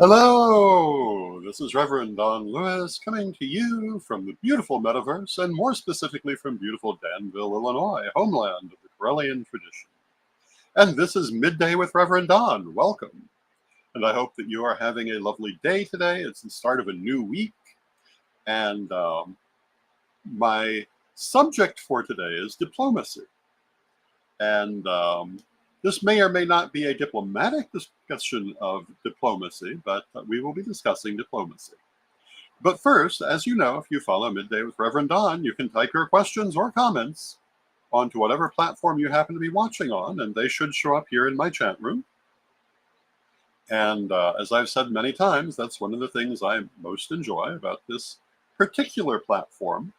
Hello, this is Reverend Don Lewis coming to you from the beautiful metaverse, and more specifically from beautiful Danville, Illinois, homeland of the Corellian tradition. And this is Midday with Reverend Don. Welcome. And I hope that you are having a lovely day today. It's the start of a new week. And my subject for today is diplomacy. And this may or may not be a diplomatic discussion of diplomacy, but we will be discussing diplomacy. But first, as you know, if you follow Midday with Reverend Don, you can type your questions or comments onto whatever platform you happen to be watching on, and they should show up here in my chat room. And as I've said many times, that's one of the things I most enjoy about this particular platform,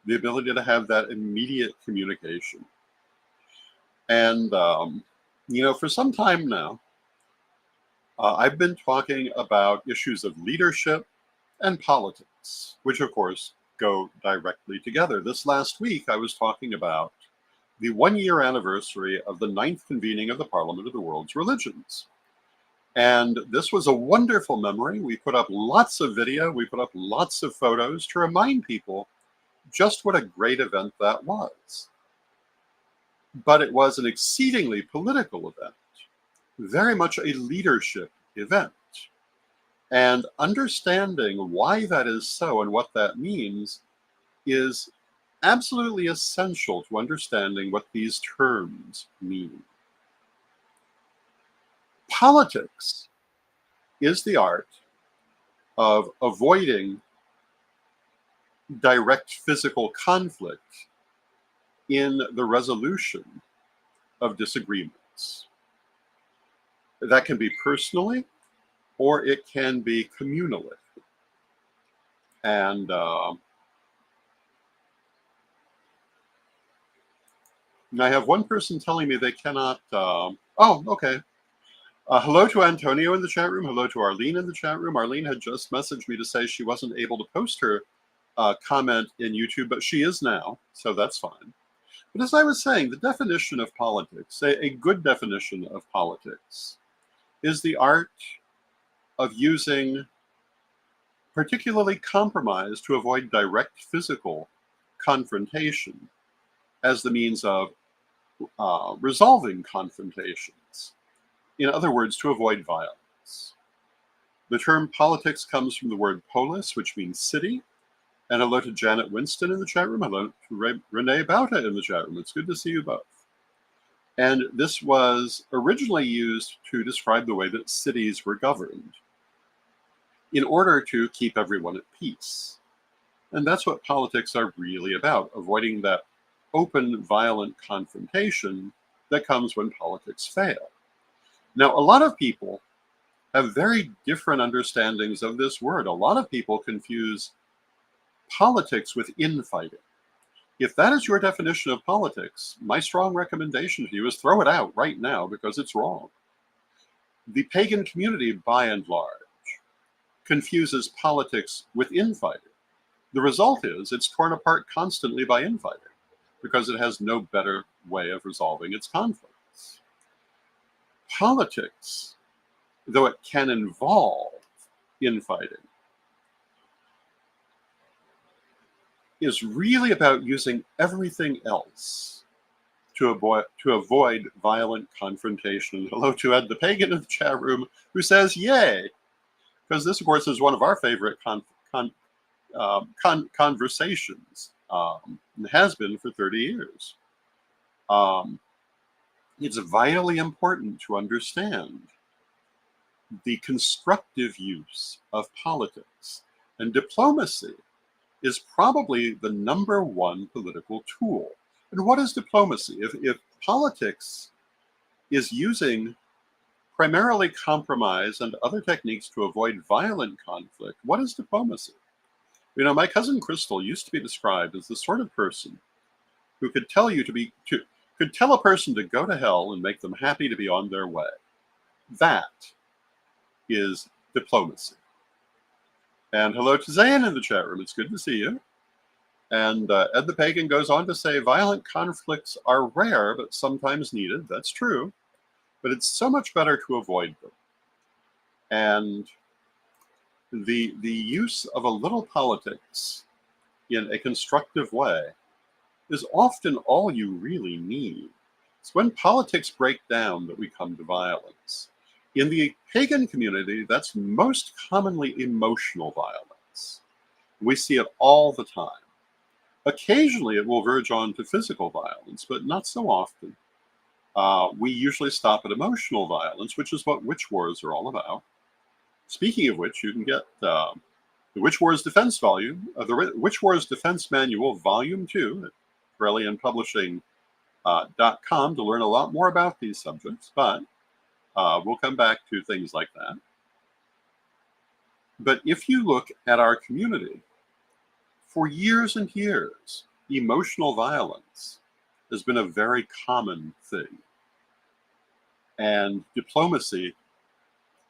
the ability to have that immediate communication. And for some time now, I've been talking about issues of leadership and politics, which of course go directly together. This last week, I was talking about the 1-year anniversary of the 9th convening of the Parliament of the World's Religions. And this was a wonderful memory. We put up lots of video, we put up lots of photos to remind people just what a great event that was. But it was an exceedingly political event, very much a leadership event. And understanding why that is so and what that means is absolutely essential to understanding what these terms mean. Politics is the art of avoiding direct physical conflict in the resolution of disagreements. That can be personally, or it can be communally. And I have one person telling me they cannot, okay. Hello to Antonio in the chat room. Hello to Arlene in the chat room. Arlene had just messaged me to say she wasn't able to post her comment in YouTube, but she is now, so that's fine. But as I was saying, the definition of politics, a good definition of politics, is the art of using particularly compromise to avoid direct physical confrontation as the means of resolving confrontations. In other words, to avoid violence. The term politics comes from the word polis, which means city. And hello to Janet Winston in the chat room. Hello to Renee Bauta in the chat room. It's good to see you both. And this was originally used to describe the way that cities were governed in order to keep everyone at peace. And that's what politics are really about, avoiding that open, violent confrontation that comes when politics fail. Now, a lot of people have very different understandings of this word. A lot of people confuse politics with infighting. If that is your definition of politics, my strong recommendation to you is throw it out right now because it's wrong. The pagan community, by and large, confuses politics with infighting. The result is it's torn apart constantly by infighting because it has no better way of resolving its conflicts. Politics, though it can involve infighting, is really about using everything else to avoid violent confrontation. Hello to Ed the Pagan in the chat room, who says, yay, because this, of course, is one of our favorite conversations. It has been for 30 years. It's vitally important to understand the constructive use of politics. And diplomacy is probably the #1 political tool. And what is diplomacy? If politics is using primarily compromise and other techniques to avoid violent conflict, what is diplomacy? You know, my cousin Crystal used to be described as the sort of person who could tell you could tell a person to go to hell and make them happy to be on their way. That is diplomacy. And hello to Zayn in the chat room. It's good to see you. And Ed the Pagan goes on to say, violent conflicts are rare, but sometimes needed. That's true. But it's so much better to avoid them. And The use of a little politics in a constructive way is often all you really need. It's when politics break down that we come to violence. In the pagan community, that's most commonly emotional violence. We see it all the time. Occasionally, it will verge on to physical violence, but not so often. We usually stop at emotional violence, which is what witch wars are all about. Speaking of which, you can get the Witch Wars Defense Volume, the Witch Wars Defense Manual, Volume 2, at CorellianPublishing.com to learn a lot more about these subjects, but we'll come back to things like that. But if you look at our community, for years and years, emotional violence has been a very common thing. And diplomacy,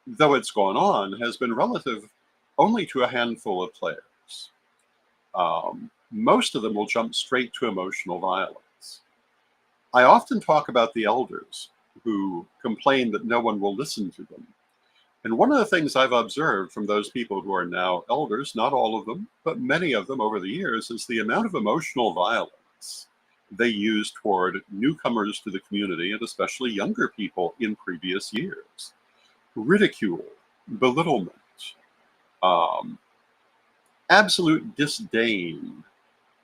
though it's gone on, has been relative only to a handful of players. Most of them will jump straight to emotional violence. I often talk about the elders who complain that no one will listen to them. And one of the things I've observed from those people who are now elders, not all of them, but many of them over the years, is the amount of emotional violence they use toward newcomers to the community, and especially younger people in previous years. Ridicule, belittlement, absolute disdain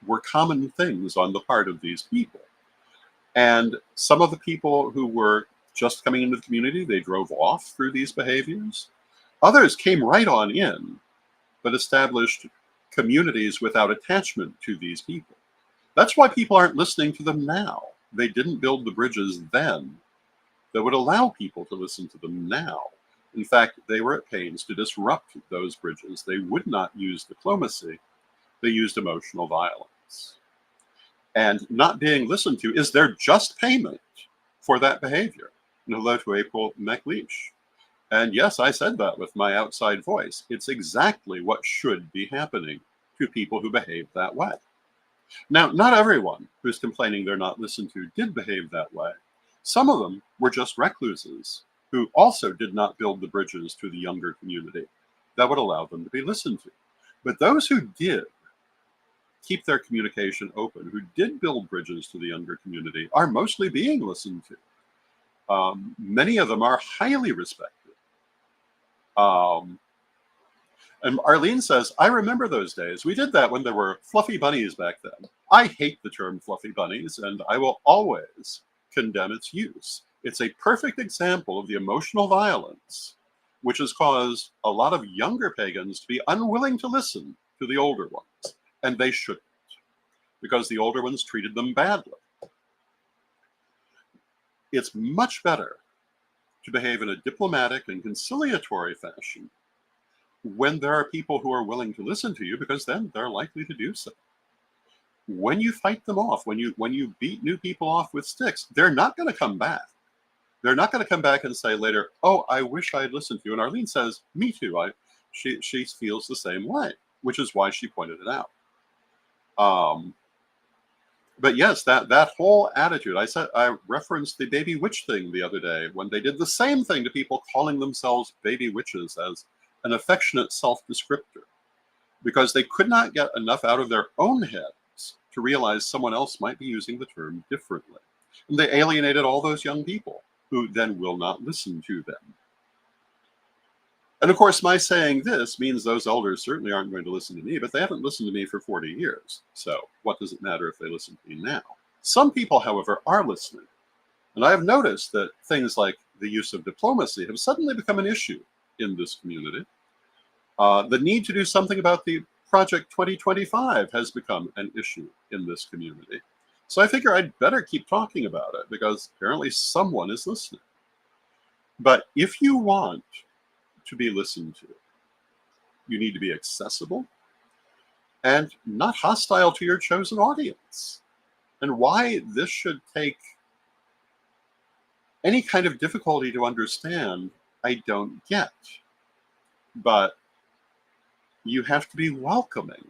were common things on the part of these people. And some of the people who were just coming into the community, they drove off through these behaviors. Others came right on in, but established communities without attachment to these people. That's why people aren't listening to them now. They didn't build the bridges then that would allow people to listen to them now. In fact, they were at pains to disrupt those bridges. They would not use diplomacy. They used emotional violence. And not being listened to is their just payment for that behavior. And hello to April McLeish. And yes, I said that with my outside voice. It's exactly what should be happening to people who behave that way. Now, not everyone who's complaining they're not listened to did behave that way. Some of them were just recluses who also did not build the bridges to the younger community that would allow them to be listened to. But those who did keep their communication open, who did build bridges to the younger community, are mostly being listened to. Many of them are highly respected. And Arlene says, I remember those days. We did that when there were fluffy bunnies back then. I hate the term fluffy bunnies, and I will always condemn its use. It's a perfect example of the emotional violence which has caused a lot of younger pagans to be unwilling to listen to the older ones. And they shouldn't, because the older ones treated them badly. It's much better to behave in a diplomatic and conciliatory fashion when there are people who are willing to listen to you, because then they're likely to do so. When you fight them off, when you beat new people off with sticks, they're not going to come back. They're not going to come back and say later, oh, I wish I had listened to you. And Arlene says, me too. She feels the same way, which is why she pointed it out. But yes, that whole attitude, I referenced the baby witch thing the other day when they did the same thing to people calling themselves baby witches as an affectionate self-descriptor, because they could not get enough out of their own heads to realize someone else might be using the term differently. And they alienated all those young people who then will not listen to them. And of course, my saying this means those elders certainly aren't going to listen to me, but they haven't listened to me for 40 years. So what does it matter if they listen to me now? Some people, however, are listening. And I have noticed that things like the use of diplomacy have suddenly become an issue in this community. The need to do something about the Project 2025 has become an issue in this community. So I figure I'd better keep talking about it, because apparently someone is listening. But if you want to be listened to, you need to be accessible and not hostile to your chosen audience. And why this should take any kind of difficulty to understand, I don't get. But you have to be welcoming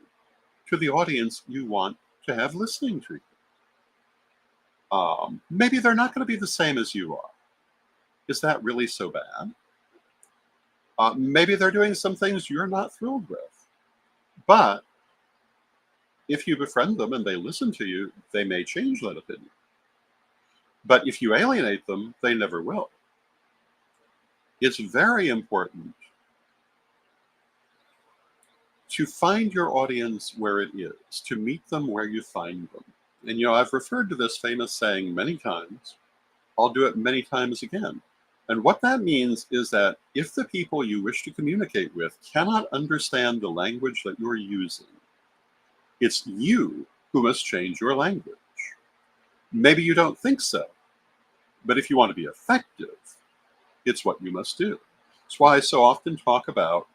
to the audience you want to have listening to you. Maybe they're not going to be the same as you are. Is that really so bad? Maybe they're doing some things you're not thrilled with. But if you befriend them and they listen to you, they may change that opinion. But if you alienate them, they never will. It's very important to find your audience where it is, to meet them where you find them. And I've referred to this famous saying many times. I'll do it many times again. And what that means is that if the people you wish to communicate with cannot understand the language that you're using, it's you who must change your language. Maybe you don't think so, but if you want to be effective, it's what you must do. That's why I so often talk about,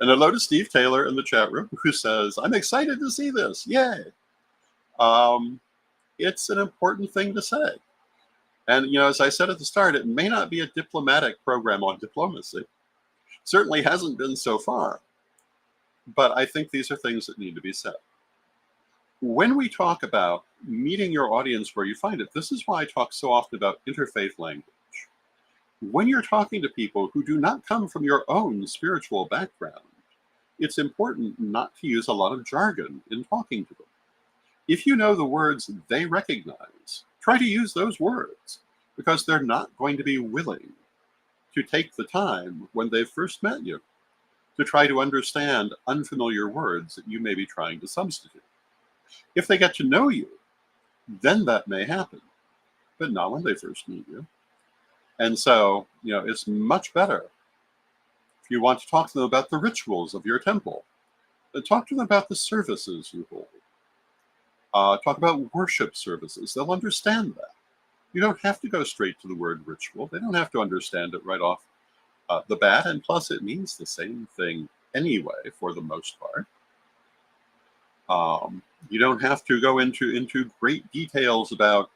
and hello to Steve Taylor in the chat room who says, I'm excited to see this. Yay. It's an important thing to say. And, as I said at the start, it may not be a diplomatic program on diplomacy. Certainly hasn't been so far. But I think these are things that need to be said. When we talk about meeting your audience where you find it, this is why I talk so often about interfaith language. When you're talking to people who do not come from your own spiritual background, it's important not to use a lot of jargon in talking to them. If you know the words they recognize, try to use those words, because they're not going to be willing to take the time when they've first met you to try to understand unfamiliar words that you may be trying to substitute. If they get to know you, then that may happen, but not when they first meet you. And so, it's much better if you want to talk to them about the rituals of your temple, talk to them about the services you hold. Talk about worship services. They'll understand that. You don't have to go straight to the word ritual. They don't have to understand it right off the bat. And plus, it means the same thing anyway, for the most part. You don't have to go into great details about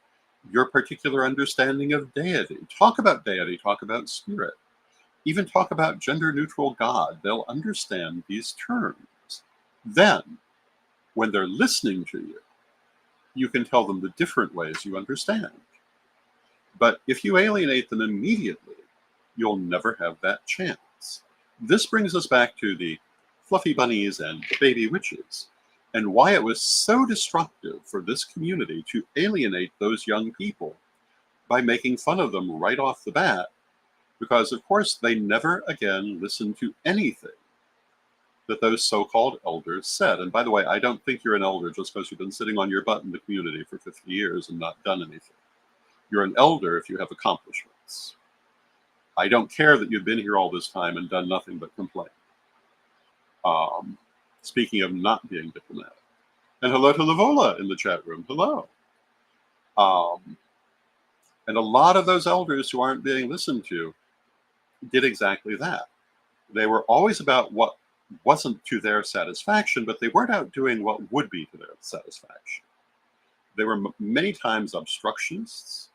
your particular understanding of deity. Talk about deity. Talk about spirit. Even talk about gender-neutral God. They'll understand these terms. Then, when they're listening to you, you can tell them the different ways you understand. But if you alienate them immediately, you'll never have that chance. This brings us back to the fluffy bunnies and baby witches, and why it was so destructive for this community to alienate those young people by making fun of them right off the bat, because of course they never again listened to anything that those so-called elders said. And by the way, I don't think you're an elder just because you've been sitting on your butt in the community for 50 years and not done anything. You're an elder if you have accomplishments. I don't care that you've been here all this time and done nothing but complain. Speaking of not being diplomatic. And hello to Lavola in the chat room. Hello. And a lot of those elders who aren't being listened to did exactly that. They were always about what wasn't to their satisfaction, but they weren't out doing what would be to their satisfaction. They were many times obstructionists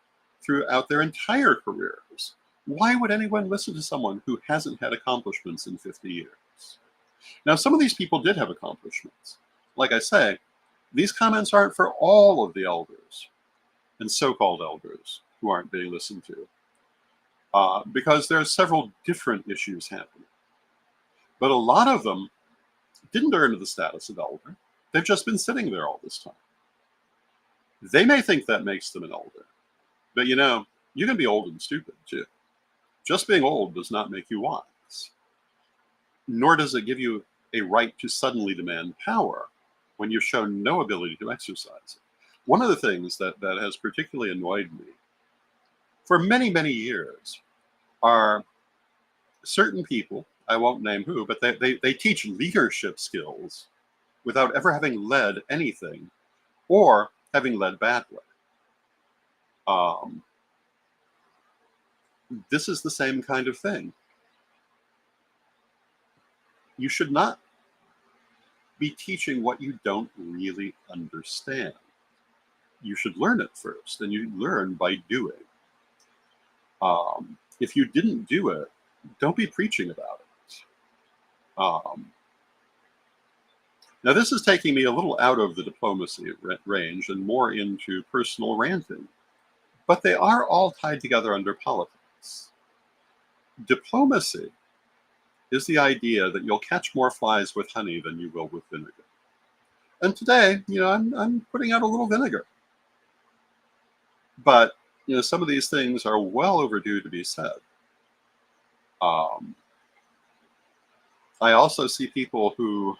throughout their entire careers. Why would anyone listen to someone who hasn't had accomplishments in 50 years? Now, some of these people did have accomplishments. Like I say, these comments aren't for all of the elders and so-called elders who aren't being listened to, because there are several different issues happening. But a lot of them didn't earn the status of elder. They've just been sitting there all this time. They may think that makes them an elder, but you can be old and stupid too. Just being old does not make you wise, nor does it give you a right to suddenly demand power when you've shown no ability to exercise it. One of the things that has particularly annoyed me for many, many years are certain people, I won't name who, but they teach leadership skills without ever having led anything or having led badly. This is the same kind of thing. You should not be teaching what you don't really understand. You should learn it first, and you learn by doing. If you didn't do it, don't be preaching about it. Now, this is taking me a little out of the diplomacy range and more into personal ranting, but they are all tied together under politics. Diplomacy is the idea that you'll catch more flies with honey than you will with vinegar. And today, I'm putting out a little vinegar. But, some of these things are well overdue to be said. Um, I also see people who,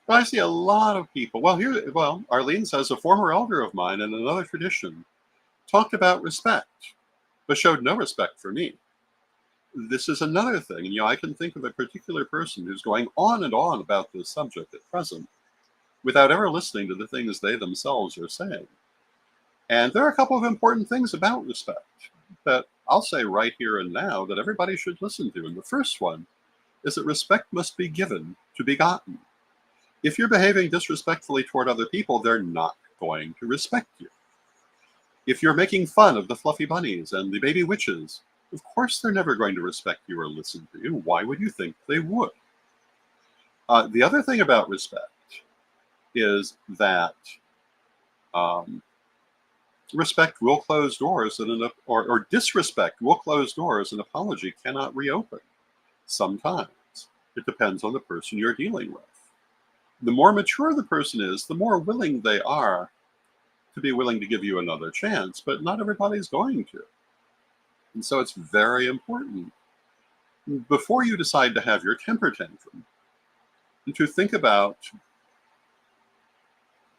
I see a lot of people. Well, Arlene says a former elder of mine in another tradition talked about respect, but showed no respect for me. This is another thing. I can think of a particular person who's going on and on about this subject at present without ever listening to the things they themselves are saying. And there are a couple of important things about respect that I'll say right here and now that everybody should listen to. And the first one is that respect must be given to be gotten. If you're behaving disrespectfully toward other people, they're not going to respect you. If you're making fun of the fluffy bunnies and the baby witches, of course they're never going to respect you or listen to you. Why would you think they would? The other thing about respect is that respect will close doors, or disrespect will close doors an apology cannot reopen. Sometimes. It depends on the person you're dealing with. The more mature the person is, the more willing they are to be willing to give you another chance, but not everybody's going to. And so it's very important, before you decide to have your temper tantrum, to think about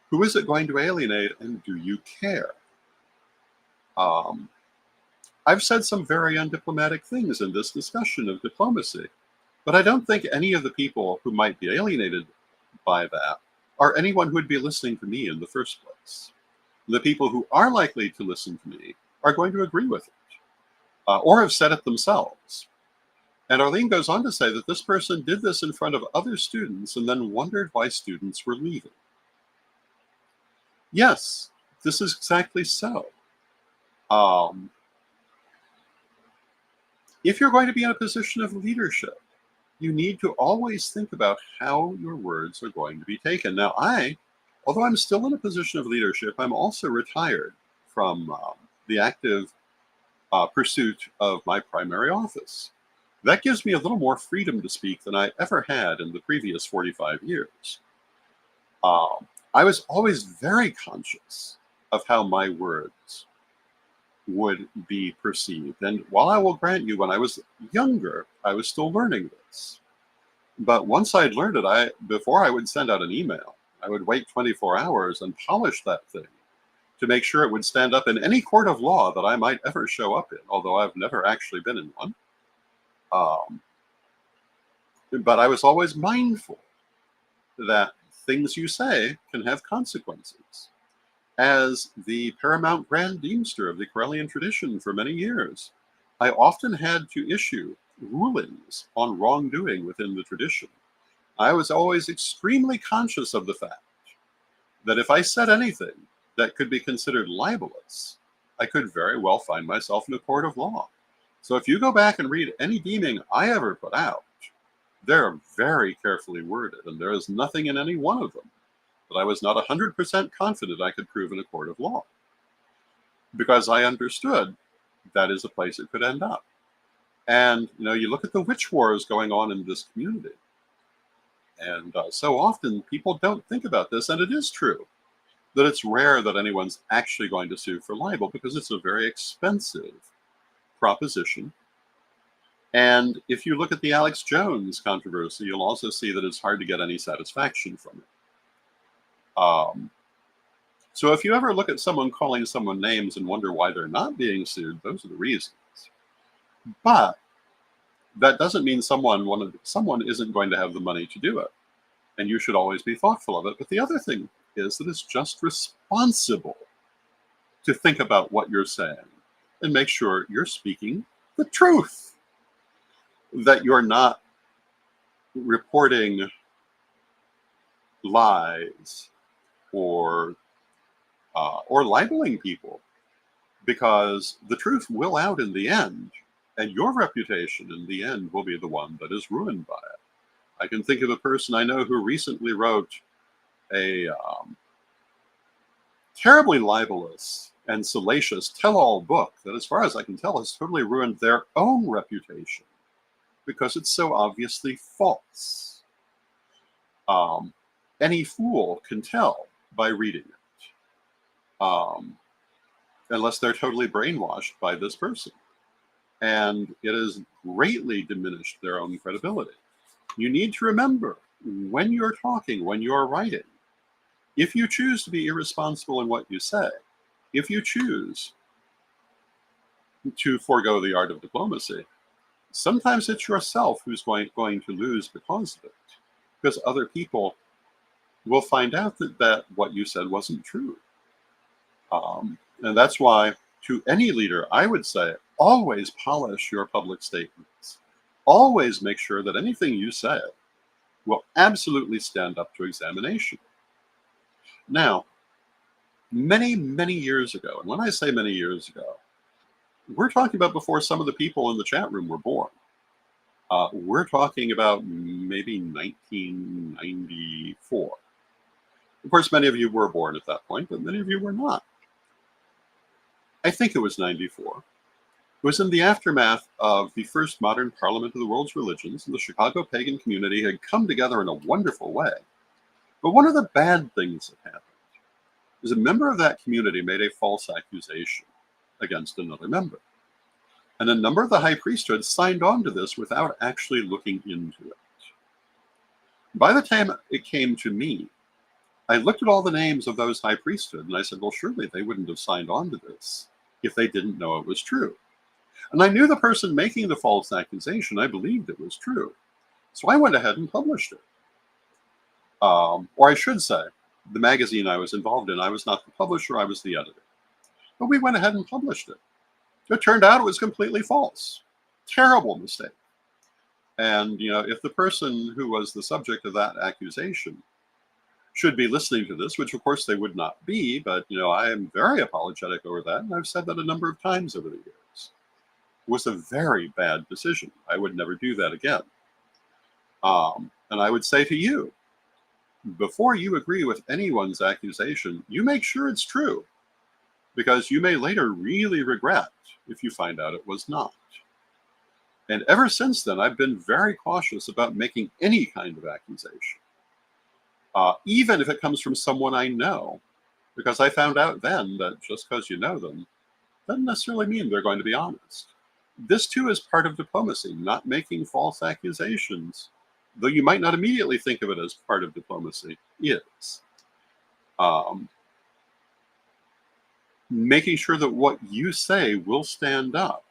who is it going to alienate and do you care? I've said some very undiplomatic things in this discussion of diplomacy, but I don't think any of the people who might be alienated by that are anyone who would be listening to me in the first place. The people who are likely to listen to me are going to agree with it, or have said it themselves. And Arlene goes on to say that this person did this in front of other students and then wondered why students were leaving. Yes, this is exactly so. If you're going to be in a position of leadership, you need to always think about how your words are going to be taken. Now, although I'm still in a position of leadership, I'm also retired from the active pursuit of my primary office. That gives me a little more freedom to speak than I ever had in the previous 45 years. I was always very conscious of how my words would be perceived. And while I will grant you, when I was younger, I was still learning this. But once I'd learned it, before I would send out an email, I would wait 24 hours and polish that thing to make sure it would stand up in any court of law that I might ever show up in, although I've never actually been in one. But I was always mindful that things you say can have consequences. As the paramount Grand Deemster of the Correllian tradition for many years, I often had to issue rulings on wrongdoing within the tradition. I was always extremely conscious of the fact that if I said anything that could be considered libelous, I could very well find myself in a court of law. So if you go back and read any deeming I ever put out, they're very carefully worded, and there is nothing in any one of them that I was not 100% confident I could prove in a court of law. Because I understood that is a place it could end up. And, you look at the witch wars going on in this community. And so often people don't think about this, and it is true that it's rare that anyone's actually going to sue for libel because it's a very expensive proposition. And if you look at the Alex Jones controversy, you'll also see that it's hard to get any satisfaction from it. So if you ever look at someone calling someone names and wonder why they're not being sued, those are the reasons. But that doesn't mean someone isn't going to have the money to do it. And you should always be thoughtful of it. But the other thing is that it's just responsible to think about what you're saying and make sure you're speaking the truth, that you're not reporting lies or libeling people, because the truth will out in the end, and your reputation in the end will be the one that is ruined by it. I can think of a person I know who recently wrote a terribly libelous and salacious tell-all book that, as far as I can tell, has totally ruined their own reputation because it's so obviously false. Any fool can tell by reading it, unless they're totally brainwashed by this person. And it has greatly diminished their own credibility. You need to remember, when you're talking, when you're writing, if you choose to be irresponsible in what you say, if you choose to forego the art of diplomacy, sometimes it's yourself who's going to lose because of it, because other people will find out that what you said wasn't true. And that's why, to any leader, I would say, always polish your public statements. Always make sure that anything you say will absolutely stand up to examination. Now, many, many years ago, and when I say many years ago, we're talking about before some of the people in the chat room were born. We're talking about maybe 1994. Of course, many of you were born at that point, but many of you were not. I think it was 94. It was in the aftermath of the first modern parliament of the world's religions, and the Chicago pagan community had come together in a wonderful way. But one of the bad things that happened is a member of that community made a false accusation against another member. And a number of the high priesthood signed on to this without actually looking into it. By the time it came to me, I looked at all the names of those high priesthood and I said, well, surely they wouldn't have signed on to this if they didn't know it was true. And I knew the person making the false accusation, I believed it was true. So I went ahead and published it. Or I should say, the magazine I was involved in, I was not the publisher, I was the editor. But we went ahead and published it. It turned out it was completely false. Terrible mistake. And, if the person who was the subject of that accusation should be listening to this, which of course they would not be, but, I am very apologetic over that. And I've said that a number of times over the years. It was a very bad decision. I would never do that again. And I would say to you, before you agree with anyone's accusation, you make sure it's true, because you may later really regret if you find out it was not. And ever since then, I've been very cautious about making any kind of accusation, even if it comes from someone I know, because I found out then that just because you know them doesn't necessarily mean they're going to be honest. This too is part of diplomacy, not making false accusations, though you might not immediately think of it as part of diplomacy, is. Making sure that what you say will stand up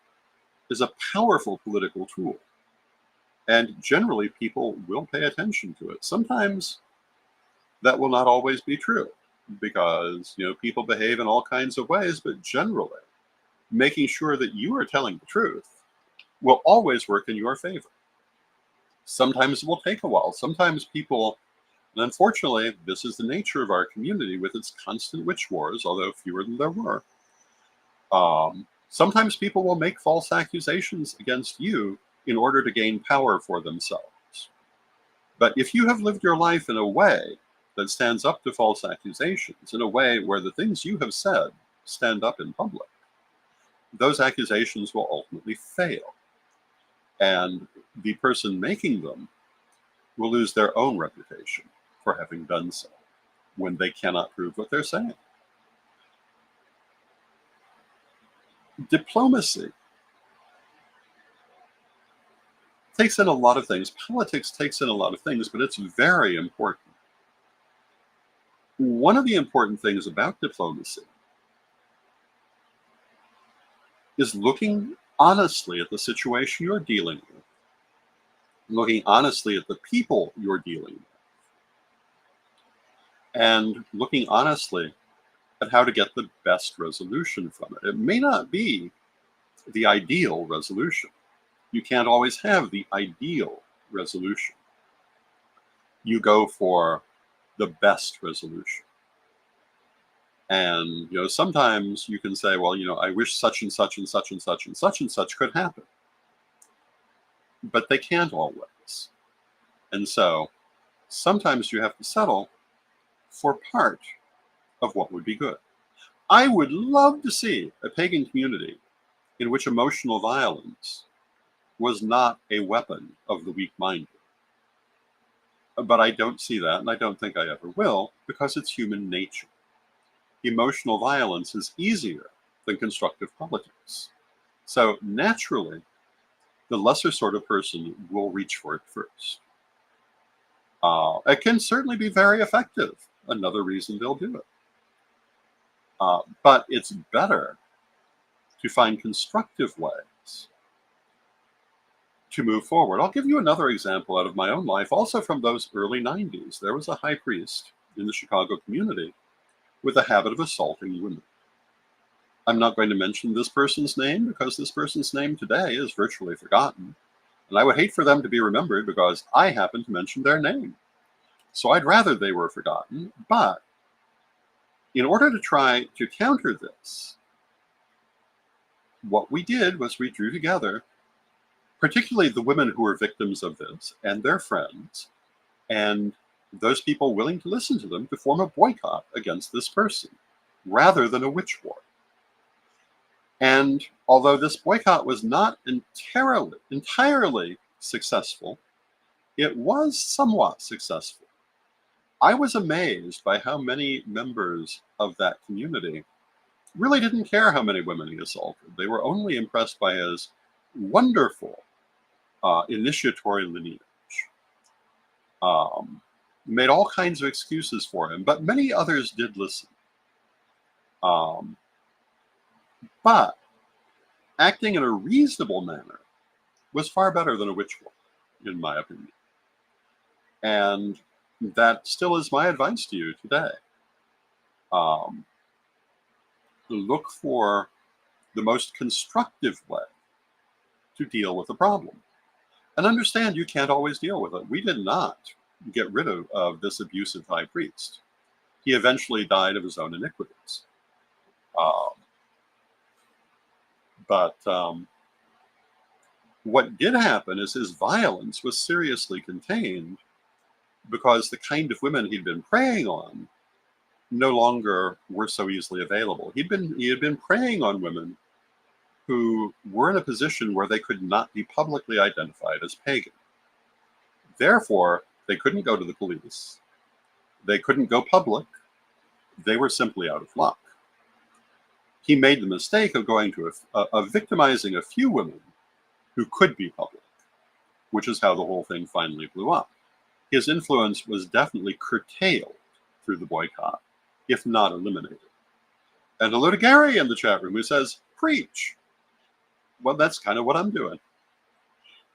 is a powerful political tool. And generally, people will pay attention to it. Sometimes that will not always be true because, people behave in all kinds of ways, but generally, making sure that you are telling the truth will always work in your favor. Sometimes it will take a while. Sometimes people, and unfortunately, this is the nature of our community with its constant witch wars, although fewer than there were. Sometimes people will make false accusations against you in order to gain power for themselves. But if you have lived your life in a way that stands up to false accusations, in a way where the things you have said stand up in public, those accusations will ultimately fail. And the person making them will lose their own reputation for having done so when they cannot prove what they're saying. Diplomacy takes in a lot of things. Politics takes in a lot of things, but it's very important. One of the important things about diplomacy is looking honestly at the situation you're dealing with, looking honestly at the people you're dealing with, and looking honestly at how to get the best resolution from it. It may not be the ideal resolution. You can't always have the ideal resolution. You go for the best resolution. And, sometimes you can say, well, I wish such and such and such and such and such and such could happen. But they can't always. And so sometimes you have to settle for part of what would be good. I would love to see a pagan community in which emotional violence was not a weapon of the weak-minded. But I don't see that, and I don't think I ever will, because it's human nature. Emotional violence is easier than constructive politics. So naturally, the lesser sort of person will reach for it first. It can certainly be very effective. Another reason they'll do it. But it's better to find constructive ways to move forward. I'll give you another example out of my own life, also from those early 90s. There was a high priest in the Chicago community with a habit of assaulting women. I'm not going to mention this person's name because this person's name today is virtually forgotten. And I would hate for them to be remembered because I happen to mention their name. So I'd rather they were forgotten. But in order to try to counter this, what we did was we drew together, particularly the women who were victims of this and their friends, and those people willing to listen to them, to form a boycott against this person, rather than a witch war. And although this boycott was not entirely successful, it was somewhat successful. I was amazed by how many members of that community really didn't care how many women he assaulted. They were only impressed by his wonderful initiatory lineage. Made all kinds of excuses for him, but many others did listen. But acting in a reasonable manner was far better than a witch war, in my opinion. And that still is my advice to you today. Look for the most constructive way to deal with the problem. And understand you can't always deal with it. We did not get rid of this abusive high priest. He eventually died of his own iniquities. But what did happen is his violence was seriously contained because the kind of women he'd been preying on no longer were so easily available. He had been preying on women who were in a position where they could not be publicly identified as pagan. Therefore, they couldn't go to the police. They couldn't go public. They were simply out of luck. He made the mistake of going to victimizing a few women who could be public, which is how the whole thing finally blew up. His influence was definitely curtailed through the boycott, if not eliminated. And hello to Gary in the chat room who says, preach. Well, that's kind of what I'm doing.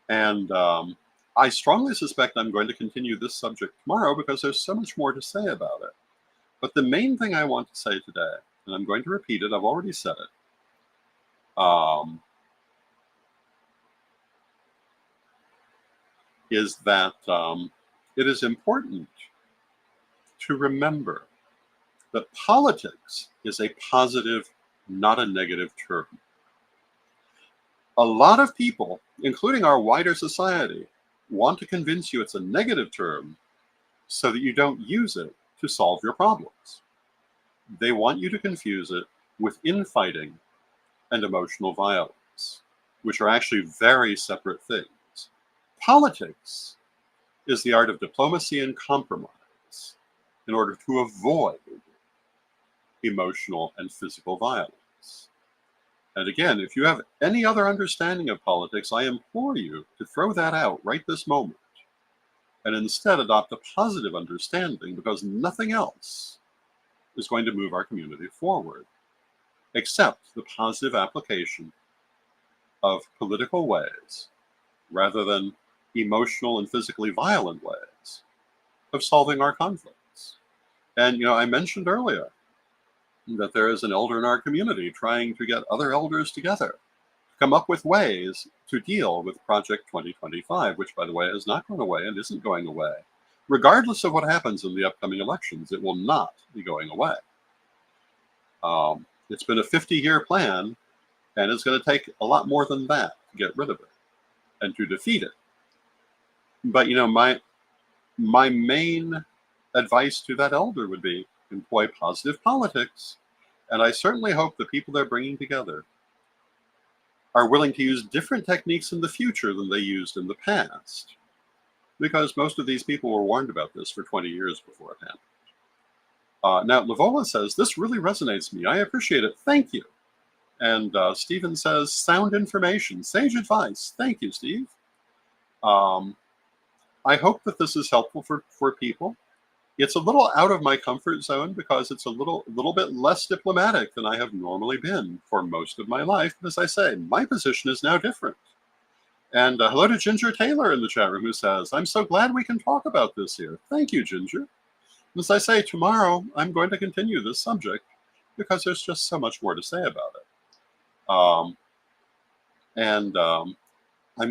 And I strongly suspect I'm going to continue this subject tomorrow because there's so much more to say about it. But the main thing I want to say today, and I'm going to repeat it, I've already said it, is that it is important to remember that politics is a positive, not a negative term. A lot of people, including our wider society, want to convince you it's a negative term so that you don't use it to solve your problems. They want you to confuse it with infighting and emotional violence, which are actually very separate things. Politics is the art of diplomacy and compromise in order to avoid emotional and physical violence. And again, if you have any other understanding of politics, I implore you to throw that out right this moment and instead adopt a positive understanding, because nothing else is going to move our community forward except the positive application of political ways rather than emotional and physically violent ways of solving our conflicts. And, I mentioned earlier that there is an elder in our community trying to get other elders together to come up with ways to deal with Project 2025, which, by the way, has not gone away and isn't going away. Regardless of what happens in the upcoming elections, it will not be going away. It's been a 50-year plan, and it's going to take a lot more than that to get rid of it and to defeat it. But, my main advice to that elder would be employ positive politics And I certainly hope the people they're bringing together are willing to use different techniques in the future than they used in the past, because most of these people were warned about this for 20 years before it happened. Now, Lavola says, this really resonates with me. I appreciate it. Thank you. And Stephen says, sound information, sage advice. Thank you, Steve. I hope that this is helpful for people. It's a little out of my comfort zone because it's a little bit less diplomatic than I have normally been for most of my life. But as I say, my position is now different. And hello to Ginger Taylor in the chat room, who says, I'm so glad we can talk about this here. Thank you, Ginger. As I say, tomorrow I'm going to continue this subject because there's just so much more to say about it. I'm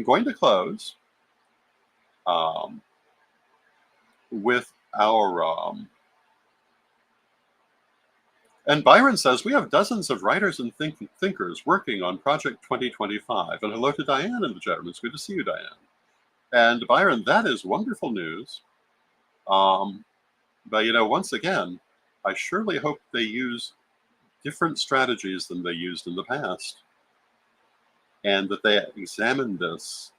going to close with our... and Byron says, we have dozens of writers and thinkers working on Project 2025. And hello to Diane in the chat room. It's good to see you, Diane. And Byron, that is wonderful news. But, once again, I surely hope they use different strategies than they used in the past, and that they examine this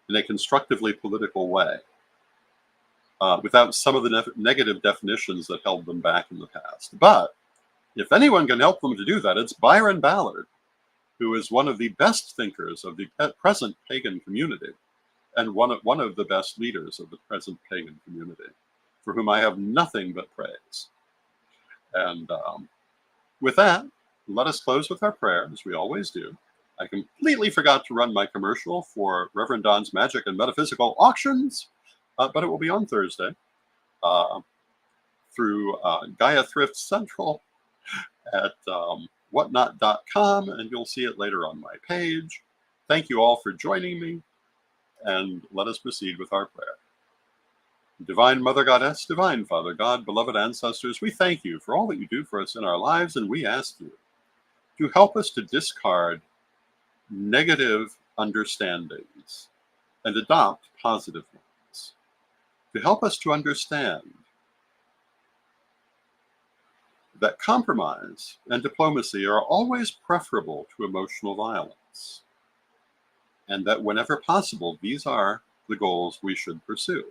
in a constructively political way, without some of the negative definitions that held them back in the past. But if anyone can help them to do that, it's Byron Ballard, who is one of the best thinkers of the present pagan community, and one of the best leaders of the present pagan community, for whom I have nothing but praise. And with that, let us close with our prayer, as we always do. I completely forgot to run my commercial for Reverend Don's Magic and Metaphysical Auctions, but it will be on Thursday through Gaia Thrift Central at whatnot.com, and you'll see it later on my page. Thank you all for joining me, and let us proceed with our prayer. Divine Mother Goddess, Divine Father God, beloved ancestors, we thank you for all that you do for us in our lives, and we ask you to help us to discard negative understandings and adopt positive ones, to help us to understand that compromise and diplomacy are always preferable to emotional violence, and that whenever possible, these are the goals we should pursue,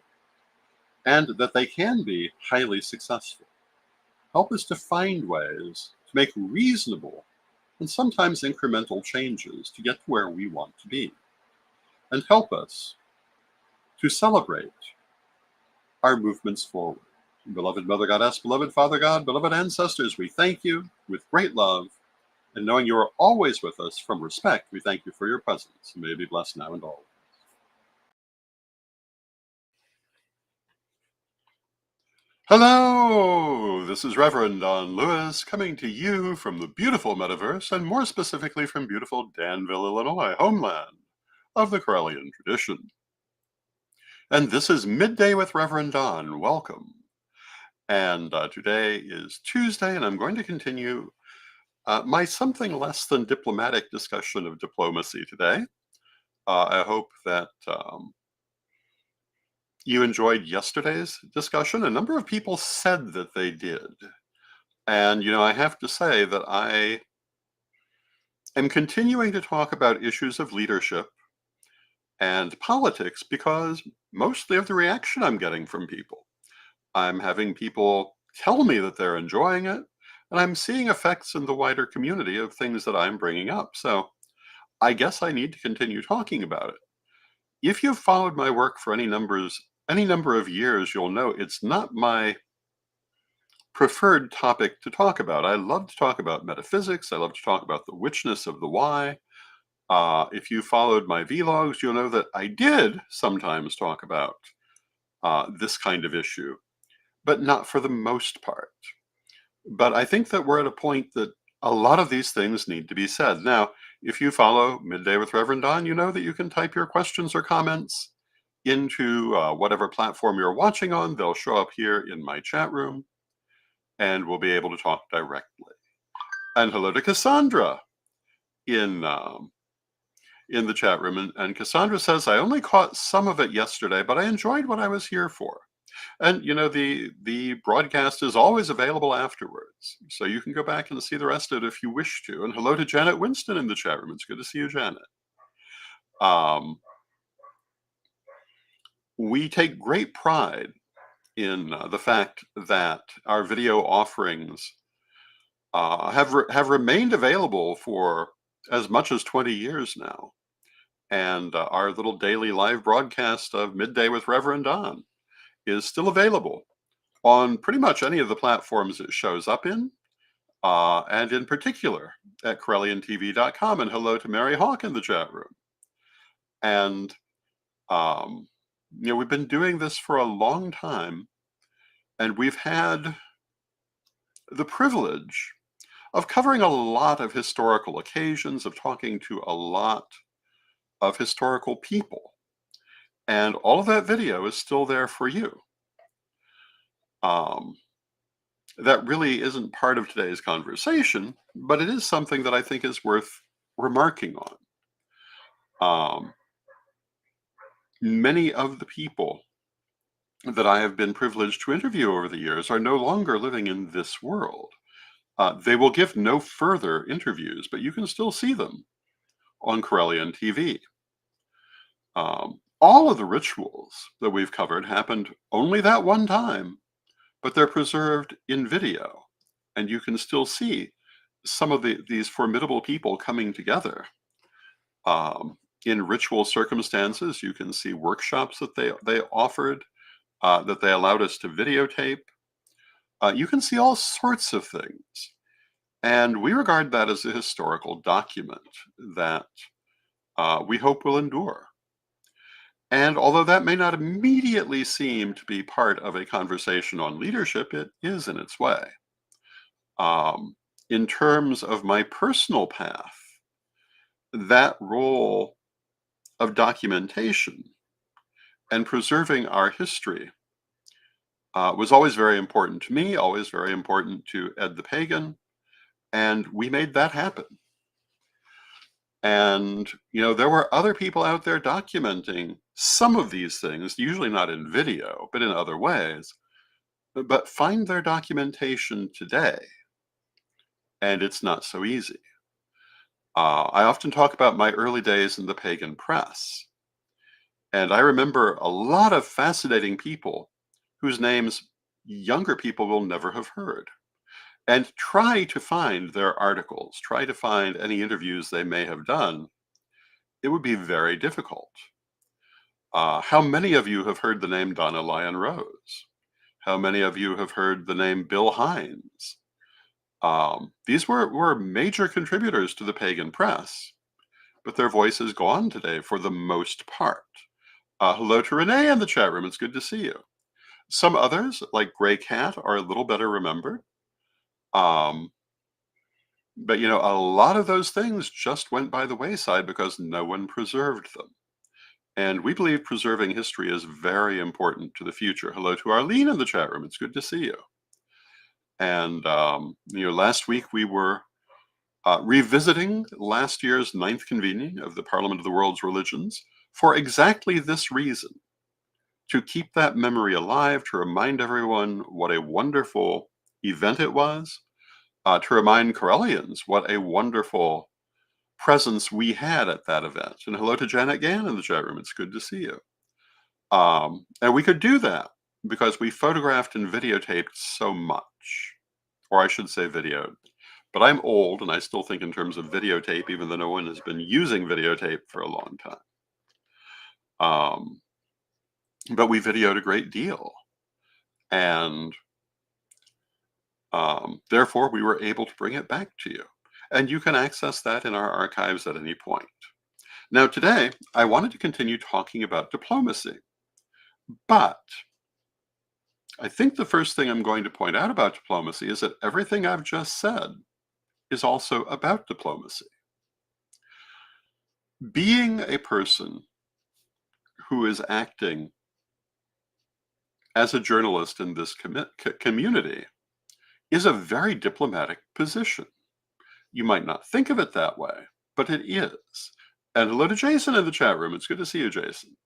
and that they can be highly successful. Help us to find ways to make reasonable and sometimes incremental changes to get to where we want to be. And help us to celebrate our movements forward. Beloved Mother Goddess, beloved Father God, beloved ancestors, we thank you with great love, and knowing you are always with us from respect, we thank you for your presence. May you be blessed now and always. Hello, this is Reverend Don Lewis coming to you from the beautiful metaverse, and more specifically from beautiful Danville, Illinois, homeland of the Correllian tradition. And this is Midday with Reverend Don. Welcome. And today is Tuesday, and I'm going to continue my something less than diplomatic discussion of diplomacy today. I hope that you enjoyed yesterday's discussion. A number of people said that they did. And, I have to say that I am continuing to talk about issues of leadership and politics because mostly of the reaction I'm getting from people. I'm having people tell me that they're enjoying it, and I'm seeing effects in the wider community of things that I'm bringing up. So I guess I need to continue talking about it. If you've followed my work for any number of years, you'll know it's not my preferred topic to talk about. I love to talk about metaphysics. I love to talk about the witchness of the why. If you followed my vlogs, you'll know that I did sometimes talk about this kind of issue, but not for the most part. But I think that we're at a point that a lot of these things need to be said. Now, if you follow Midday with Reverend Don, you know that you can type your questions or comments into whatever platform you're watching on. They'll show up here in my chat room, and we'll be able to talk directly. And hello to Cassandra in the chat room. And Cassandra says, I only caught some of it yesterday, but I enjoyed what I was here for. And the broadcast is always available afterwards, so you can go back and see the rest of it if you wish to. And hello to Janet Winston in the chat room. It's good to see you, Janet. Um, we take great pride in the fact that our video offerings have remained available for as much as 20 years now. And our little daily live broadcast of Midday with Rev Don is still available on pretty much any of the platforms it shows up in, and in particular at CorellianTV.com. And hello to Mary Hawk in the chat room. And, we've been doing this for a long time, and we've had the privilege of covering a lot of historical occasions, of talking to a lot of historical people. And all of that video is still there for you. That really isn't part of today's conversation, but it is something that I think is worth remarking on. Many of the people that I have been privileged to interview over the years are no longer living in this world. They will give no further interviews, but you can still see them on Corellian TV. All of the rituals that we've covered happened only that one time, but they're preserved in video, and you can still see some of these formidable people coming together. In ritual circumstances, you can see workshops that they offered, that they allowed us to videotape. You can see all sorts of things. And we regard that as a historical document that we hope will endure. And although that may not immediately seem to be part of a conversation on leadership, it is in its way. In terms of my personal path, that role of documentation and preserving our history was always very important to me, always very important to Ed the Pagan, and we made that happen. And, there were other people out there documenting some of these things, usually not in video, but in other ways, but find their documentation today, and it's not so easy. I often talk about my early days in the pagan press, and I remember a lot of fascinating people whose names younger people will never have heard. And try to find their articles, try to find any interviews they may have done. It would be very difficult. How many of you have heard the name Donna Lyon Rose? How many of you have heard the name Bill Hines? These were major contributors to the pagan press, but their voice is gone today for the most part. Hello to Renee in the chat room. It's good to see you. Some others, like Gray Cat, are a little better remembered. But a lot of those things just went by the wayside because no one preserved them. And we believe preserving history is very important to the future. Hello to Arlene in the chat room. It's good to see you. And, last week we were revisiting last year's 9th convening of the Parliament of the World's Religions for exactly this reason, to keep that memory alive, to remind everyone what a wonderful event it was, to remind Corellians what a wonderful presence we had at that event. And hello to Janet Gann in the chat room. It's good to see you. And we could do that because we photographed and videotaped so much, or I should say videoed. But I'm old and I still think in terms of videotape, even though no one has been using videotape for a long time. But we videoed a great deal. And therefore, we were able to bring it back to you. And you can access that in our archives at any point. Now, today, I wanted to continue talking about diplomacy. But I think the first thing I'm going to point out about diplomacy is that everything I've just said is also about diplomacy. Being a person who is acting as a journalist in this community is a very diplomatic position. You might not think of it that way, but it is. And hello to Jason in the chat room. It's good to see you, Jason.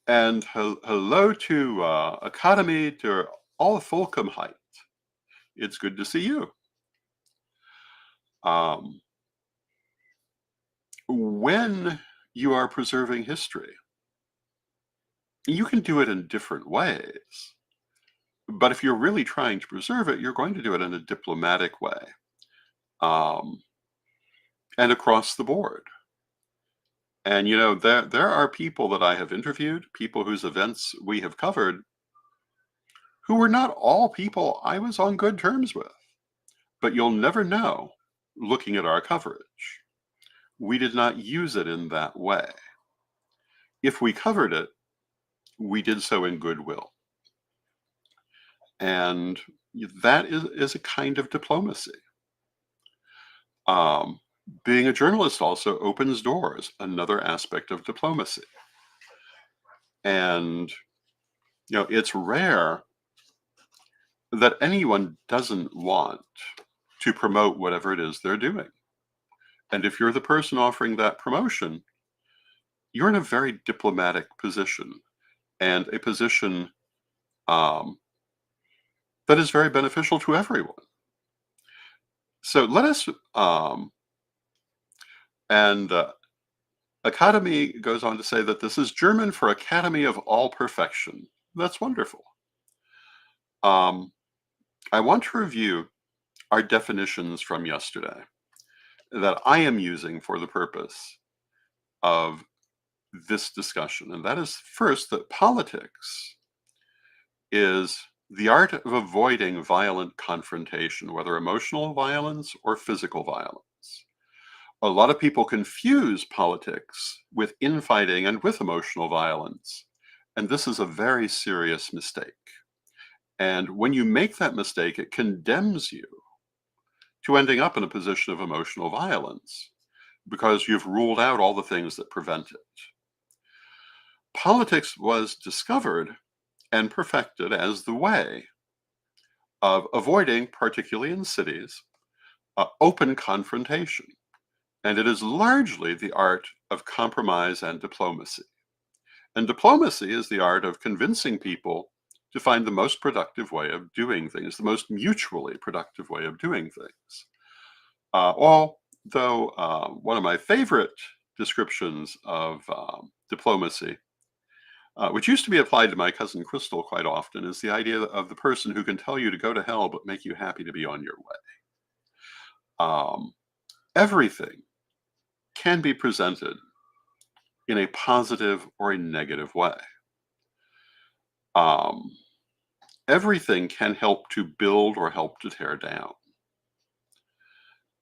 And hello to Academy to all Folcomheit. It's good to see you. Um, when you are preserving history, you can do it in different ways. But if you're really trying to preserve it, you're going to do it in a diplomatic way, um, and across the board. And there are people that I have interviewed, people whose events we have covered, who were not all people I was on good terms with. But you'll never know looking at our coverage. We did not use it in that way. If we covered it, we did so in goodwill. And that is a kind of diplomacy. Um, Being a journalist also opens doors, another aspect of diplomacy. And it's rare that anyone doesn't want to promote whatever it is they're doing. And if you're the person offering that promotion, you're in a very diplomatic position, and a position um, that is very beneficial to everyone. So let us, and Academy goes on to say that this is German for Academy of All Perfection. That's wonderful. I want to review our definitions from yesterday that I am using for the purpose of this discussion. And that is first, that politics is the art of avoiding violent confrontation, whether emotional violence or physical violence. A lot of people confuse politics with infighting and with emotional violence. And this is a very serious mistake. And when you make that mistake, it condemns you to ending up in a position of emotional violence because you've ruled out all the things that prevent it. Politics was discovered and perfected as the way of avoiding, particularly in cities, open confrontation. And it is largely the art of compromise and diplomacy. And diplomacy is the art of convincing people to find the most productive way of doing things, the most mutually productive way of doing things. Although one of my favorite descriptions of diplomacy, which used to be applied to my cousin Crystal quite often, is the idea of the person who can tell you to go to hell but make you happy to be on your way. Everything can be presented in a positive or a negative way. Everything can help to build or help to tear down.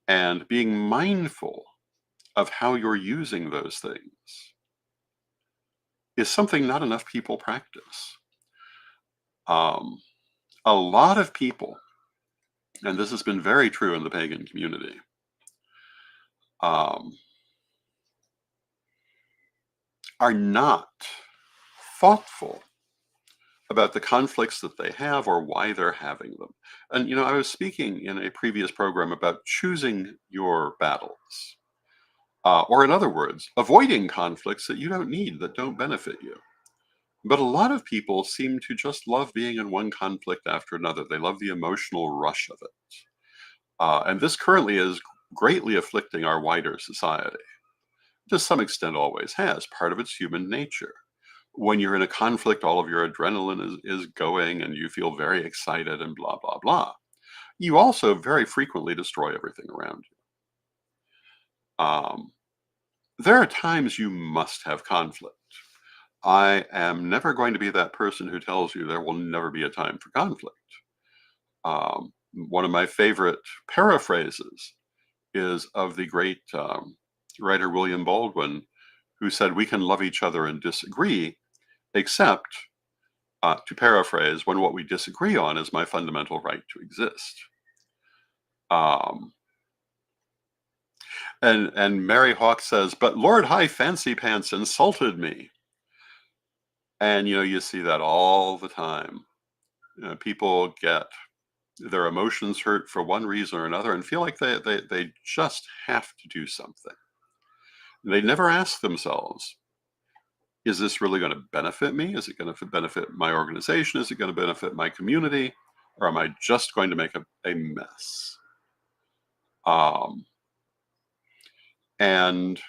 And being mindful of how you're using those things is something not enough people practice. A lot of people, and this has been very true in the pagan community, are not thoughtful about the conflicts that they have or why they're having them. And I was speaking in a previous program about choosing your battles, or in other words, avoiding conflicts that you don't need, that don't benefit you. But a lot of people seem to just love being in one conflict after another. They love the emotional rush of it. And this currently is greatly afflicting our wider society. To some extent always has. Part of it's human nature. When you're in a conflict, all of your adrenaline is going and you feel very excited and blah, blah, blah. You also very frequently destroy everything around you. There are times you must have conflict. I am never going to be that person who tells you there will never be a time for conflict. One of my favorite paraphrases is of the great writer William Baldwin, who said, "We can love each other and disagree, except, to paraphrase, when what we disagree on is my fundamental right to exist." And Mary Hawk says, "But Lord High Fancy Pants insulted me." And you see that all the time. People get their emotions hurt for one reason or another and feel like they just have to do something. They never ask themselves, Is this really going to benefit me? Is it going to benefit my organization? Is it going to benefit my community? Or am I just going to make a mess? And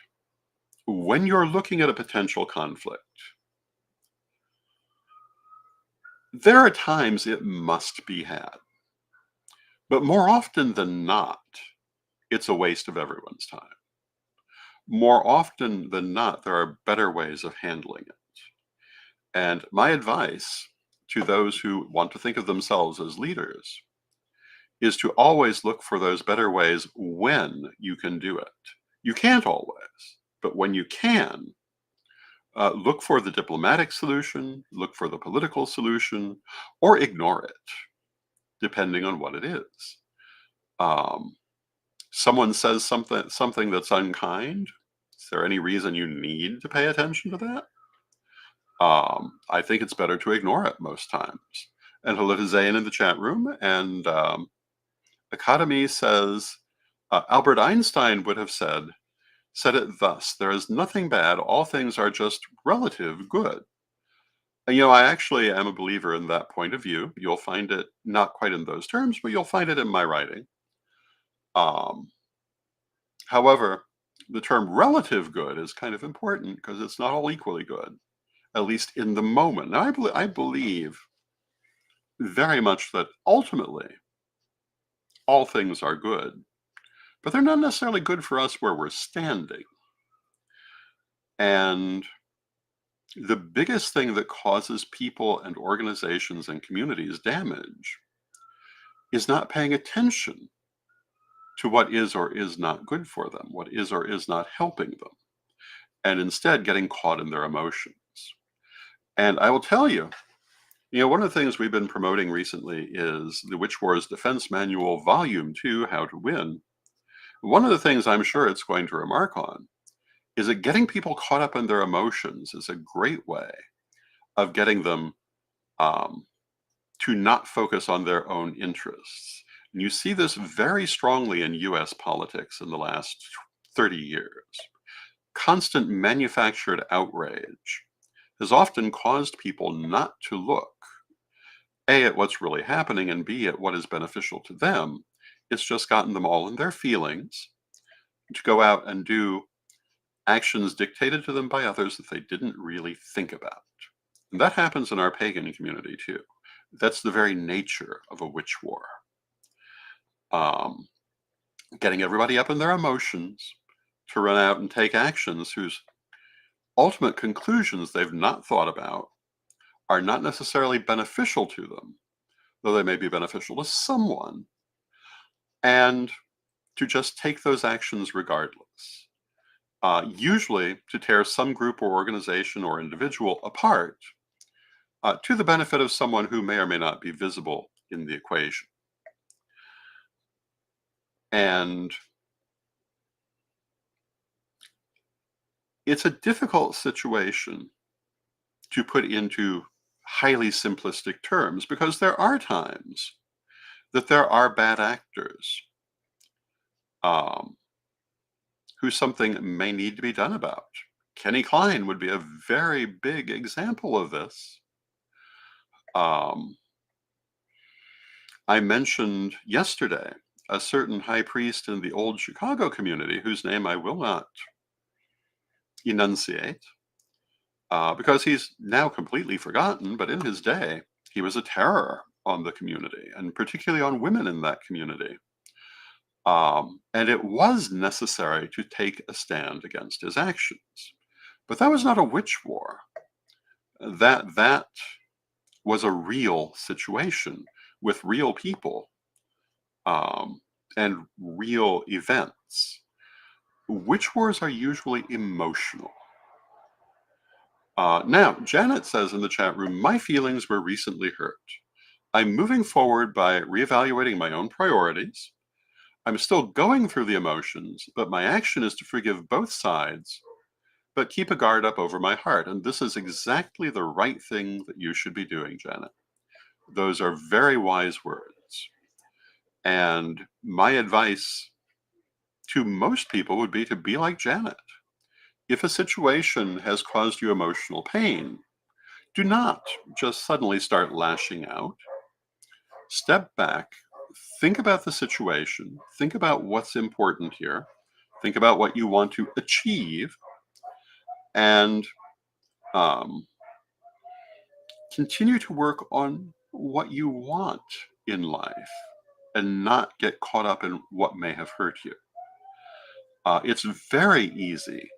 when you're looking at a potential conflict, there are times it must be had. But more often than not, it's a waste of everyone's time. More often than not, there are better ways of handling it. And my advice to those who want to think of themselves as leaders is to always look for those better ways when you can do it. You can't always, but when you can, look for the diplomatic solution, look for the political solution, or ignore it, depending on what it is. Someone says something that's unkind. Is there any reason you need to pay attention to that? I think it's better to ignore it most times. And hello to Zane in the chat room. And Academy says, Albert Einstein would have said it thus: there is nothing bad, all things are just relative good. And, I actually am a believer in that point of view. You'll find it not quite in those terms, but you'll find it in my writing. However, the term relative good is kind of important because it's not all equally good, at least in the moment. Now, I believe very much that ultimately all things are good, but they're not necessarily good for us where we're standing. And the biggest thing that causes people and organizations and communities damage is not paying attention to what is or is not good for them, what is or is not helping them, and instead getting caught in their emotions. And I will tell you, one of the things we've been promoting recently is the Witch Wars Defense Manual Volume 2, How to Win. One of the things I'm sure it's going to remark on is that getting people caught up in their emotions is a great way of getting them to not focus on their own interests. And you see this very strongly in US politics in the last 30 years. Constant manufactured outrage has often caused people not to look, A, at what's really happening, and B, at what is beneficial to them. It's just gotten them all in their feelings to go out and do actions dictated to them by others that they didn't really think about. And that happens in our pagan community too. That's the very nature of a witch war. Getting everybody up in their emotions to run out and take actions whose ultimate conclusions they've not thought about are not necessarily beneficial to them, though they may be beneficial to someone, and to just take those actions regardless. Usually to tear some group or organization or individual apart to the benefit of someone who may or may not be visible in the equation. And it's a difficult situation to put into highly simplistic terms because there are times that there are bad actors who something may need to be done about. Kenny Klein would be a very big example of this. I mentioned yesterday a certain high priest in the old Chicago community whose name I will not enunciate because he's now completely forgotten, but in his day, he was a terror on the community and particularly on women in that community. And it was necessary to take a stand against his actions. But that was not a witch war. That was a real situation with real people and real events. Witch wars are usually emotional. Now, Janet says in the chat room, my feelings were recently hurt. I'm moving forward by reevaluating my own priorities. I'm still going through the emotions, but my action is to forgive both sides, but keep a guard up over my heart. And this is exactly the right thing that you should be doing, Janet. Those are very wise words. And my advice to most people would be to be like Janet. If a situation has caused you emotional pain, do not just suddenly start lashing out. Step back, think about the situation, think about what's important here, think about what you want to achieve, and um, continue to work on what you want in life and not get caught up in what may have hurt you. It's very easy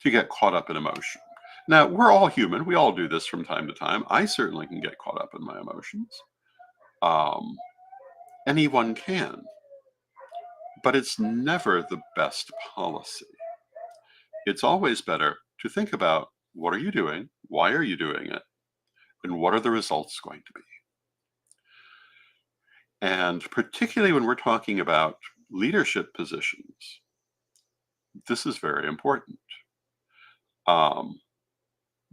to get caught up in emotion. Now, we're all human. We all do this from time to time. I certainly can get caught up in my emotions. Um, Anyone can, but it's never the best policy. It's always better to think about, what are you doing? Why are you doing it? And what are the results going to be? And particularly when we're talking about leadership positions, this is very important. Um,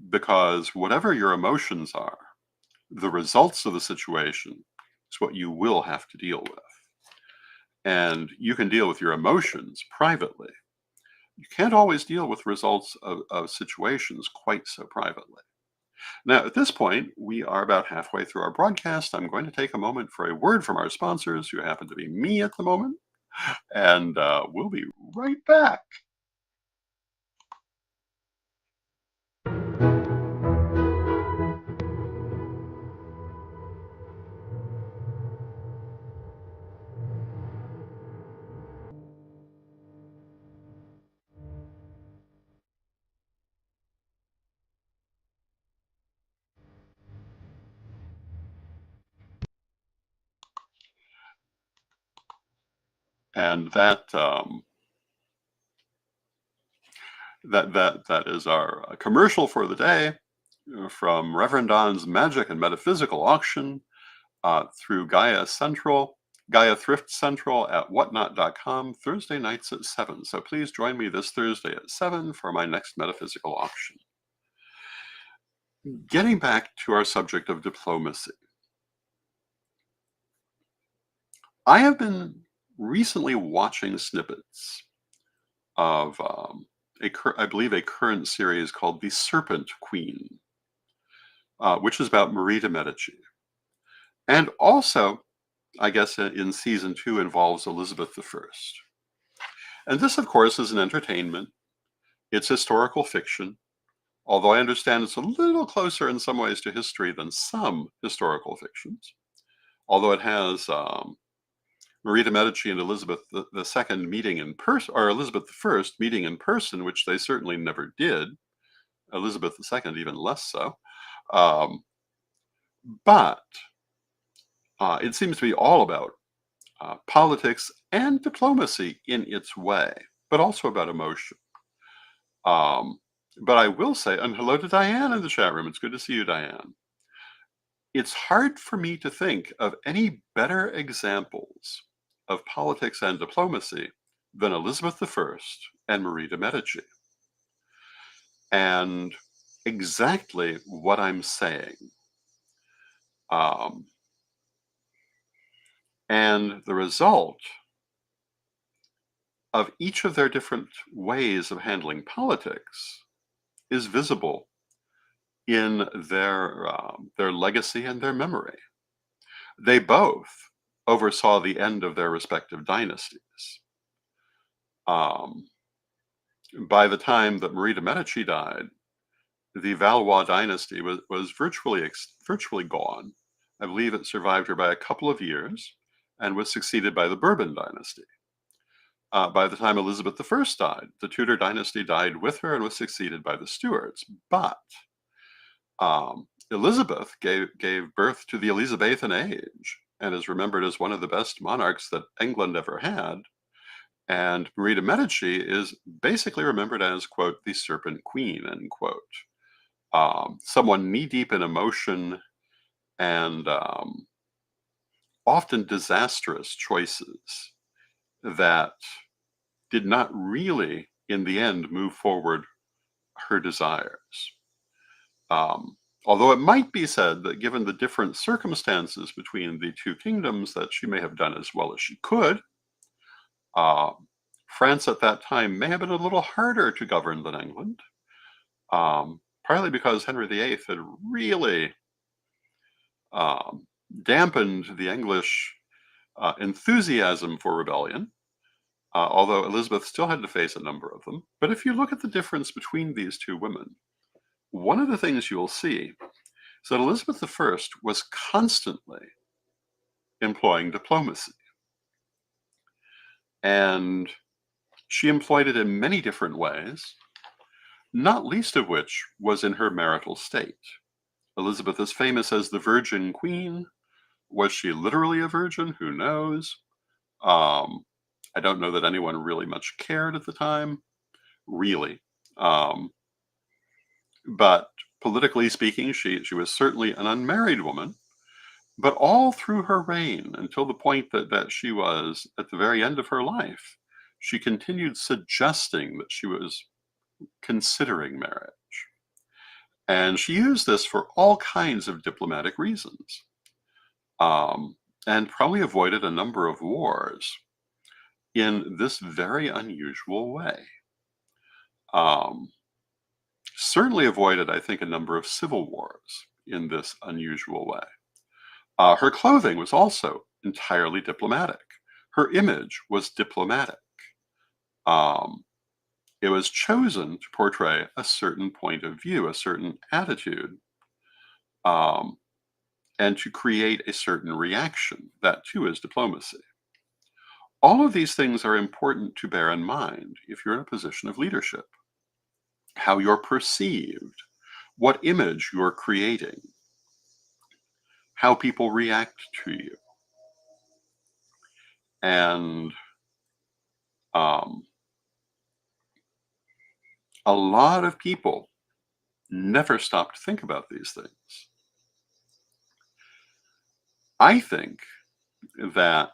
because whatever your emotions are, the results of the situation is what you will have to deal with. And you can deal with your emotions privately. You can't always deal with results of situations quite so privately. Now, at this point, we are about halfway through our broadcast. I'm going to take a moment for a word from our sponsors, who happen to be me at the moment, and we'll be right back. And that is our commercial for the day, from Reverend Don's Magic and Metaphysical Auction, through Gaia Thrift Central at whatnot.com, Thursday nights at 7. So please join me this Thursday at 7 for my next metaphysical auction. Getting back to our subject of diplomacy, I have been recently watching snippets of I believe a current series called The Serpent Queen, which is about Marie de Medici. And also, I guess in season 2, involves Elizabeth I. And this, of course, is an entertainment. It's historical fiction, although I understand it's a little closer in some ways to history than some historical fictions. Although it has Marie de Medici and Elizabeth II meeting in person, or Elizabeth I meeting in person, which they certainly never did. Elizabeth II even less so. But it seems to be all about politics and diplomacy in its way, but also about emotion. But I will say, and hello to Diane in the chat room. It's good to see you, Diane. It's hard for me to think of any better examples of politics and diplomacy than Elizabeth I and Marie de Medici. And exactly what I'm saying. And the result of each of their different ways of handling politics is visible in their legacy and their memory. They both oversaw the end of their respective dynasties. By the time that Marie de Medici died, the Valois dynasty was virtually gone. I believe it survived her by a couple of years and was succeeded by the Bourbon dynasty. By the time Elizabeth I died, the Tudor dynasty died with her and was succeeded by the Stuarts. But Elizabeth gave birth to the Elizabethan age and is remembered as one of the best monarchs that England ever had. And Marie de Medici is basically remembered as, quote, the Serpent Queen, end quote. Someone knee-deep in emotion and often disastrous choices that did not really, in the end, move forward her desires. Although it might be said that given the different circumstances between the two kingdoms, that she may have done as well as she could. France at that time may have been a little harder to govern than England, partly because Henry VIII had really um, dampened the English enthusiasm for rebellion, although Elizabeth still had to face a number of them. But if you look at the difference between these two women, one of the things you'll see is that Elizabeth I was constantly employing diplomacy. And she employed it in many different ways, not least of which was in her marital state. Elizabeth is famous as the Virgin Queen. Was she literally a virgin? Who knows? Um, I don't know that anyone really much cared at the time, really. But politically speaking, she was certainly an unmarried woman. But all through her reign, until the point that she was at the very end of her life, she continued suggesting that she was considering marriage. And she used this for all kinds of diplomatic reasons, and probably avoided a number of wars in this very unusual way. Certainly avoided, I think, a number of civil wars in this unusual way. Her clothing was also entirely diplomatic. Her image was diplomatic. It was chosen to portray a certain point of view, a certain attitude, and to create a certain reaction. That too is diplomacy. All of these things are important to bear in mind if you're in a position of leadership. How you're perceived, what image you're creating, how people react to you. And a lot of people never stop to think about these things. I think that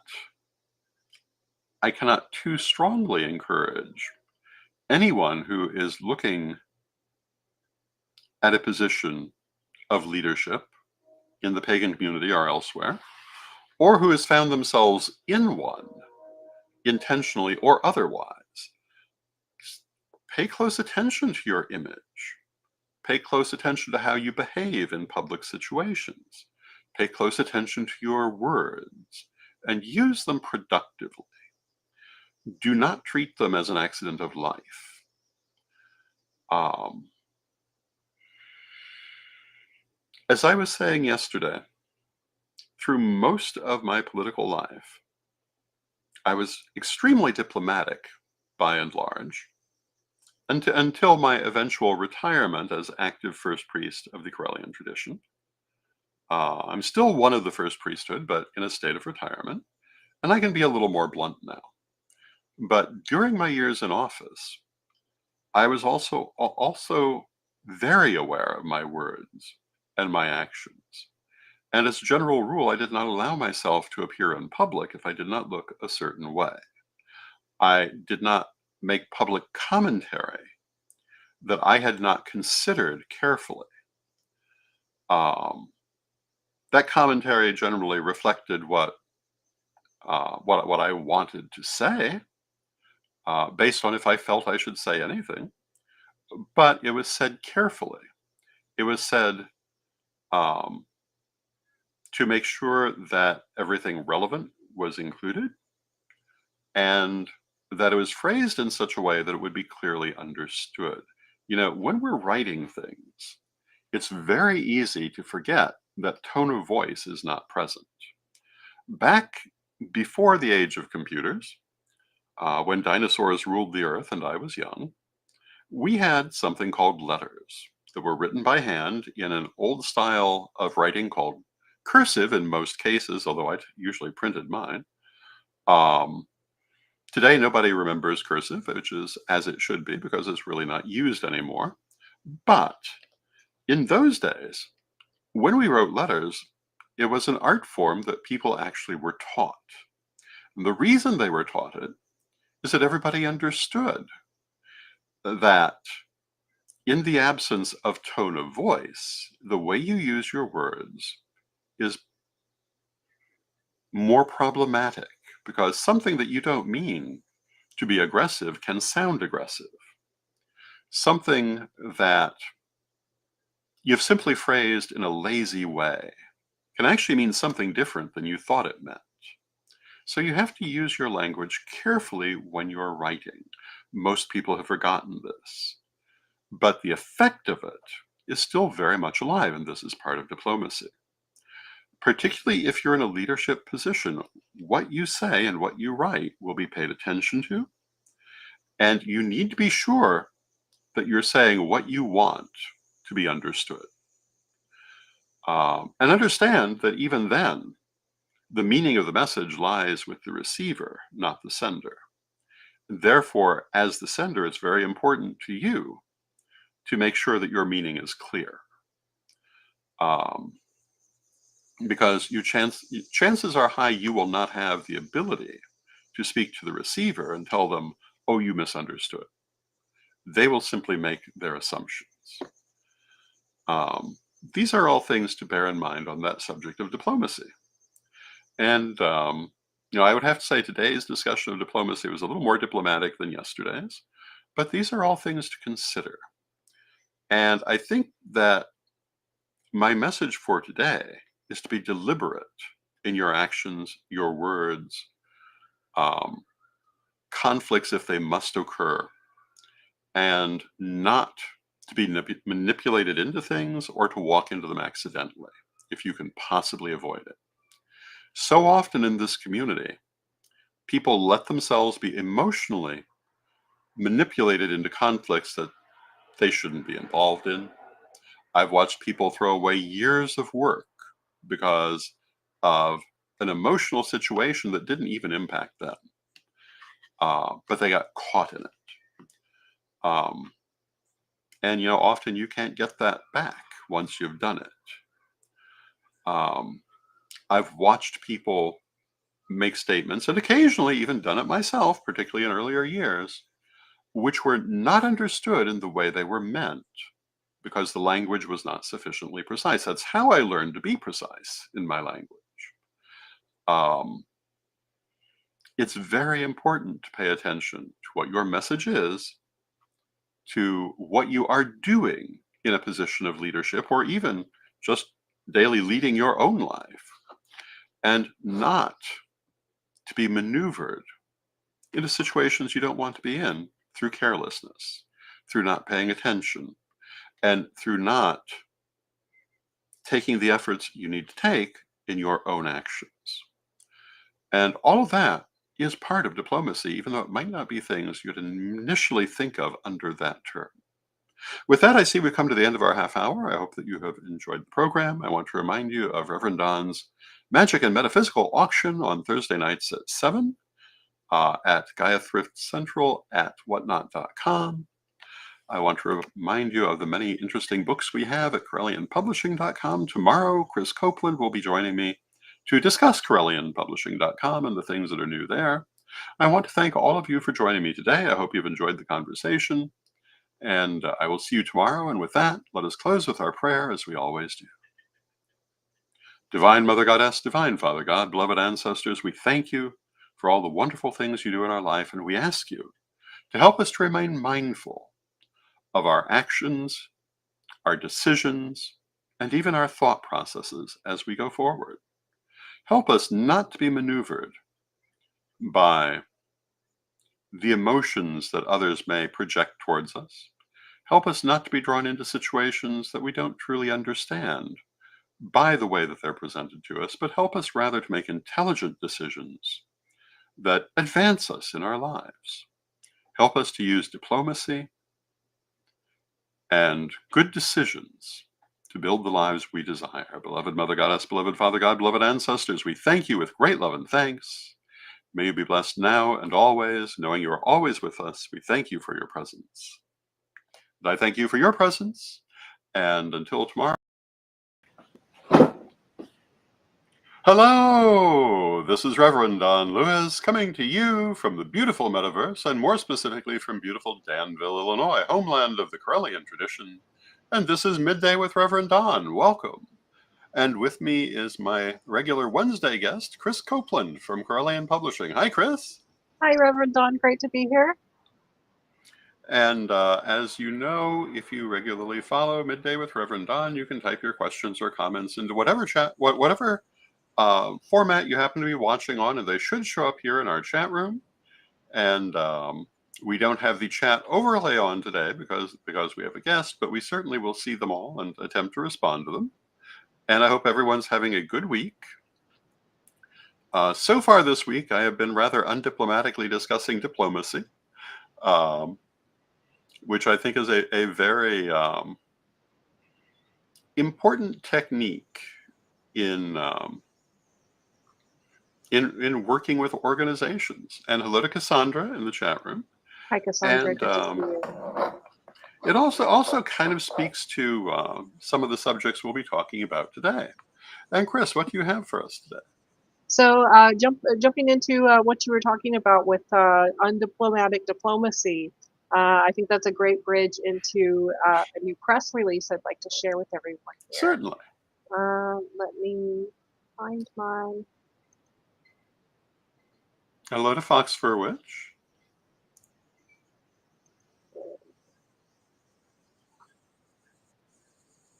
I cannot too strongly encourage anyone who is looking at a position of leadership in the pagan community or elsewhere, or who has found themselves in one, intentionally or otherwise. Pay close attention to your image. Pay close attention to how you behave in public situations. Pay close attention to your words and use them productively. Do not treat them as an accident of life. As I was saying yesterday, through most of my political life, I was extremely diplomatic by and large, until my eventual retirement as active first priest of the Correllian tradition. I'm still one of the first priesthood, but in a state of retirement, and I can be a little more blunt now. But during my years in office, I was also very aware of my words and my actions. And as a general rule, I did not allow myself to appear in public if I did not look a certain way. I did not make public commentary that I had not considered carefully. That commentary generally reflected what I wanted to say, based on if I felt I should say anything. But it was said carefully. It was said to make sure that everything relevant was included, and that it was phrased in such a way that it would be clearly understood. You know, when we're writing things, it's very easy to forget that tone of voice is not present. Back before the age of computers, when dinosaurs ruled the earth and I was young, we had something called letters that were written by hand in an old style of writing called cursive in most cases, although I usually printed mine. Today, nobody remembers cursive, which is as it should be because it's really not used anymore. But in those days, when we wrote letters, it was an art form that people actually were taught. And the reason they were taught it is that everybody understood that in the absence of tone of voice, the way you use your words is more problematic, because something that you don't mean to be aggressive can sound aggressive. Something that you've simply phrased in a lazy way can actually mean something different than you thought it meant. So you have to use your language carefully when you're writing. Most people have forgotten this, but the effect of it is still very much alive, and this is part of diplomacy. Particularly if you're in a leadership position, what you say and what you write will be paid attention to, and you need to be sure that you're saying what you want to be understood. And understand that even then, the meaning of the message lies with the receiver, not the sender. Therefore, as the sender, it's very important to you to make sure that your meaning is clear. Because chances are high you will not have the ability to speak to the receiver and tell them, oh, you misunderstood. They will simply make their assumptions. These are all things to bear in mind on that subject of diplomacy. And, I would have to say today's discussion of diplomacy was a little more diplomatic than yesterday's, but these are all things to consider. And I think that my message for today is to be deliberate in your actions, your words, conflicts if they must occur, and not to be manipulated into things or to walk into them accidentally, if you can possibly avoid it. So often in this community, people let themselves be emotionally manipulated into conflicts that they shouldn't be involved in. I've watched people throw away years of work because of an emotional situation that didn't even impact them, but they got caught in it. And often you can't get that back once you've done it. I've watched people make statements, and occasionally even done it myself, particularly in earlier years, which were not understood in the way they were meant because the language was not sufficiently precise. That's how I learned to be precise in my language. It's very important to pay attention to what your message is, to what you are doing in a position of leadership, or even just daily leading your own life, and not to be maneuvered into situations you don't want to be in through carelessness, through not paying attention, and through not taking the efforts you need to take in your own actions. And all of that is part of diplomacy, even though it might not be things you'd initially think of under that term. With that, I see we've come to the end of our half hour. I hope that you have enjoyed the program. I want to remind you of Reverend Don's Magic and Metaphysical auction on Thursday nights at 7 at Gaia Thrift Central at whatnot.com. I want to remind you of the many interesting books we have at CorellianPublishing.com. Tomorrow, Chris Copeland will be joining me to discuss CorellianPublishing.com and the things that are new there. I want to thank all of you for joining me today. I hope you've enjoyed the conversation, and I will see you tomorrow. And with that, let us close with our prayer as we always do. Divine Mother Goddess, Divine Father God, beloved ancestors, we thank you for all the wonderful things you do in our life, and we ask you to help us to remain mindful of our actions, our decisions, and even our thought processes as we go forward. Help us not to be maneuvered by the emotions that others may project towards us. Help us not to be drawn into situations that we don't truly understand by the way that they're presented to us, but help us rather to make intelligent decisions that advance us in our lives. Help us to use diplomacy and good decisions to build the lives we desire. Beloved Mother Goddess, beloved Father God, beloved ancestors, we thank you with great love and thanks. May you be blessed now and always, knowing you are always with us. We thank you for your presence. And I thank you for your presence. And until tomorrow. Hello, this is Reverend Don Lewis coming to you from the beautiful metaverse, and more specifically from beautiful Danville, Illinois, homeland of the Corellian tradition. And this is Midday with Reverend Don. Welcome. And with me is my regular Wednesday guest, Chris Copeland from Corellian Publishing. Hi, Chris. Hi, Reverend Don. Great to be here. And as you know, if you regularly follow Midday with Reverend Don, you can type your questions or comments into whatever whatever format you happen to be watching on, and they should show up here in our chat room. And we don't have the chat overlay on today because we have a guest, but we certainly will see them all and attempt to respond to them. And I hope everyone's having a good week. So far this week, I have been rather undiplomatically discussing diplomacy, um, which I think is a very important technique in in working with organizations. And hello to Cassandra in the chat room. Hi, Cassandra. And Good to see you. it also kind of speaks to some of the subjects we'll be talking about today. And Chris, what do you have for us today? So, jumping into what you were talking about with undiplomatic diplomacy, I think that's a great bridge into a new press release I'd like to share with everyone here. Certainly. Let me find mine. Hello to Fox Fur Witch.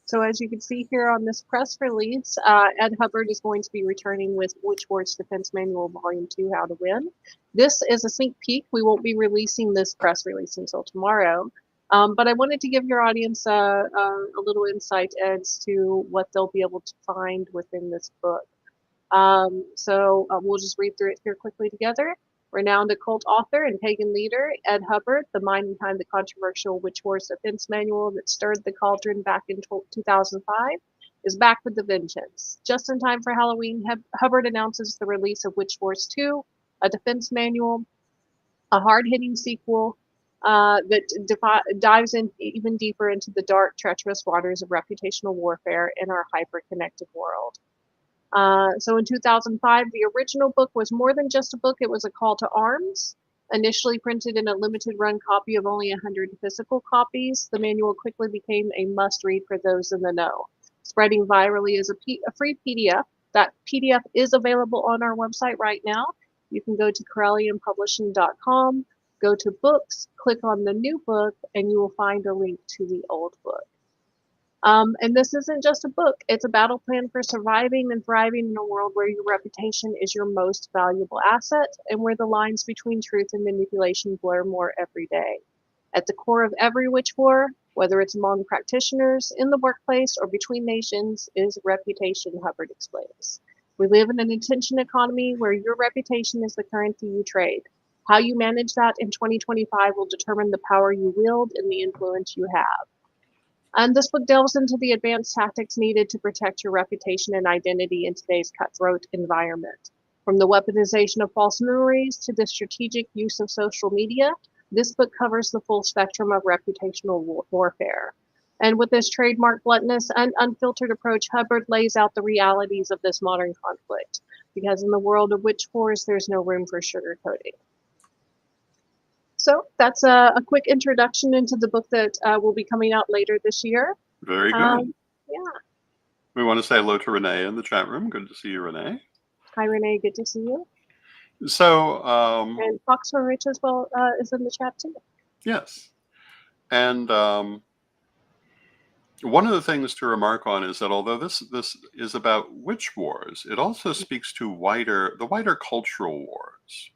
So as you can see here on this press release, Ed Hubbard is going to be returning with Witchboard's Defense Manual Volume 2, How to Win. This is a sneak peek. We won't be releasing this press release until tomorrow. But I wanted to give your audience a little insight as to what they'll be able to find within this book. We'll just read through it here quickly together. Renowned occult author and pagan leader Ed Hubbard, the mind behind the controversial Witch Wars Defense Manual that stirred the cauldron back in 2005, is back with a vengeance. Just in time for Halloween, Hubbard announces the release of Witch Wars 2, a defense manual, a hard-hitting sequel that dives in even deeper into the dark, treacherous waters of reputational warfare in our hyper-connected world. So in 2005, the original book was more than just a book, it was a call to arms. Initially printed in a limited run copy of only 100 physical copies, the manual quickly became a must read for those in the know. Spreading virally as a free PDF. That PDF is available on our website right now. You can go to CorellianPublishing.com, go to books, click on the new book, and you will find a link to the old book. And this isn't just a book, it's a battle plan for surviving and thriving in a world where your reputation is your most valuable asset and where the lines between truth and manipulation blur more every day. At the core of every witch war, whether it's among practitioners, in the workplace, or between nations, is reputation, Hubbard explains. We live in an attention economy where your reputation is the currency you trade. How you manage that in 2025 will determine the power you wield and the influence you have. And this book delves into the advanced tactics needed to protect your reputation and identity in today's cutthroat environment. From the weaponization of false memories to the strategic use of social media, this book covers the full spectrum of reputational warfare. And with this trademark bluntness and unfiltered approach, Hubbard lays out the realities of this modern conflict. Because in the world of witch wars, there's no room for sugarcoating. So that's a quick introduction into the book that will be coming out later this year. Very good. Yeah. We want to say hello to Renee in the chat room. Good to see you, Renee. Hi, Renee. Good to see you. So, and Fox for Rich as well is in the chat too. Yes. And one of the things to remark on is that although this is about witch wars, it also speaks to the wider cultural wars.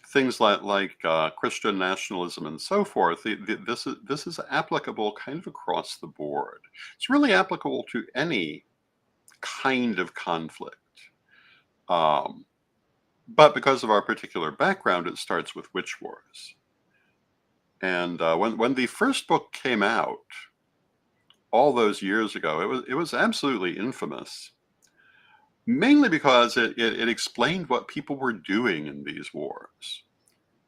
Things like Christian nationalism and so forth. This is applicable kind of across the board. It's really applicable to any kind of conflict. But because of our particular background, it starts with witch wars. And when the first book came out, all those years ago, it was absolutely infamous. Mainly because it explained what people were doing in these wars.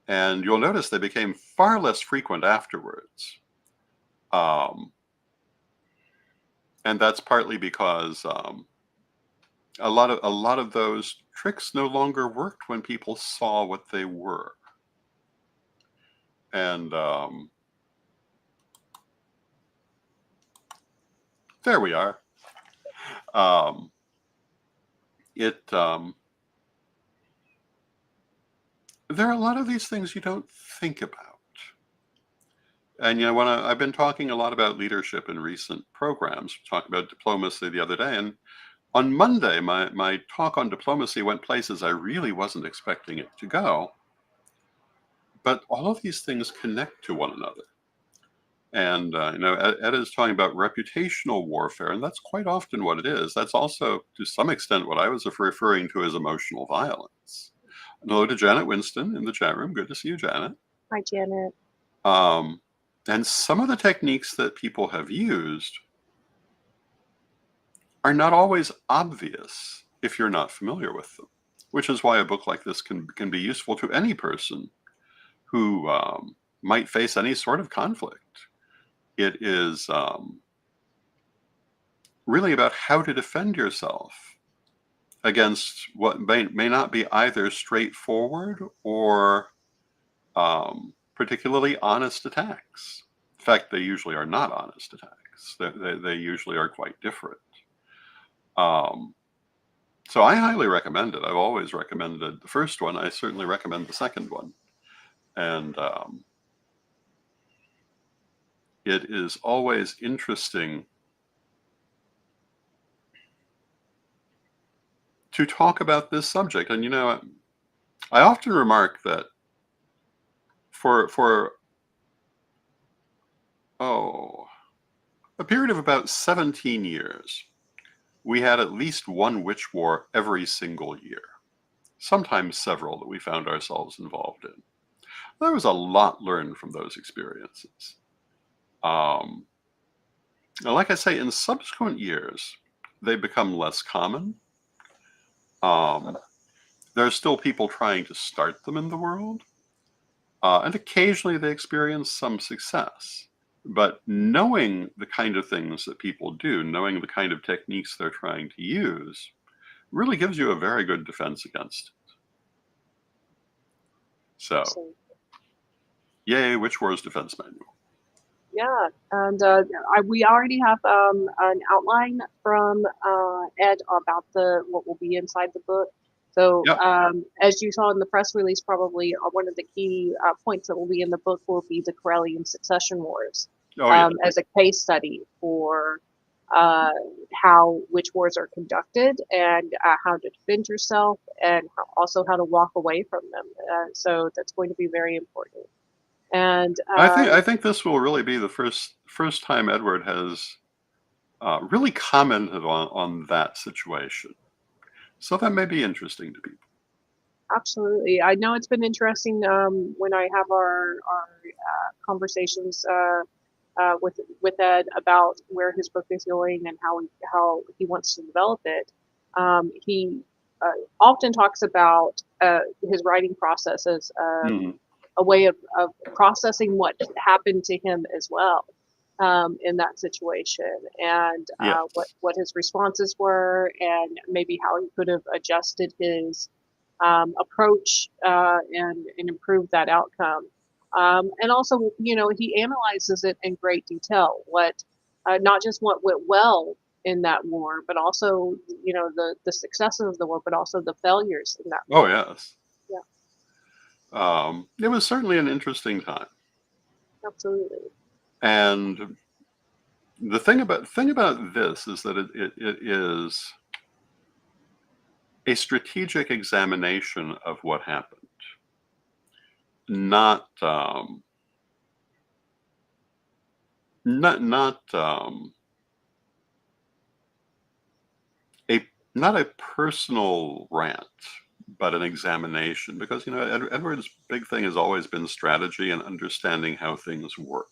And you'll notice they became far less frequent afterwards. And that's partly because a lot of those tricks no longer worked when people saw what they were. And there we are. there are a lot of these things you don't think about. And when I've been talking a lot about leadership in recent programs, talking about diplomacy the other day, and on Monday, my talk on diplomacy went places I really wasn't expecting it to go. But all of these things connect to one another. And, Ed is talking about reputational warfare, and that's quite often what it is. That's also, to some extent, what I was referring to as emotional violence. Hello to Janet Winston in the chat room. Good to see you, Janet. Hi, Janet. Um, and some of the techniques that people have used are not always obvious if you're not familiar with them, which is why a book like this can be useful to any person who might face any sort of conflict. It is really about how to defend yourself against what may not be either straightforward or particularly honest attacks. In fact, they usually are not honest attacks. They usually are quite different. So I highly recommend it. I've always recommended the first one. I certainly recommend the second one. And it is always interesting to talk about this subject. And, I often remark that for a period of about 17 years, we had at least one witch war every single year, sometimes several that we found ourselves involved in. There was a lot learned from those experiences. Now, like I say, in subsequent years, they become less common. There are still people trying to start them in the world, and occasionally they experience some success. But knowing the kind of things that people do, knowing the kind of techniques they're trying to use, really gives you a very good defense against it. So, yay, Witch Wars Defense Manual. Yeah, and we already have an outline from Ed about what will be inside the book. So Yep. as you saw in the press release, probably one of the key points that will be in the book will be the Corellian succession wars as a case study for how witch wars are conducted and how to defend yourself and also how to walk away from them. So that's going to be very important. And I think this will really be the first time Edward has really commented on that situation. So that may be interesting to people. Absolutely. I know it's been interesting when I have our conversations with Ed about where his book is going and how he wants to develop it. He often talks about his writing process as a way of processing what happened to him as well in that situation, and what his responses were, and maybe how he could have adjusted his approach and improved that outcome. And also, he analyzes it in great detail. Not just what went well in that war, but also, the successes of the war, but also the failures in that war. Oh, yes. Yeah. It was certainly an interesting time. Absolutely. And the thing about this is that it is a strategic examination of what happened, not a personal rant, but an examination. Because Edward's big thing has always been strategy and understanding how things work.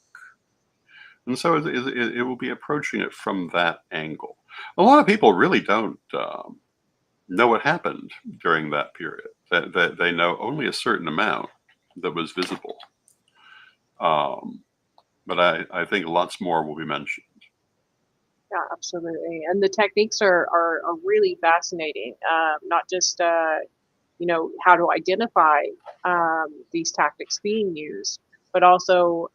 And so it will be approaching it from that angle. A lot of people really don't know what happened during that period. They know only a certain amount that was visible. But I think lots more will be mentioned. Yeah, absolutely. And the techniques are really fascinating. Not just, how to identify these tactics being used, but also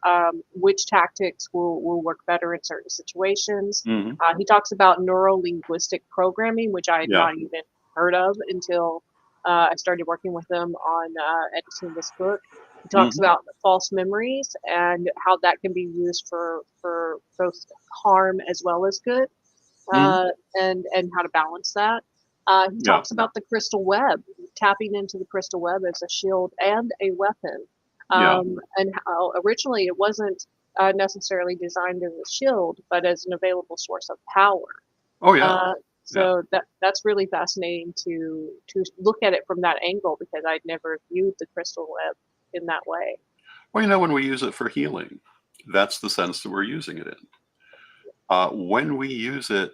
which tactics will work better in certain situations. He talks about neuro-linguistic programming, which I had not even heard of until I started working with him on editing this book. He talks Hmm. about false memories and how that can be used for both harm as well as good, Hmm. and how to balance that. He Yeah. talks about the crystal web, tapping into the crystal web as a shield and a weapon, Yeah. and how originally it wasn't necessarily designed as a shield, but as an available source of power. Oh, yeah. Uh, Yeah. so that's really fascinating to look at it from that angle because I'd never viewed the crystal web in that way. Well, when we use it for healing, that's the sense that we're using it in. When we use it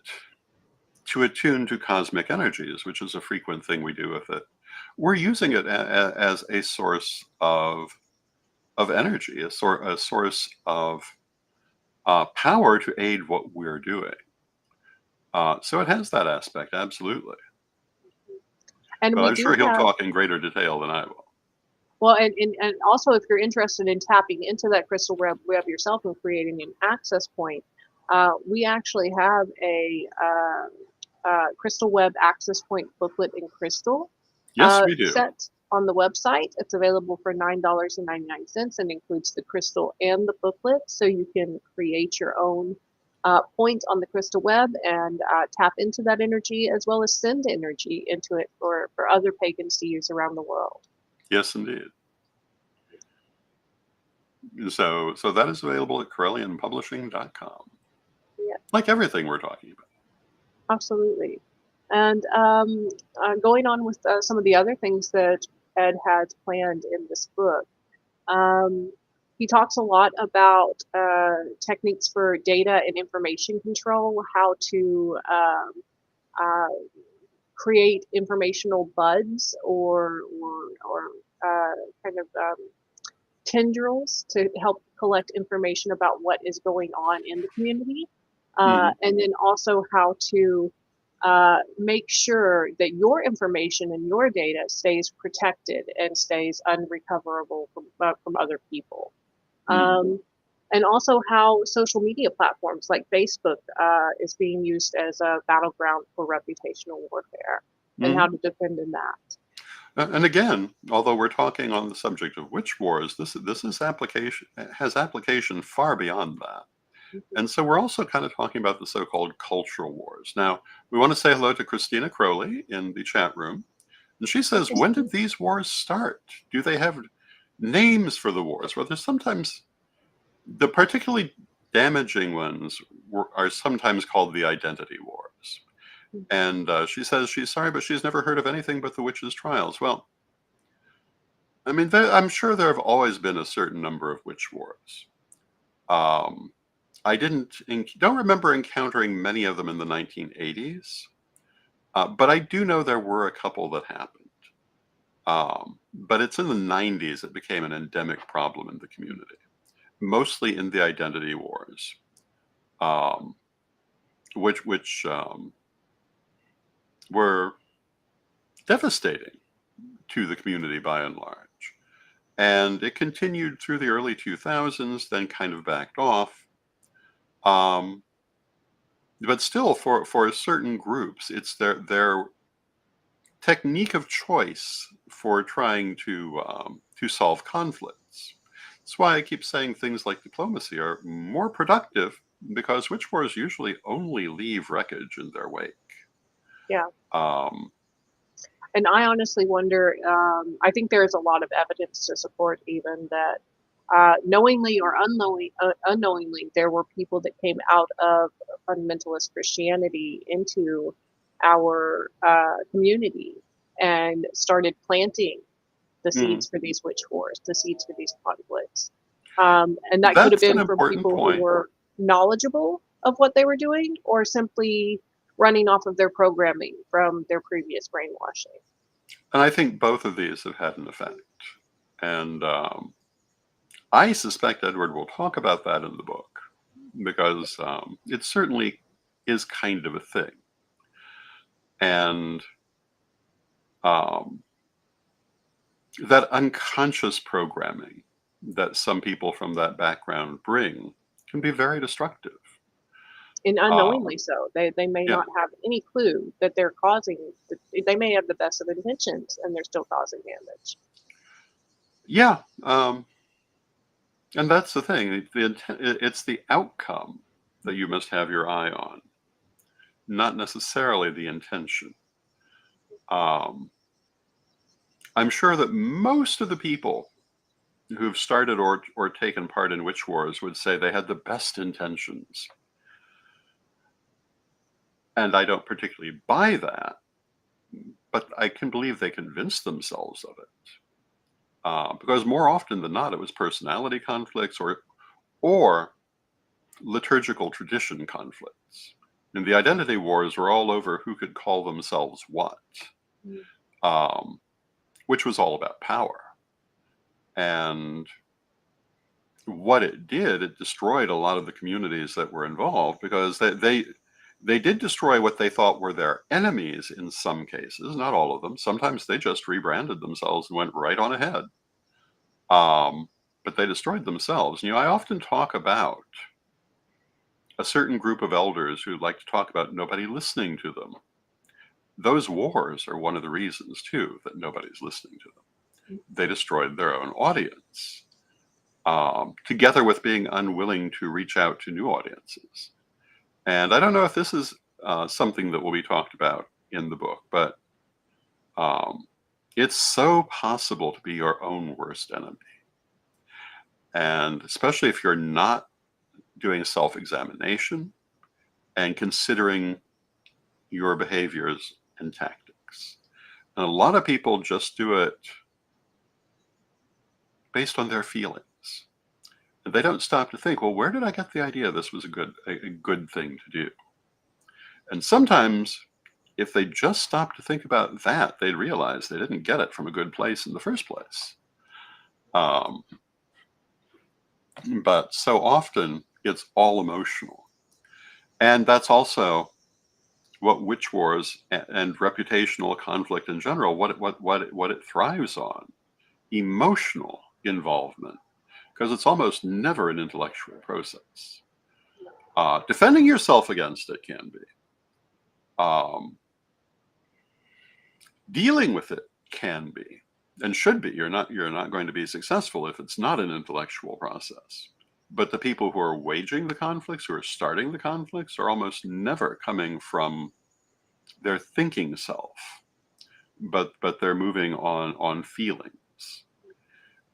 to attune to cosmic energies, which is a frequent thing we do with it, we're using it as a source of energy, a source of power to aid what we're doing. So it has that aspect, absolutely. And But we I'm do sure he'll have, talk in greater detail than I will. well, and also if you're interested in tapping into that crystal web yourself and creating an access point, we actually have a crystal web access point booklet in crystal Yes, we do. set on the website. It's available for $9.99 and includes the crystal and the booklet, so you can create your own point on the crystal web and tap into that energy as well as send energy into it for other pagans to use around the world. Yes, indeed. So that is available at CorellianPublishing.com. Yeah, Like everything we're talking about. absolutely. And going on with some of the other things that Ed had planned in this book. Um, he talks a lot about techniques for data and information control, how to uh, create informational buds or kind of tendrils to help collect information about what is going on in the community, Hmm. and then also how to make sure that your information and your data stays protected and stays unrecoverable from other people. Hmm. Um, and also how social media platforms like Facebook is being used as a battleground for reputational warfare and how Hmm. to defend in that. And again, although we're talking on the subject of witch wars, this is application has application far beyond that. Mhm. And so we're also kind of talking about the so-called cultural wars. Now, we want to say hello to Christina Crowley in the chat room. And she says, when did these wars start? Do they have names for the wars? Well, there's sometimes the particularly damaging ones are sometimes called the identity wars. And she says she's sorry, but she's never heard of anything but the witches' trials. Well, I mean, I'm sure there have always been a certain number of witch wars. Um, I don't remember encountering many of them in the 1980s, but I do know there were a couple that happened. But it's in the 90s it became an endemic problem in the community, mostly in the identity wars, um, which were devastating to the community by and large. And it continued through the early 2000s, then kind of backed off. Um, but still, for certain groups, it's their technique of choice for trying to solve conflicts. That's why I keep saying things like diplomacy are more productive because witch wars usually only leave wreckage in their wake. Yeah. Um, And I honestly wonder, I think there's a lot of evidence to support even that knowingly or unknowingly, there were people that came out of fundamentalist Christianity into our community and started planting the mhm. seeds for these witch wars, the seeds for these conflicts. And that could have That's an been from important people who point. were knowledgeable of what they were doing or simply running off of their programming from their previous brainwashing. And I think both of these have had an effect. And I suspect Edward will talk about that in the book because it certainly is kind of a thing. And um, that unconscious programming that some people from that background bring can be very destructive. and Um, unknowingly so. They may yeah, not have any clue that they're causing. They may have the best of intentions, and they're still causing damage. yeah. And that's the thing. It's the outcome that you must have your eye on, not necessarily the intention. Um, I'm sure that most of the people who've started or taken part in witch wars would say they had the best intentions. And I don't particularly buy that, but I can believe they convinced themselves of it. Because more often than not, it was personality conflicts or liturgical tradition conflicts. And the identity wars were all over who could call themselves what, Mm. um, which was all about power. And what it did, it destroyed a lot of the communities that were involved because they did destroy what they thought were their enemies in some cases, not all of them. Sometimes they just rebranded themselves and went right on ahead. But they destroyed themselves. You know, I often talk about a certain group of elders who like to talk about nobody listening to them. Those wars are one of the reasons, too, that nobody's listening to them. They destroyed their own audience, together with being unwilling to reach out to new audiences. And I don't know if this is something that will be talked about in the book, but it's so possible to be your own worst enemy. And especially if you're not doing self-examination and considering your behaviors and tactics. And a lot of people just do it based on their feelings. And they don't stop to think, well, where did I get the idea this was a good thing to do? And sometimes if they just stop to think about that, they'd realize they didn't get it from a good place in the first place. Um, but so often it's all emotional. And that's also what witch wars and reputational conflict in general, what it thrives on, emotional involvement, because it's almost never an intellectual process. Defending yourself against it can be. Dealing with it can be, and should be. You're not going to be successful if it's not an intellectual process. But the people who are waging the conflicts, who are starting the conflicts, are almost never coming from their thinking self, but they're moving on feelings.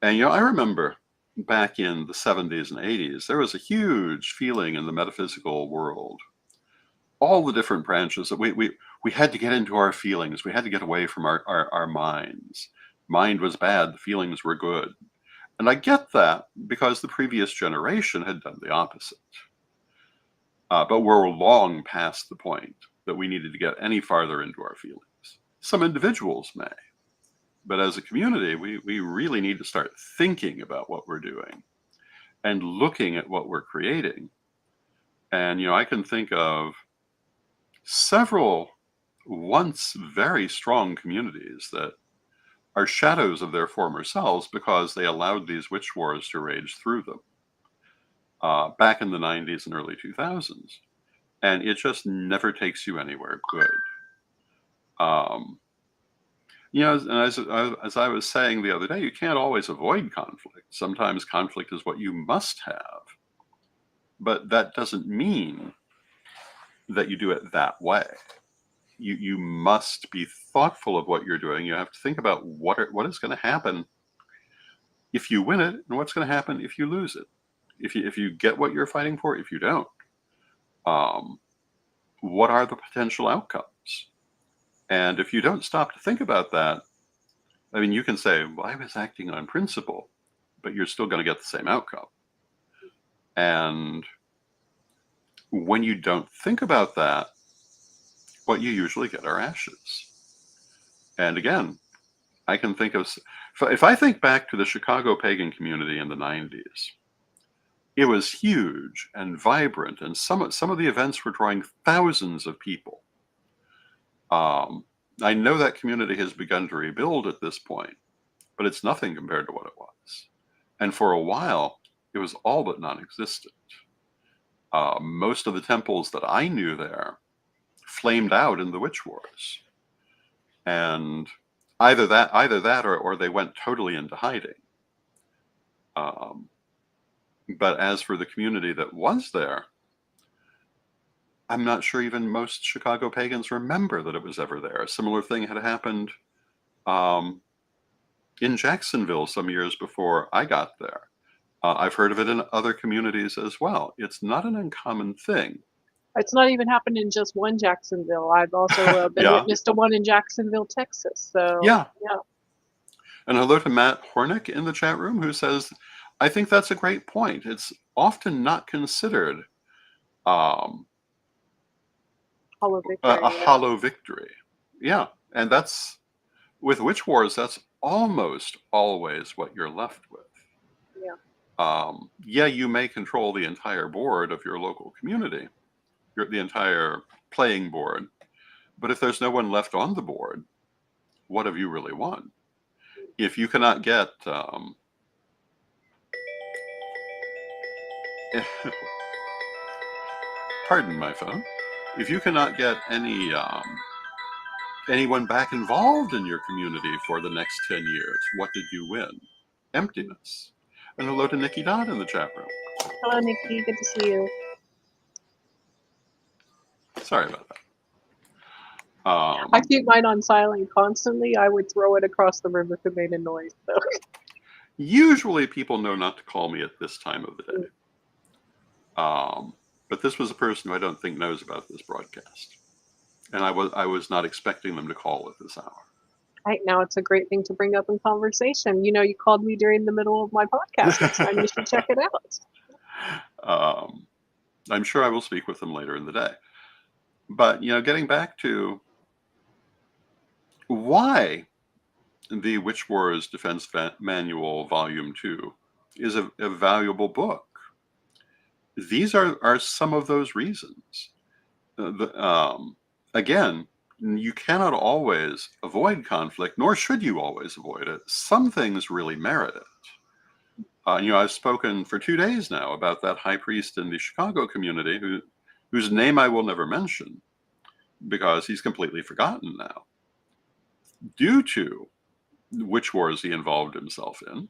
And you know, I remember back in the 70s and 80s, there was a huge feeling in the metaphysical world. All the different branches that we had to get into our feelings. We had to get away from our minds. Mind was bad, the feelings were good. And I get that because the previous generation had done the opposite. But we're long past the point that we needed to get any farther into our feelings. Some individuals may, but as a community, we really need to start thinking about what we're doing and looking at what we're creating. And, you know, I can think of several once very strong communities that are shadows of their former selves because they allowed these witch wars to rage through them back in the 90s and early 2000s. And it just never takes you anywhere good. Um, you know, and as I was saying the other day, you can't always avoid conflict. Sometimes conflict is what you must have. But that doesn't mean that you do it that way. You must be thoughtful of what you're doing. You have to think about what is going to happen if you win it, and what's going to happen if you lose it. If you get what you're fighting for, if you don't, um, what are the potential outcomes? And if you don't stop to think about that, I mean, you can say, well, I was acting on principle, but you're still going to get the same outcome. And when you don't think about that, what you usually get are ashes. And again, I can think of, if I think back to the Chicago pagan community in the 90s, it was huge and vibrant, and some of the events were drawing thousands of people. I know that community has begun to rebuild at this point, but it's nothing compared to what it was. And for a while, it was all but non-existent. Most of the temples that I knew there flamed out in the witch wars, and either that or they went totally into hiding. But as for the community that was there, I'm not sure even most Chicago pagans remember that it was ever there. A similar thing had happened in Jacksonville some years before I got there. I've heard of it in other communities as well. It's not an uncommon thing. It's not even happened in just one Jacksonville. I've also been Yeah. witness to one in Jacksonville, Texas. So Yeah. yeah. And hello to Matt Hornick in the chat room, who says, I think that's a great point. It's often not considered Hollow victory. a hollow victory. Yeah. And that's, with witch wars, that's almost always what you're left with. Yeah. You may control the entire board of your local community, the entire playing board, but if there's no one left on the board, what have you really won? If you cannot get pardon my phone. If you cannot get anyone back involved in your community for the next 10 years, what did you win? Emptiness. And hello to Nikki Dodd in the chat room. Hello, Nikki. Good to see you. Sorry about that. I keep mine on silent constantly. I would throw it across the river if it made a noise. So. Usually people know not to call me at this time of the day. But this was a person who I don't think knows about this broadcast. And I was not expecting them to call at this hour. Right now, it's a great thing to bring up in conversation. You know, you called me during the middle of my podcast. Next time you should check it out. I'm sure I will speak with them later in the day. But, getting back to why the Witch Wars Defense Manual Volume 2 is a valuable book. These are some of those reasons. Again, you cannot always avoid conflict, nor should you always avoid it. Some things really merit it. I've spoken for 2 days now about that high priest in the Chicago community whose name I will never mention because he's completely forgotten now, due to witch wars he involved himself in.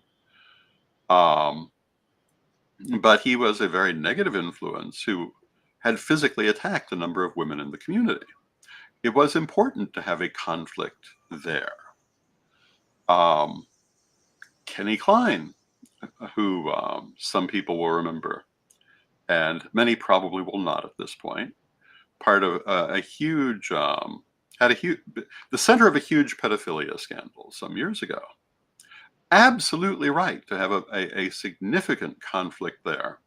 But he was a very negative influence who had physically attacked a number of women in the community. It was important to have a conflict there. Kenny Klein, who some people will remember, and many probably will not at this point, part of the center of a huge pedophilia scandal some years ago. Absolutely right to have a significant conflict there,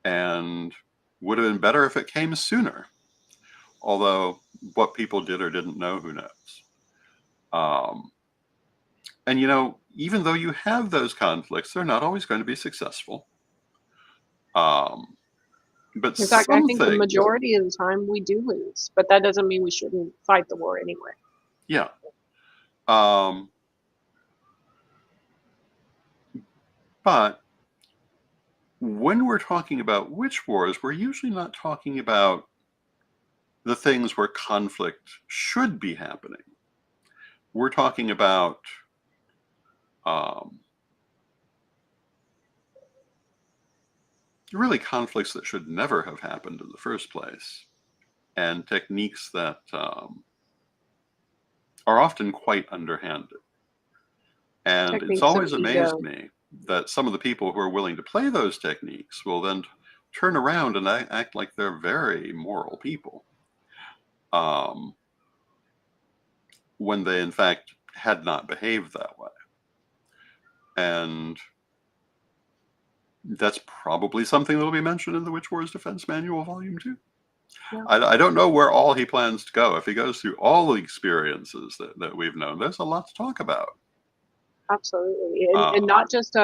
and would have been better if it came sooner. Although what people did or didn't know, who knows? And even though you have those conflicts, they're not always going to be successful. But in fact, I think the majority of the time we do lose, but that doesn't mean we shouldn't fight the war anyway. Yeah. But when we're talking about witch wars, we're usually not talking about the things where conflict should be happening. We're talking about really conflicts that should never have happened in the first place, and techniques that are often quite underhanded. And Techniques it's always of amazed ego. me that some of the people who are willing to play those techniques will then turn around and act like they're very moral people, when they in fact had not behaved that way. And that's probably something that will be mentioned in the Witch Wars Defense Manual Volume 2. Yeah. I don't know where all he plans to go. If he goes through all the experiences that we've known, there's a lot to talk about. Absolutely. And not just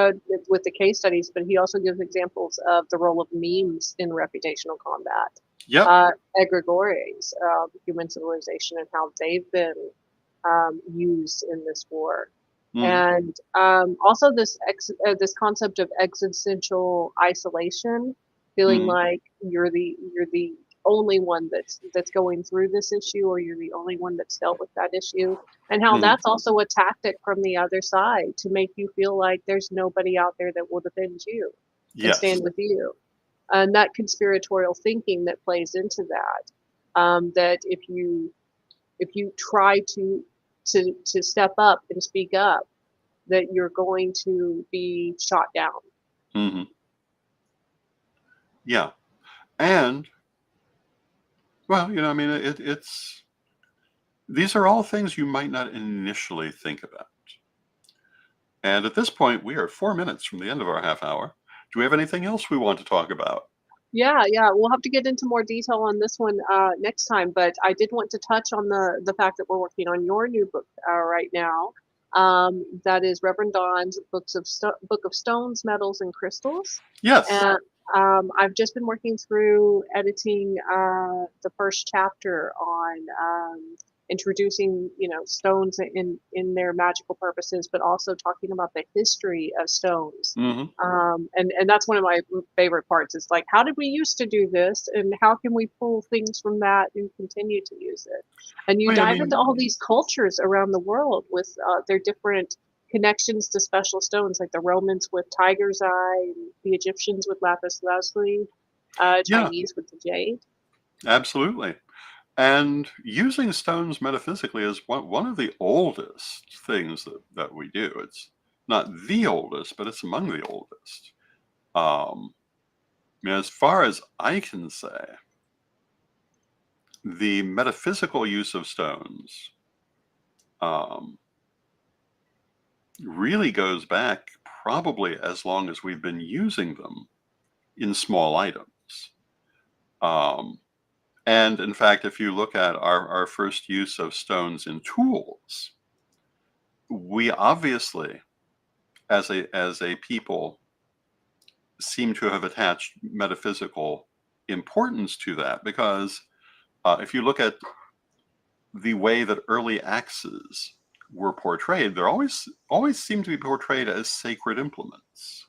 with the case studies, but he also gives examples of the role of memes in reputational combat. Yeah. Egregores, human civilization, and how they've been used in this war. Mm. And also this concept of existential isolation feeling Hmm. like you're the only one that's going through this issue, or you're the only one that's dealt with that issue, and how Hmm. that's also a tactic from the other side to make you feel like there's nobody out there that will defend you and Yes. stand with you. And that conspiratorial thinking that plays into that, that if you try to step up and speak up, that you're going to be shot down. Hmm. Yeah. And, well, I mean, it's these are all things you might not initially think about. And at this point, we are 4 minutes from the end of our half hour. Do we have anything else we want to talk about? Yeah, we'll have to get into more detail on this one next time, but I did want to touch on the fact that we're working on your new book right now. That is Reverend Don's Book of Stones, Metals, and Crystals. Yes. And I've just been working through editing the first chapter on introducing, stones in their magical purposes, but also talking about the history of stones. Hmm. And that's one of my favorite parts. It's like, how did we used to do this, and how can we pull things from that and continue to use it? And you Well, I dive mean, into all these cultures around the world with their different connections to special stones, like the Romans with tiger's eye, and the Egyptians with lapis lazuli, yeah, Chinese with the jade. absolutely. And using stones metaphysically is one of the oldest things that we do. It's not the oldest, but it's among the oldest. Um, as far as I can say, the metaphysical use of stones um, really goes back probably as long as we've been using them in small items. Um, and in fact, if you look at our first use of stones in tools, we obviously, as a people, seem to have attached metaphysical importance to that because if you look at the way that early axes were portrayed, they're always seem to be portrayed as sacred implements.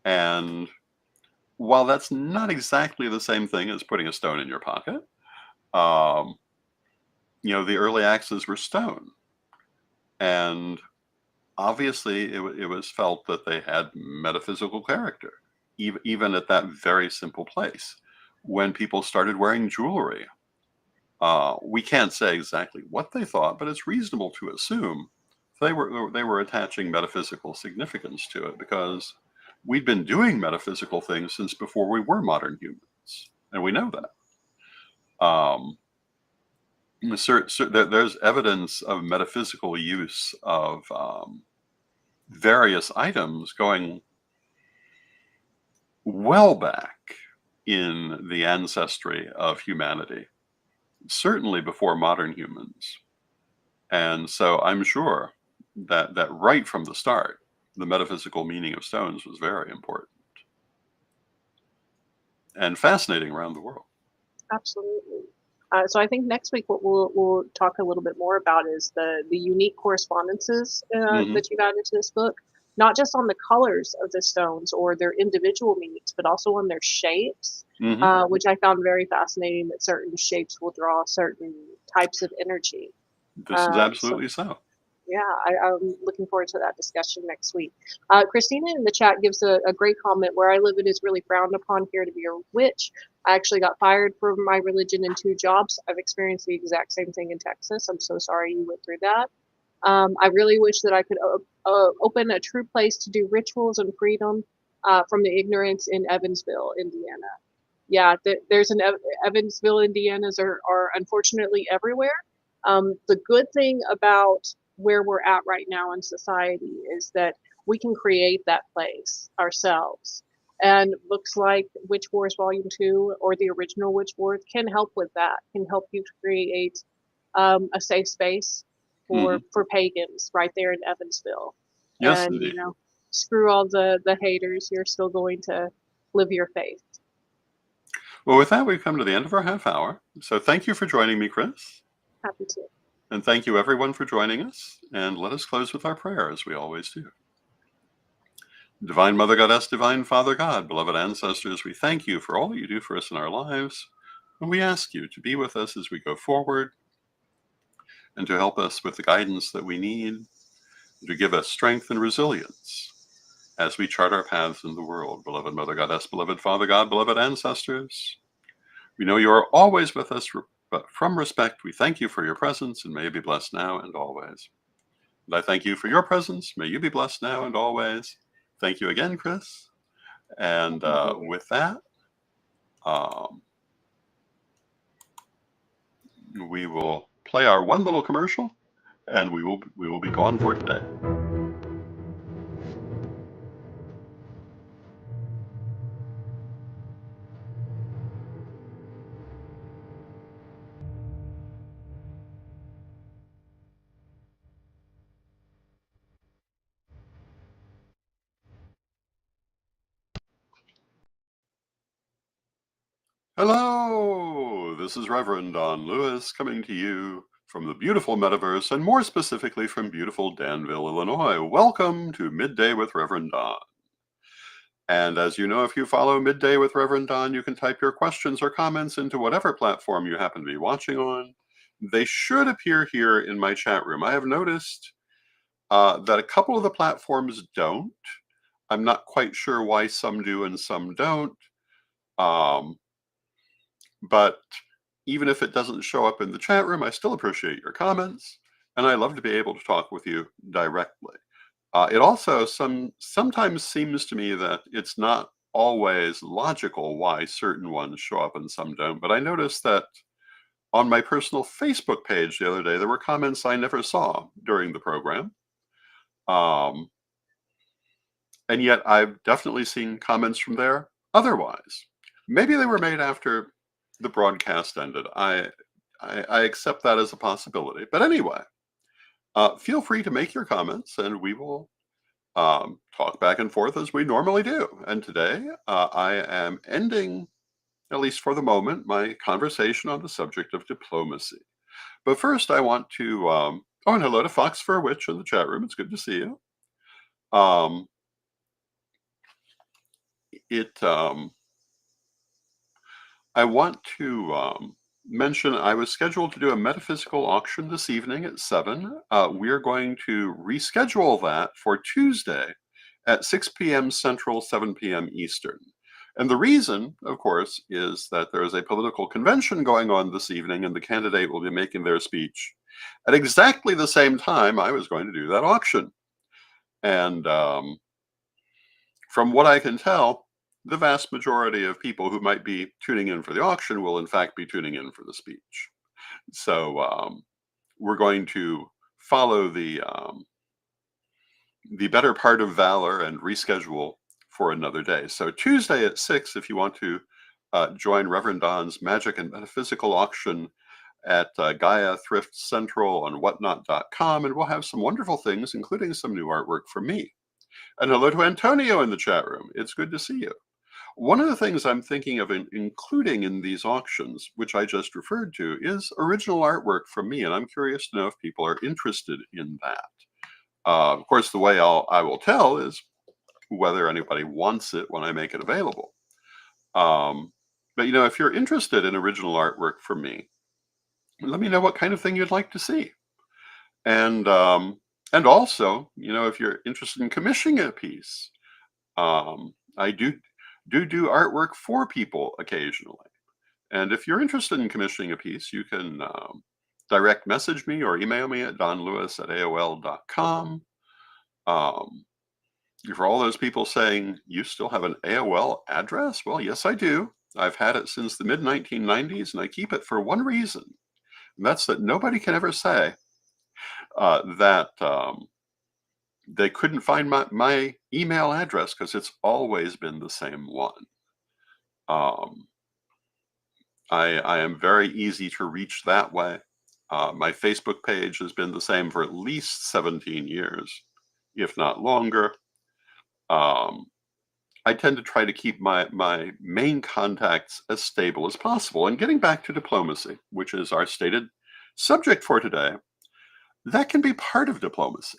And while that's not exactly the same thing as putting a stone in your pocket, um, the early axes were stone, and obviously it was felt that they had metaphysical character, even at that very simple place. When people started wearing jewelry, we can't say exactly what they thought, but it's reasonable to assume they were attaching metaphysical significance to it because we'd been doing metaphysical things since before we were modern humans, and we know that. There's evidence of metaphysical use of various items going well back in the ancestry of humanity, certainly before modern humans. And so I'm sure that right from the start, the metaphysical meaning of stones was very important and fascinating around the world. Absolutely. So I think next week what we'll talk a little bit more about is the unique correspondences Hmm. that you've added to this book, not just on the colors of the stones or their individual meanings, but also on their shapes, Hmm. which I found very fascinating. That certain shapes will draw certain types of energy. This is So absolutely so. yeah, I'm looking forward to that discussion next week. Christina in the chat gives a great comment. Where I live, it is really frowned upon here to be a witch. I actually got fired from my religion in 2 jobs. I've experienced the exact same thing in Texas. I'm so sorry you went through that. I really wish that I could open a true place to do rituals and freedom from the ignorance in Evansville, Indiana. Yeah, there's Evansville, Indiana's are unfortunately everywhere. The good thing about where we're at right now in society is that we can create that place ourselves. And books like Witch Wars Volume 2 or the original Witch Wars can help with that, can help you to create a safe space Hmm. for pagans right there in Evansville. Yes, And, indeed. screw all the haters, you're still going to live your faith. Well, with that, we've come to the end of our half hour. So thank you for joining me, Chris. Happy to. And thank you, everyone, for joining us. And let us close with our prayer, as we always do. Divine Mother Goddess, Divine Father God, beloved ancestors, we thank you for all that you do for us in our lives, and we ask you to be with us as we go forward and to help us with the guidance that we need, to give us strength and resilience as we chart our paths in the world. Beloved Mother Goddess, beloved Father God, beloved ancestors, we know you are always with us, but from respect, we thank you for your presence, and may you be blessed now and always. And I thank you for your presence. May you be blessed now and always. Thank you again, Chris. And with that, um, we will play our one little commercial, and we will be gone for today. Hello, this is Reverend Don Lewis coming to you from the beautiful metaverse, and more specifically from beautiful Danville, Illinois. Welcome to Midday with Reverend Don. And as you know, if you follow Midday with Reverend Don, you can type your questions or comments into whatever platform you happen to be watching on. They should appear here in my chat room. I have noticed that a couple of the platforms don't. I'm not quite sure why some do and some don't. But even if it doesn't show up in the chat room, I still appreciate your comments, and I love to be able to talk with you directly. It also sometimes seems to me that it's not always logical why certain ones show up and some don't, but I noticed that on my personal Facebook page the other day, there were comments I never saw during the program. And yet I've definitely seen comments from there otherwise. Maybe they were made after the broadcast ended. I accept that as a possibility. But anyway, feel free to make your comments, and we will talk back and forth as we normally do. And today, I am ending, at least for the moment, my conversation on the subject of diplomacy. But first, I want to, oh, and hello to Fox for a Witch in the chat room. It's good to see you. Um, I want to mention I was scheduled to do a metaphysical auction this evening at 7. We are going to reschedule that for Tuesday at 6 p.m. Central, 7 p.m. Eastern. And the reason, of course, is that there is a political convention going on this evening, and the candidate will be making their speech at exactly the same time I was going to do that auction. And from what I can tell, the vast majority of people who might be tuning in for the auction will in fact be tuning in for the speech. So we're going to follow the better part of valor and reschedule for another day. So Tuesday at 6, if you want to join Reverend Don's Magic and Metaphysical Auction at Gaia Thrift Central on whatnot.com, and we'll have some wonderful things, including some new artwork from me. And hello to Antonio in the chat room. It's good to see you. One of the things I'm thinking of including in these auctions, which I just referred to, is original artwork from me, and I'm curious to know if people are interested in that. Of course, the way I will tell is whether anybody wants it when I make it available. But you know, if you're interested in original artwork from me, let me know what kind of thing you'd like to see, and also, you know, if you're interested in commissioning a piece, I do artwork for people occasionally. And if you're interested in commissioning a piece, you can direct message me or email me at donlewis@aol.com. For all those people saying, you still have an AOL address? Well, yes, I do. I've had it since the mid-1990s, and I keep it for one reason. And that's that nobody can ever say that they couldn't find my email address, because it's always been the same one. I am very easy to reach that way. My Facebook page has been the same for at least 17 years, if not longer. I tend to try to keep my main contacts as stable as possible. And getting back to diplomacy, which is our stated subject for today, that can be part of diplomacy.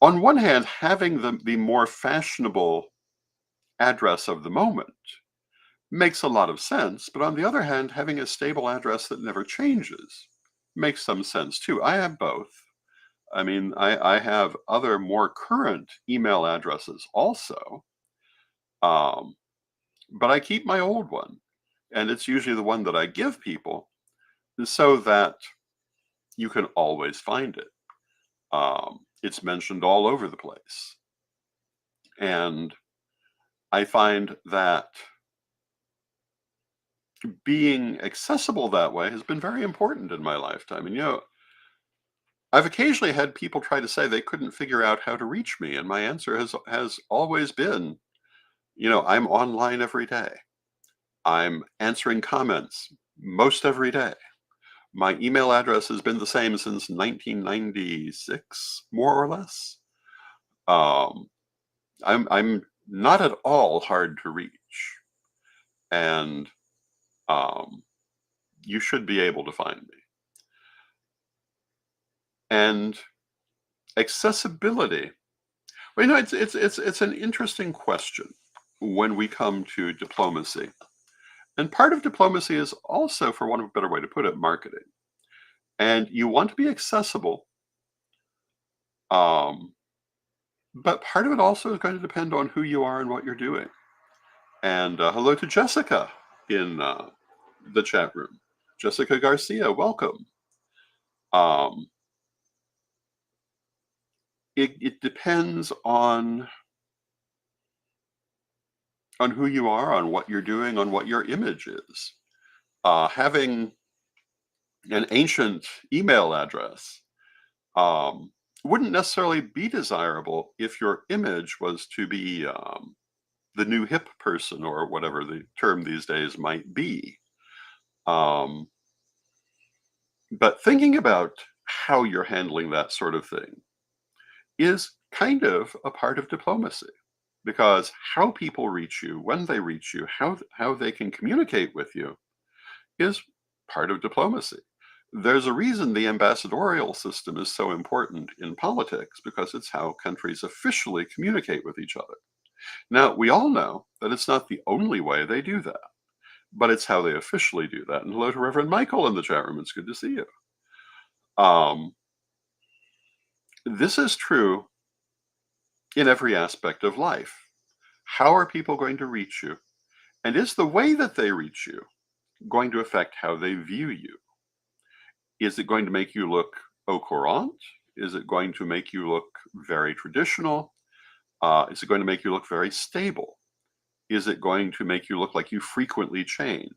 On one hand, having the more fashionable address of the moment makes a lot of sense, but on the other hand, having a stable address that never changes makes some sense too. I have both. I mean, I have other more current email addresses also, um, but I keep my old one, and it's usually the one that I give people so that you can always find it. It's mentioned all over the place. And I find that being accessible that way has been very important in my lifetime. And, I've occasionally had people try to say they couldn't figure out how to reach me. And my answer has always been, I'm online every day. I'm answering comments most every day. My email address has been the same since 1996, more or less. Um, I'm not at all hard to reach, and um, you should be able to find me. And accessibility. Well, it's an interesting question when we come to diplomacy. And part of diplomacy is also, for want of a better way to put it, marketing. And you want to be accessible, um, but part of it also is going to depend on who you are and what you're doing. And hello to Jessica in the chat room. Jessica Garcia, welcome. Um, it depends on who you are, on what you're doing, on what your image is. Having an ancient email address wouldn't necessarily be desirable if your image was to be the new hip person, or whatever the term these days might be. Um, but thinking about how you're handling that sort of thing is kind of a part of diplomacy, because how people reach you, when they reach you, how they can communicate with you is part of diplomacy. There's a reason the ambassadorial system is so important in politics, because it's how countries officially communicate with each other. Now, we all know that it's not the only way they do that, but it's how they officially do that. And hello to Reverend Michael in the chat room. It's good to see you. This is true in every aspect of life. How are people going to reach you? And is the way that they reach you going to affect how they view you? Is it going to make you look au courant? Is it going to make you look very traditional? Is it going to make you look very stable? Is it going to make you look like you frequently change?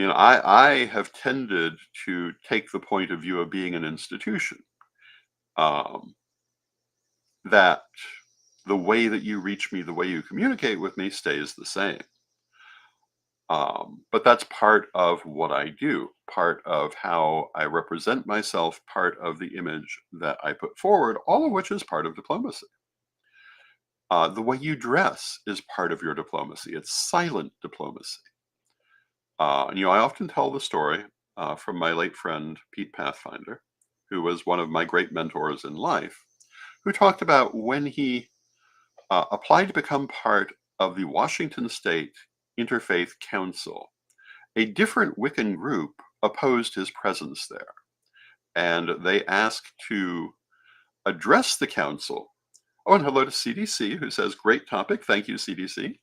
I have tended to take the point of view of being an institution, that the way that you reach me, the way you communicate with me stays the same. But that's part of what I do, part of how I represent myself, part of the image that I put forward, all of which is part of diplomacy. The way you dress is part of your diplomacy. It's silent diplomacy. I often tell the story from my late friend, Pete Pathfinder, who was one of my great mentors in life, who talked about when he applied to become part of the Washington State Interfaith Council. A different Wiccan group opposed his presence there, and they asked to address the council. Oh, and hello to CDC, who says, great topic. Thank you, CDC.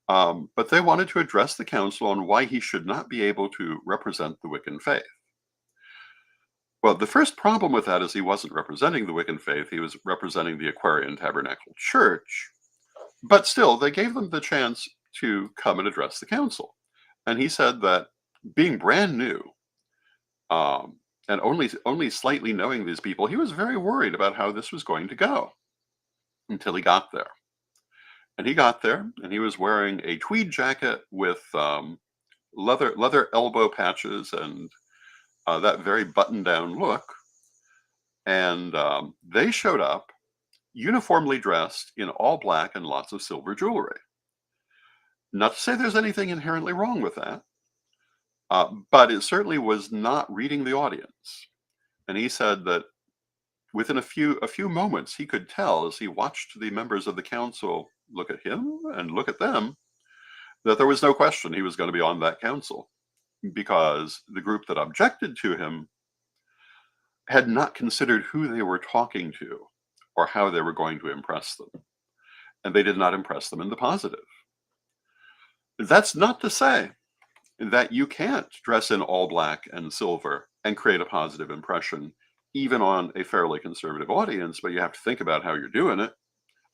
But they wanted to address the council on why he should not be able to represent the Wiccan faith. Well, the first problem with that is he wasn't representing the Wiccan faith. He was representing the Aquarian Tabernacle Church. But still, they gave them the chance to come and address the council. And he said that being brand new and only slightly knowing these people, he was very worried about how this was going to go until he got there. And he got there, and he was wearing a tweed jacket with leather elbow patches and that very button-down look. And they showed up uniformly dressed in all black and lots of silver jewelry. Not to say there's anything inherently wrong with that, but it certainly was not reading the audience. And he said that within a few moments, he could tell as he watched the members of the council look at him and look at them that there was no question he was going to be on that council, because the group that objected to him had not considered who they were talking to or how they were going to impress them. And they did not impress them in the positive. That's not to say that you can't dress in all black and silver and create a positive impression, even on a fairly conservative audience, but you have to think about how you're doing it.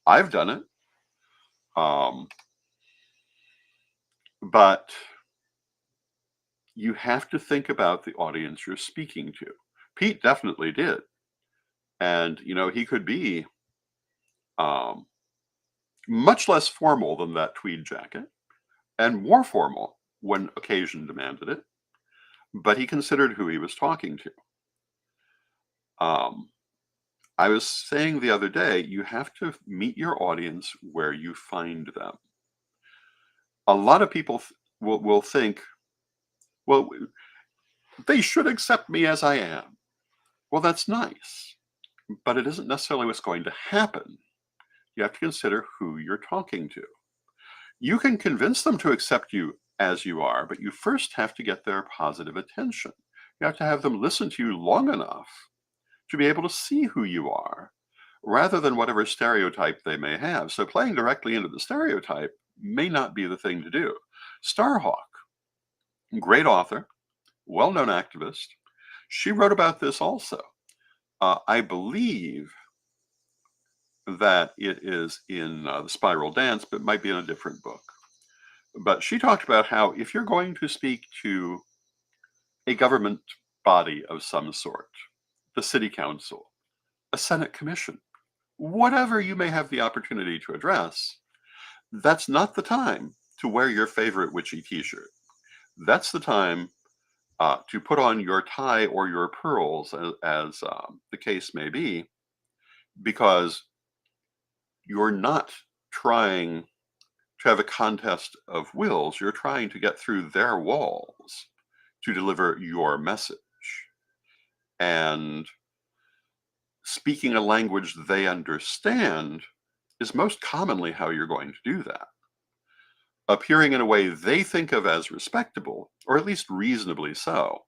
I've done it. But you have to think about the audience you're speaking to. Pete definitely did. And, he could be much less formal than that tweed jacket and more formal when occasion demanded it, but he considered who he was talking to. I was saying the other day, you have to meet your audience where you find them. A lot of people will think, well, they should accept me as I am. Well, that's nice, but it isn't necessarily what's going to happen. You have to consider who you're talking to. You can convince them to accept you as you are, but you first have to get their positive attention. You have to have them listen to you long enough to be able to see who you are, rather than whatever stereotype they may have. So playing directly into the stereotype may not be the thing to do. Starhawk, great author, well-known activist, she wrote about this also. I believe that it is in The Spiral Dance, but it might be in a different book. But she talked about how if you're going to speak to a government body of some sort, the city council, a Senate commission, whatever you may have the opportunity to address, that's not the time to wear your favorite witchy t-shirt. That's the time to put on your tie or your pearls, as the case may be, because you're not trying to have a contest of wills. You're trying to get through their walls to deliver your message. And speaking a language they understand is most commonly how you're going to do that. Appearing in a way they think of as respectable, or at least reasonably so,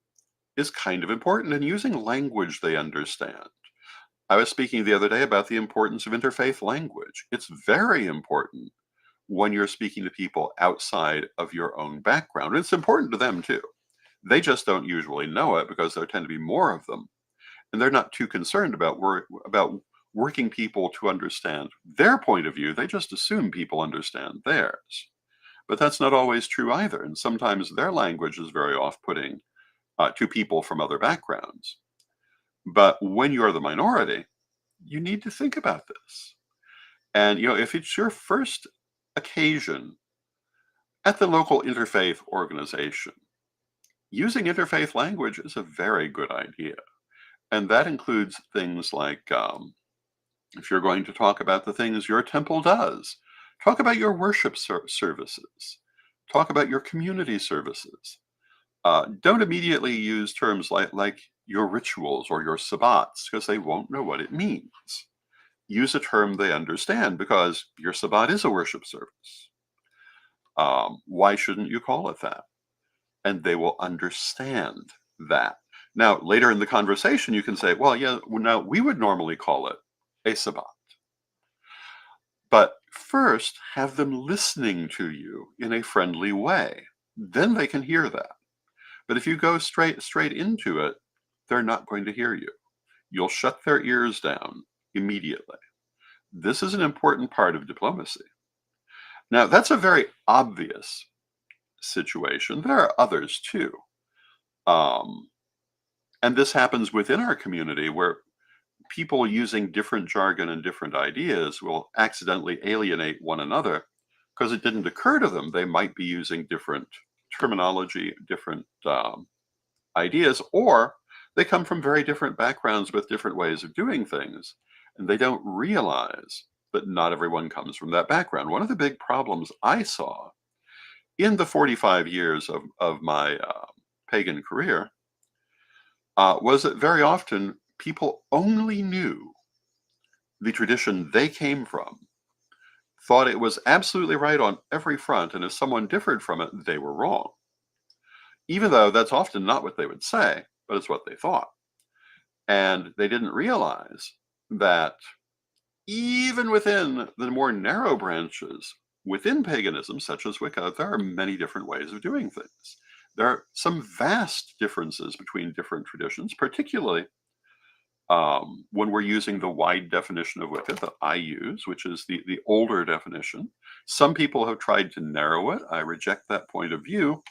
is kind of important, and using language they understand. I was speaking the other day about the importance of interfaith language. It's very important when you're speaking to people outside of your own background. It's important to them too. They just don't usually know it because there tend to be more of them. And they're not too concerned about working people to understand their point of view. They just assume people understand theirs. But that's not always true either. And sometimes their language is very off-putting to people from other backgrounds. But when you're the minority, you need to think about this. And, if it's your first occasion at the local interfaith organization, using interfaith language is a very good idea. And that includes things like, if you're going to talk about the things your temple does, talk about your worship services, talk about your community services. Don't immediately use terms like your rituals or your sabbats, because they won't know what it means. Use a term they understand, because your sabbat is a worship service. Why shouldn't you call it that? And they will understand that. Now, later in the conversation, you can say, well, yeah, now we would normally call it a sabbat. But first, have them listening to you in a friendly way. Then they can hear that. But if you go straight into it, they're not going to hear you. You'll shut their ears down immediately. This is an important part of diplomacy. Now, that's a very obvious situation. There are others too. And this happens within our community, where people using different jargon and different ideas will accidentally alienate one another because it didn't occur to them they might be using different terminology, different ideas, or they come from very different backgrounds with different ways of doing things, and they don't realize that not everyone comes from that background. One of the big problems I saw in the 45 years of my pagan career was that very often people only knew the tradition they came from, thought it was absolutely right on every front, and if someone differed from it, they were wrong. Even though that's often not what they would say, but it's what they thought. And they didn't realize that even within the more narrow branches within paganism, such as Wicca, there are many different ways of doing things. There are some vast differences between different traditions, particularly when we're using the wide definition of Wicca that I use, which is the older definition. Some people have tried to narrow it. I reject that point of view.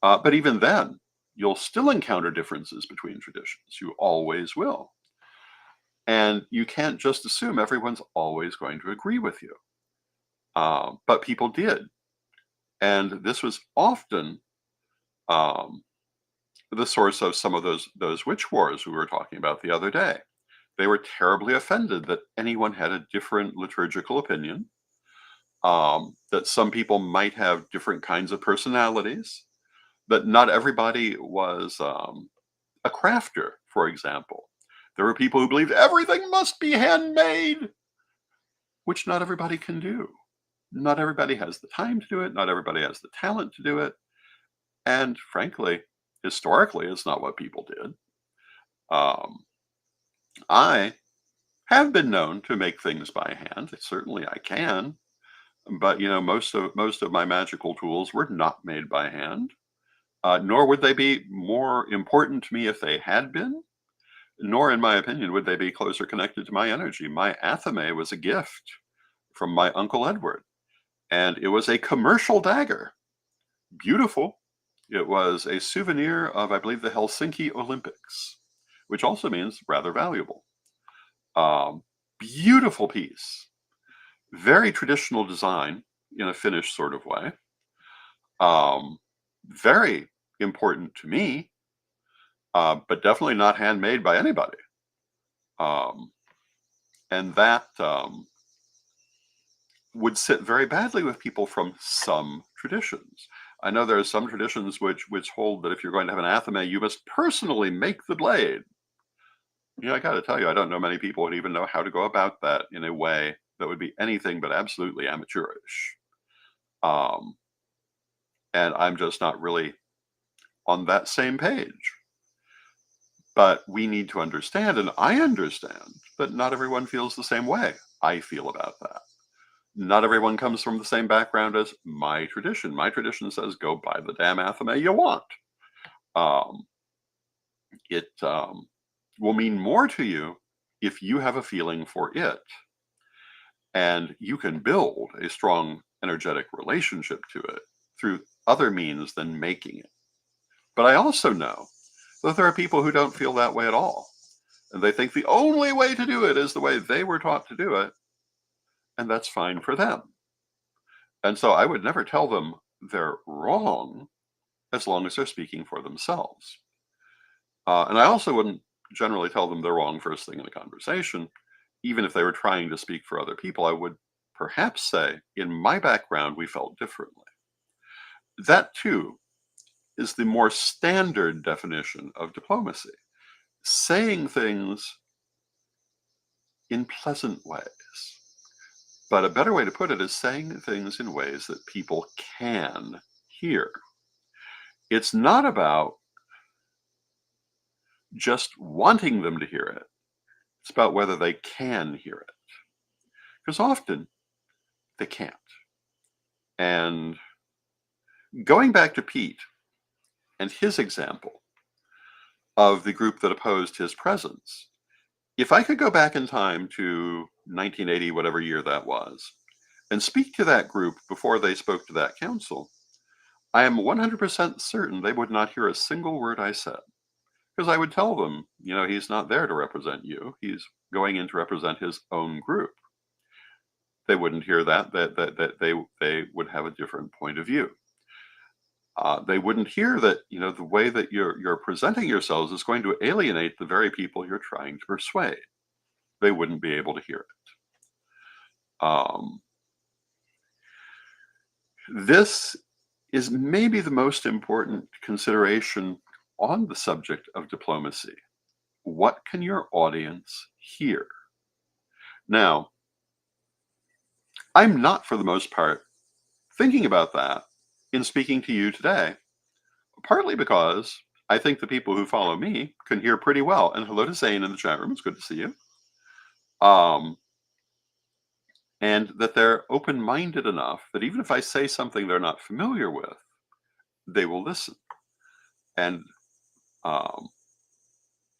But even then, you'll still encounter differences between traditions. You always will. And you can't just assume everyone's always going to agree with you. But people did. And this was often the source of some of those witch wars we were talking about the other day. They were terribly offended that anyone had a different liturgical opinion, that some people might have different kinds of personalities, that not everybody was a crafter, for example. There were people who believed everything must be handmade, which not everybody can do. Not everybody has the time to do it. Not everybody has the talent to do it. And frankly, historically, it's not what people did. I have been known to make things by hand. Certainly I can. But most of my magical tools were not made by hand. Nor would they be more important to me if they had been. Nor, in my opinion, would they be closer connected to my energy. My athame was a gift from my Uncle Edward, and it was a commercial dagger. Beautiful. It was a souvenir of, I believe, the Helsinki Olympics, which also means rather valuable. Beautiful piece. Very traditional design in a Finnish sort of way. Very important to me, but definitely not handmade by anybody. And that would sit very badly with people from some traditions. I know there are some traditions which hold that if you're going to have an athame, you must personally make the blade. I got to tell you, I don't know many people who even know how to go about that in a way that would be anything but absolutely amateurish. And I'm just not really on that same page. But we need to understand, and I understand, that not everyone feels the same way I feel about that. Not everyone comes from the same background as my tradition. My tradition says go buy the damn athame you want. It will mean more to you if you have a feeling for it. And you can build a strong energetic relationship to it through other means than making it. But I also know that there are people who don't feel that way at all. And they think the only way to do it is the way they were taught to do it. And that's fine for them. And so I would never tell them they're wrong as long as they're speaking for themselves. And I also wouldn't generally tell them they're wrong first thing in a conversation. Even if they were trying to speak for other people, I would perhaps say, in my background, we felt differently. That, too, is the more standard definition of diplomacy. Saying things in pleasant ways. But a better way to put it is saying things in ways that people can hear. It's not about just wanting them to hear it. It's about whether they can hear it. Because often they can't. And going back to Pete and his example of the group that opposed his presence, if I could go back in time to 1980, whatever year that was, and speak to that group before they spoke to that council, I am 100% certain they would not hear a single word I said. Because I would tell them, he's not there to represent you. He's going in to represent his own group. They wouldn't hear that they would have a different point of view. They wouldn't hear that, the way that you're presenting yourselves is going to alienate the very people you're trying to persuade. They wouldn't be able to hear it. This is maybe the most important consideration on the subject of diplomacy. What can your audience hear? Now, I'm not, for the most part, thinking about that in speaking to you today, partly because I think the people who follow me can hear pretty well. And hello to Zane in the chat room. It's good to see you. And that they're open-minded enough that even if I say something they're not familiar with, they will listen. And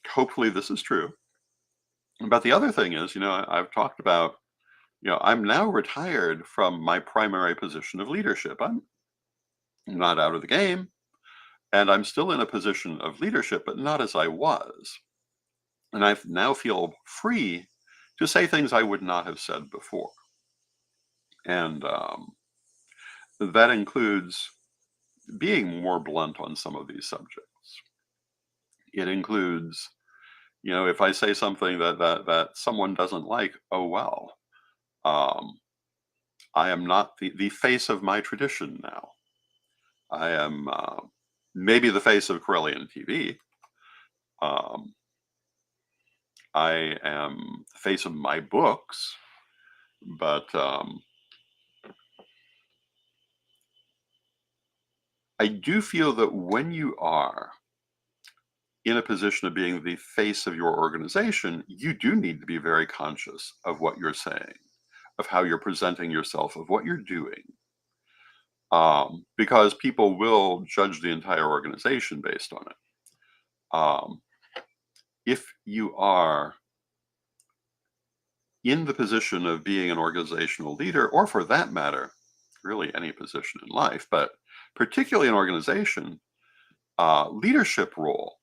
hopefully this is true. But the other thing is, I've talked about, I'm now retired from my primary position of leadership. I'm not out of the game, and I'm still in a position of leadership, but not as I was. And I now feel free to say things I would not have said before. And that includes being more blunt on some of these subjects. It includes, if I say something that someone doesn't like, oh well. I am not the face of my tradition now. I am maybe the face of Corellian TV. I am the face of my books, but I do feel that when you are in a position of being the face of your organization, you do need to be very conscious of what you're saying, of how you're presenting yourself, of what you're doing. Because people will judge the entire organization based on it. If you are in the position of being an organizational leader, or for that matter, really any position in life, but particularly an organization, leadership role,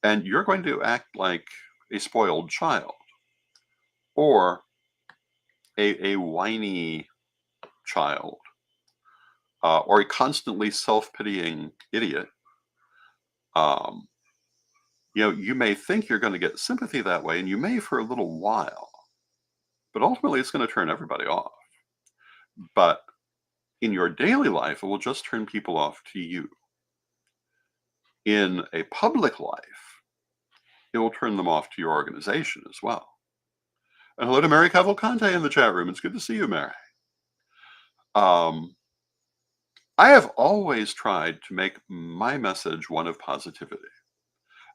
and you're going to act like a spoiled child or a whiny child or a constantly self-pitying idiot, you may think you're going to get sympathy that way, and you may for a little while, but ultimately it's going to turn everybody off. But in your daily life, it will just turn people off to you. In a public life, it will turn them off to your organization as well. And hello to Mary Cavalcante in the chat room. It's good to see you, Mary. I have always tried to make my message one of positivity.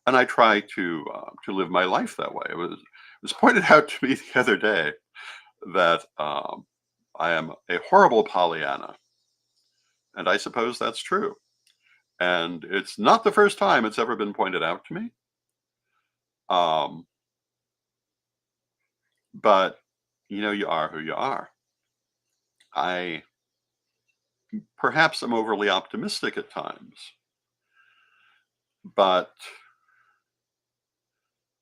And I try to live my life that way. It was pointed out to me the other day that I am a horrible Pollyanna. And I suppose that's true. And it's not the first time it's ever been pointed out to me. But, you are who you are. I perhaps am overly optimistic at times. But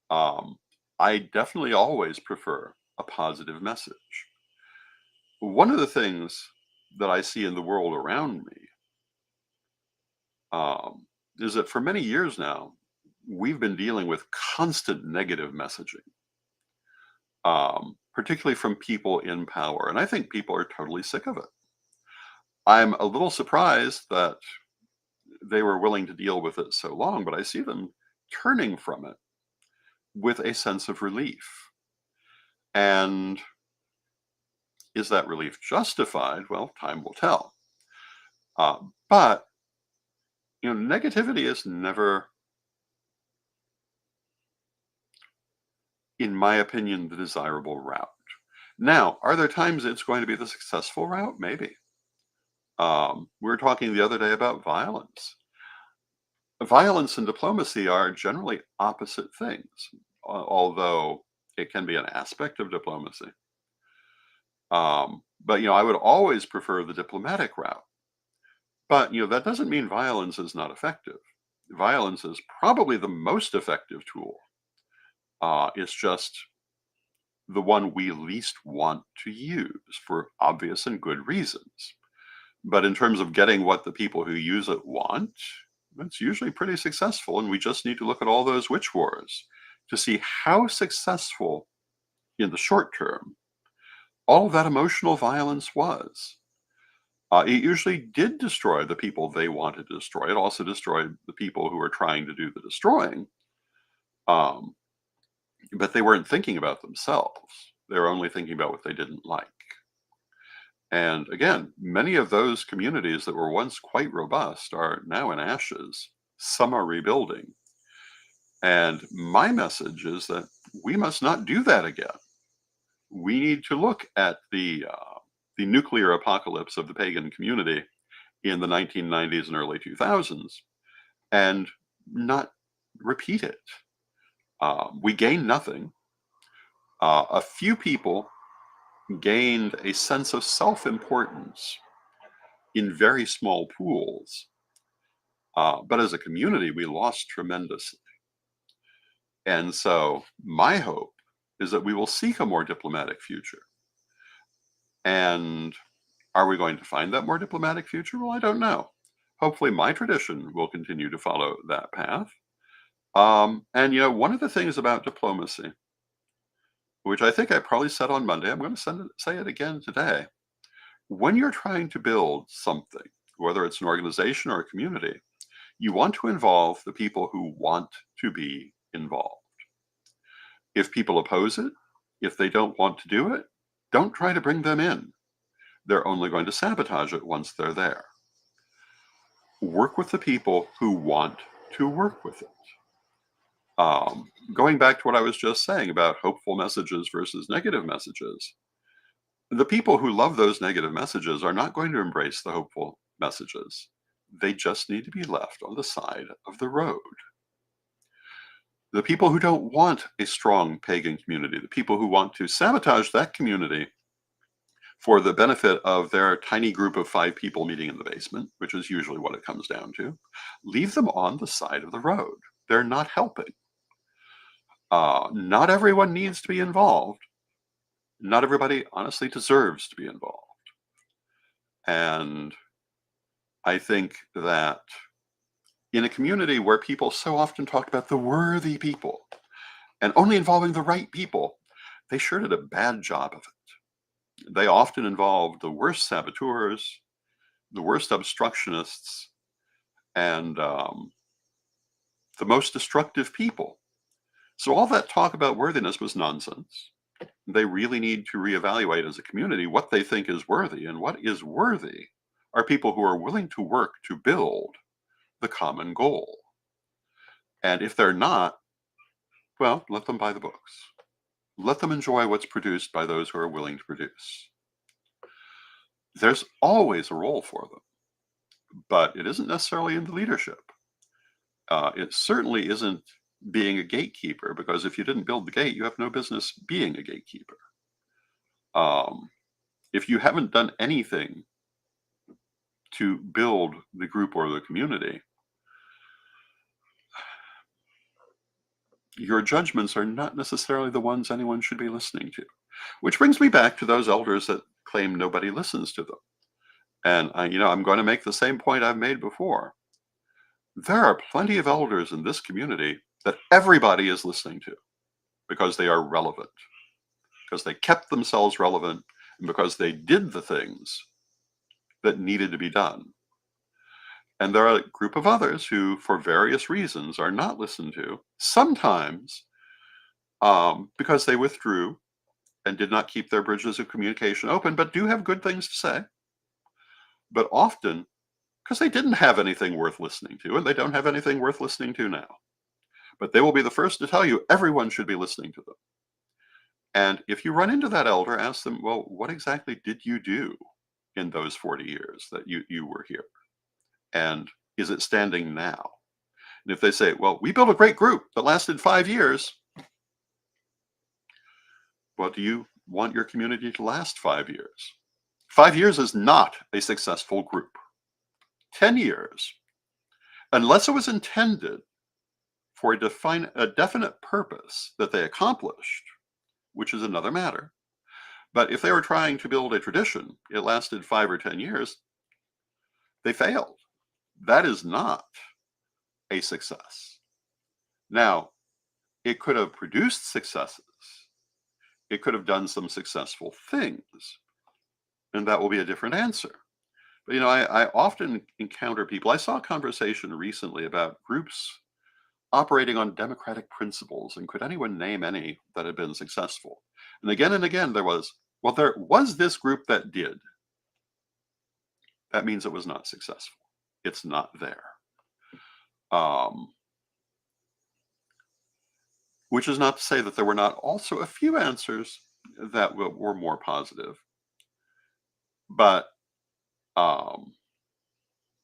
I definitely always prefer a positive message. One of the things that I see in the world around me is that for many years now, we've been dealing with constant negative messaging, particularly from people in power. And I think people are totally sick of it. I'm a little surprised that they were willing to deal with it so long, but I see them turning from it with a sense of relief. And is that relief justified? Well, time will tell. But negativity is never, in my opinion, the desirable route. Now, are there times it's going to be the successful route? Maybe. We were talking the other day about violence. Violence and diplomacy are generally opposite things, although it can be an aspect of diplomacy. But I would always prefer the diplomatic route. But that doesn't mean violence is not effective. Violence is probably the most effective tool. It's just the one we least want to use for obvious and good reasons. But in terms of getting what the people who use it want, it's usually pretty successful. And we just need to look at all those witch wars to see how successful in the short term all of that emotional violence was. It usually did destroy the people they wanted to destroy. It also destroyed the people who were trying to do the destroying, um, but they weren't thinking about themselves. They were only thinking about what they didn't like. And again, many of those communities that were once quite robust are now in ashes. Some are rebuilding. And my message is that we must not do that again. We need to look at the nuclear apocalypse of the pagan community in the 1990s and early 2000s and not repeat it. We gained nothing. A few people gained a sense of self-importance in very small pools. But as a community, we lost tremendously. And so my hope is that we will seek a more diplomatic future. And are we going to find that more diplomatic future? Well, I don't know. Hopefully my tradition will continue to follow that path. And one of the things about diplomacy, which I think I probably said on Monday, I'm going to say it again today. When you're trying to build something, whether it's an organization or a community, you want to involve the people who want to be involved. If people oppose it, if they don't want to do it, don't try to bring them in. They're only going to sabotage it once they're there. Work with the people who want to work with it. Going back to what I was just saying about hopeful messages versus negative messages, the people who love those negative messages are not going to embrace the hopeful messages. They just need to be left on the side of the road. The people who don't want a strong pagan community, the people who want to sabotage that community for the benefit of their tiny group of 5 people meeting in the basement, which is usually what it comes down to, leave them on the side of the road. They're not helping. Not everyone needs to be involved. Not everybody honestly deserves to be involved. And I think that in a community where people so often talk about the worthy people and only involving the right people, they sure did a bad job of it. They often involved the worst saboteurs, the worst obstructionists, and the most destructive people. So all that talk about worthiness was nonsense. They really need to reevaluate as a community what they think is worthy, and what is worthy are people who are willing to work to build the common goal. And if they're not, well, let them buy the books. Let them enjoy what's produced by those who are willing to produce. There's always a role for them, but it isn't necessarily in the leadership. It certainly isn't being a gatekeeper, because if you didn't build the gate, you have no business being a gatekeeper. If you haven't done anything to build the group or the community, your judgments are not necessarily the ones anyone should be listening to. Which brings me back to those elders that claim nobody listens to them. And I'm going to make the same point I've made before. There are plenty of elders in this community that everybody is listening to because they are relevant, because they kept themselves relevant, and because they did the things that needed to be done. And there are a group of others who, for various reasons, are not listened to, sometimes because they withdrew and did not keep their bridges of communication open, but do have good things to say. But often because they didn't have anything worth listening to, and they don't have anything worth listening to now. But they will be the first to tell you everyone should be listening to them. And if you run into that elder, ask them, well, what exactly did you do in those 40 years that you were here? And is it standing now? And if they say, well, we built a great group that lasted 5 years, well, do you want your community to last 5 years? 5 years is not a successful group. 10 years, unless it was intended for a definite purpose that they accomplished, which is another matter. But if they were trying to build a tradition, it lasted 5 or 10 years, they failed. That is not a success. Now, it could have produced successes. It could have done some successful things, and that will be a different answer. But, I often encounter people. I saw a conversation recently about groups operating on democratic principles, and could anyone name any that had been successful? And again, there was this group that did. That means it was not successful. It's not there. Um, which is not to say that there were not also a few answers that were more positive. But, um,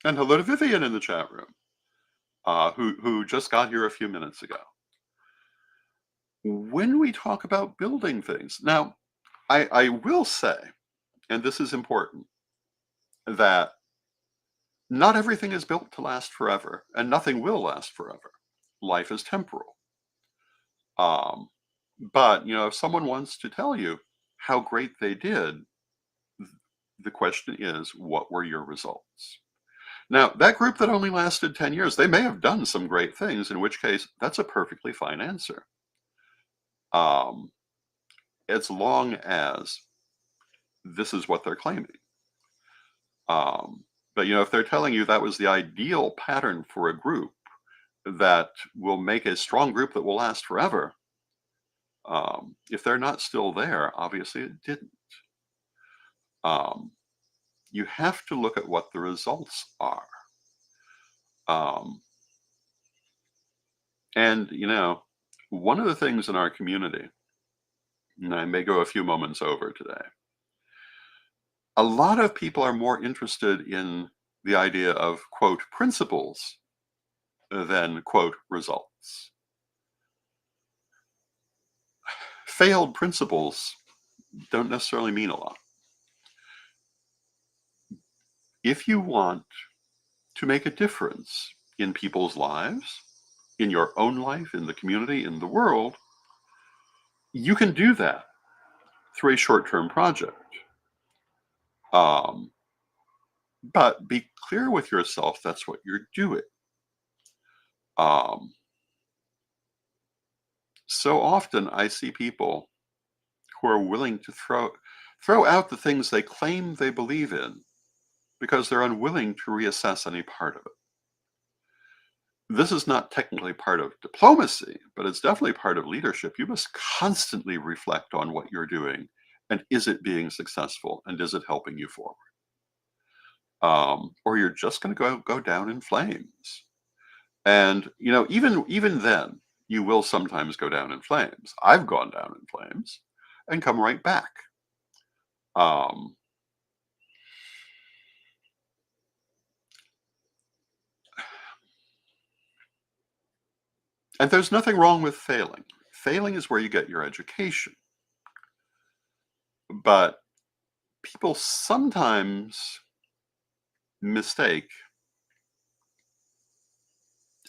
and hello to Vivian in the chat room, who just got here a few minutes ago. When we talk about building things, now, I will say, and this is important, that not everything is built to last forever, and nothing will last forever. Life is temporal. Um, but, if someone wants to tell you how great they did, the question is, what were your results? Now, that group that only lasted 10 years, they may have done some great things, in which case that's a perfectly fine answer. As long as this is what they're claiming. But, if they're telling you that was the ideal pattern for a group that will make a strong group that will last forever, if they're not still there, obviously it didn't. You have to look at what the results are. And, one of the things in our community, and I may go a few moments over today, a lot of people are more interested in the idea of, quote, principles than, quote, results. Failed principles don't necessarily mean a lot. If you want to make a difference in people's lives, in your own life, in the community, in the world, you can do that through a short-term project. But be clear with yourself that's what you're doing. So often I see people who are willing to throw out the things they claim they believe in because they're unwilling to reassess any part of it. This is not technically part of diplomacy, but it's definitely part of leadership. You must constantly reflect on what you're doing, and is it being successful, and is it helping you forward? Or you're just going to go down in flames. And, even then, you will sometimes go down in flames. I've gone down in flames and come right back. And there's nothing wrong with failing. Failing is where you get your education. But people sometimes mistake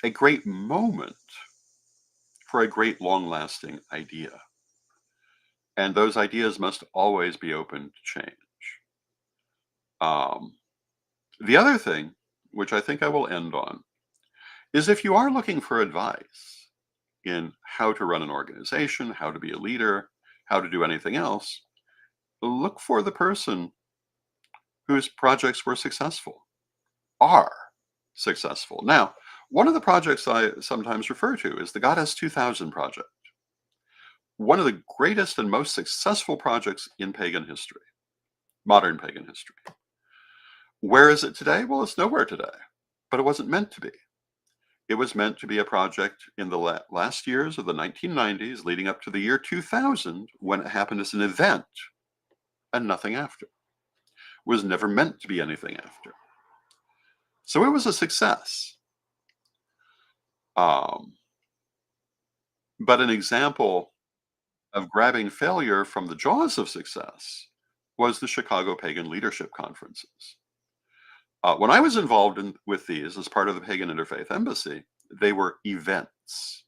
a great moment for a great long-lasting idea. And those ideas must always be open to change. The other thing, which I think I will end on, is if you are looking for advice in how to run an organization, how to be a leader, how to do anything else, look for the person whose projects were successful, are successful. Now, one of the projects I sometimes refer to is the Goddess 2000 project. One of the greatest and most successful projects in pagan history, modern pagan history. Where is it today? Well, it's nowhere today, but it wasn't meant to be. It was meant to be a project in the last years of the 1990s, leading up to the year 2000, when it happened as an event and nothing after. It was never meant to be anything after. So it was a success. But an example of grabbing failure from the jaws of success was the Chicago Pagan Leadership Conferences. When I was involved with these as part of the Pagan Interfaith Embassy, they were events.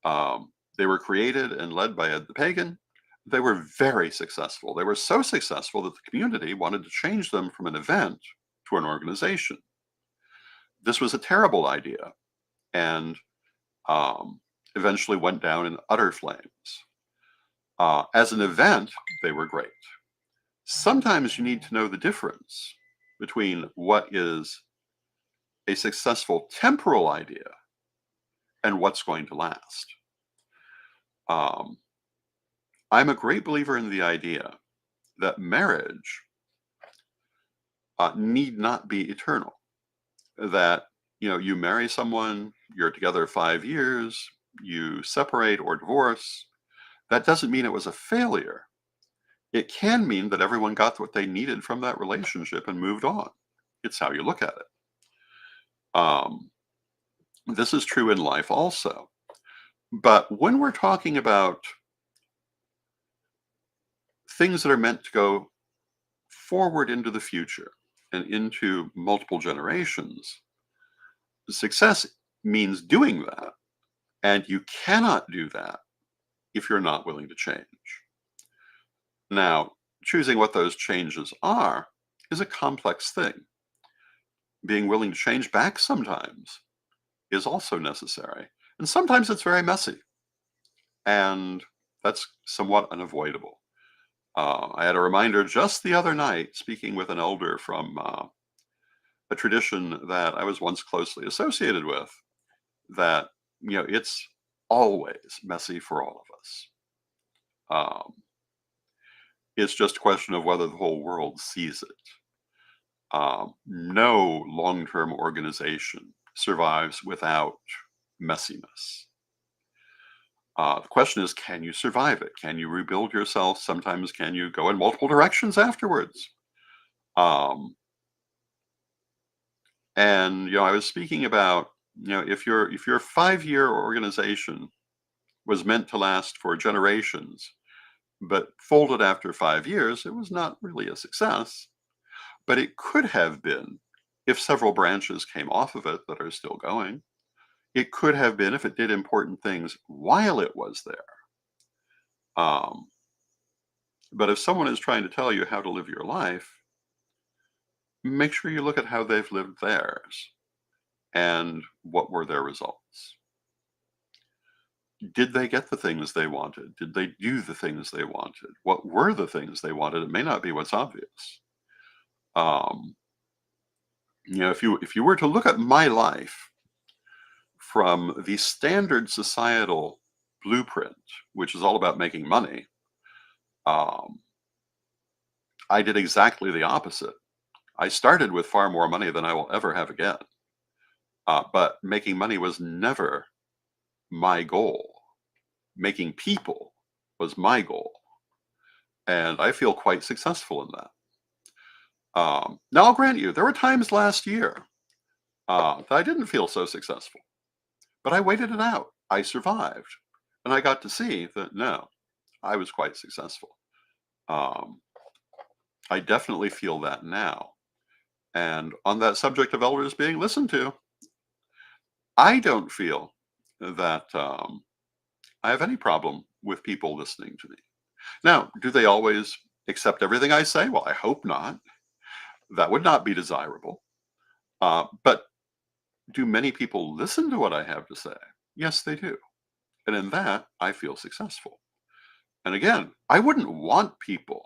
They were created and led by Ed the Pagan. They were very successful. They were so successful that the community wanted to change them from an event to an organization. This was a terrible idea, and eventually went down in utter flames. As an event, they were great. Sometimes you need to know the difference between what is a successful temporal idea and what's going to last. I'm a great believer in the idea that marriage need not be eternal. That, you marry someone, you're together 5 years, you separate or divorce. That doesn't mean it was a failure. It can mean that everyone got what they needed from that relationship and moved on. It's how you look at it. This is true in life also. But when we're talking about things that are meant to go forward into the future and into multiple generations, success means doing that. And you cannot do that if you're not willing to change. Now, choosing what those changes are is a complex thing. Being willing to change back sometimes is also necessary. And sometimes it's very messy. And that's somewhat unavoidable. I had a reminder just the other night, speaking with an elder from a tradition that I was once closely associated with, that, it's always messy for all of us. It's just a question of whether the whole world sees it. No long-term organization survives without messiness. The question is, can you survive it? Can you rebuild yourself? Sometimes can you go in multiple directions afterwards? And I was speaking about, if your 5-year organization was meant to last for generations, but folded after 5 years, it was not really a success. But it could have been if several branches came off of it that are still going. It could have been if it did important things while it was there. But if someone is trying to tell you how to live your life, make sure you look at how they've lived theirs and what were their results. Did they get the things they wanted? Did they do the things they wanted? What were the things they wanted? It may not be what's obvious. If you were to look at my life from the standard societal blueprint, which is all about making money, I did exactly the opposite. I started with far more money than I will ever have again. But making money was never my goal. Making people was my goal. And I feel quite successful in that. Now, I'll grant you, there were times last year that I didn't feel so successful. But I waited it out. I survived. And I got to see that, no, I was quite successful. I definitely feel that now. And on that subject of elders being listened to, I don't feel that I have any problem with people listening to me. Now, do they always accept everything I say? Well, I hope not. That would not be desirable. But do many people listen to what I have to say? Yes, they do. And in that, I feel successful. And again, I wouldn't want people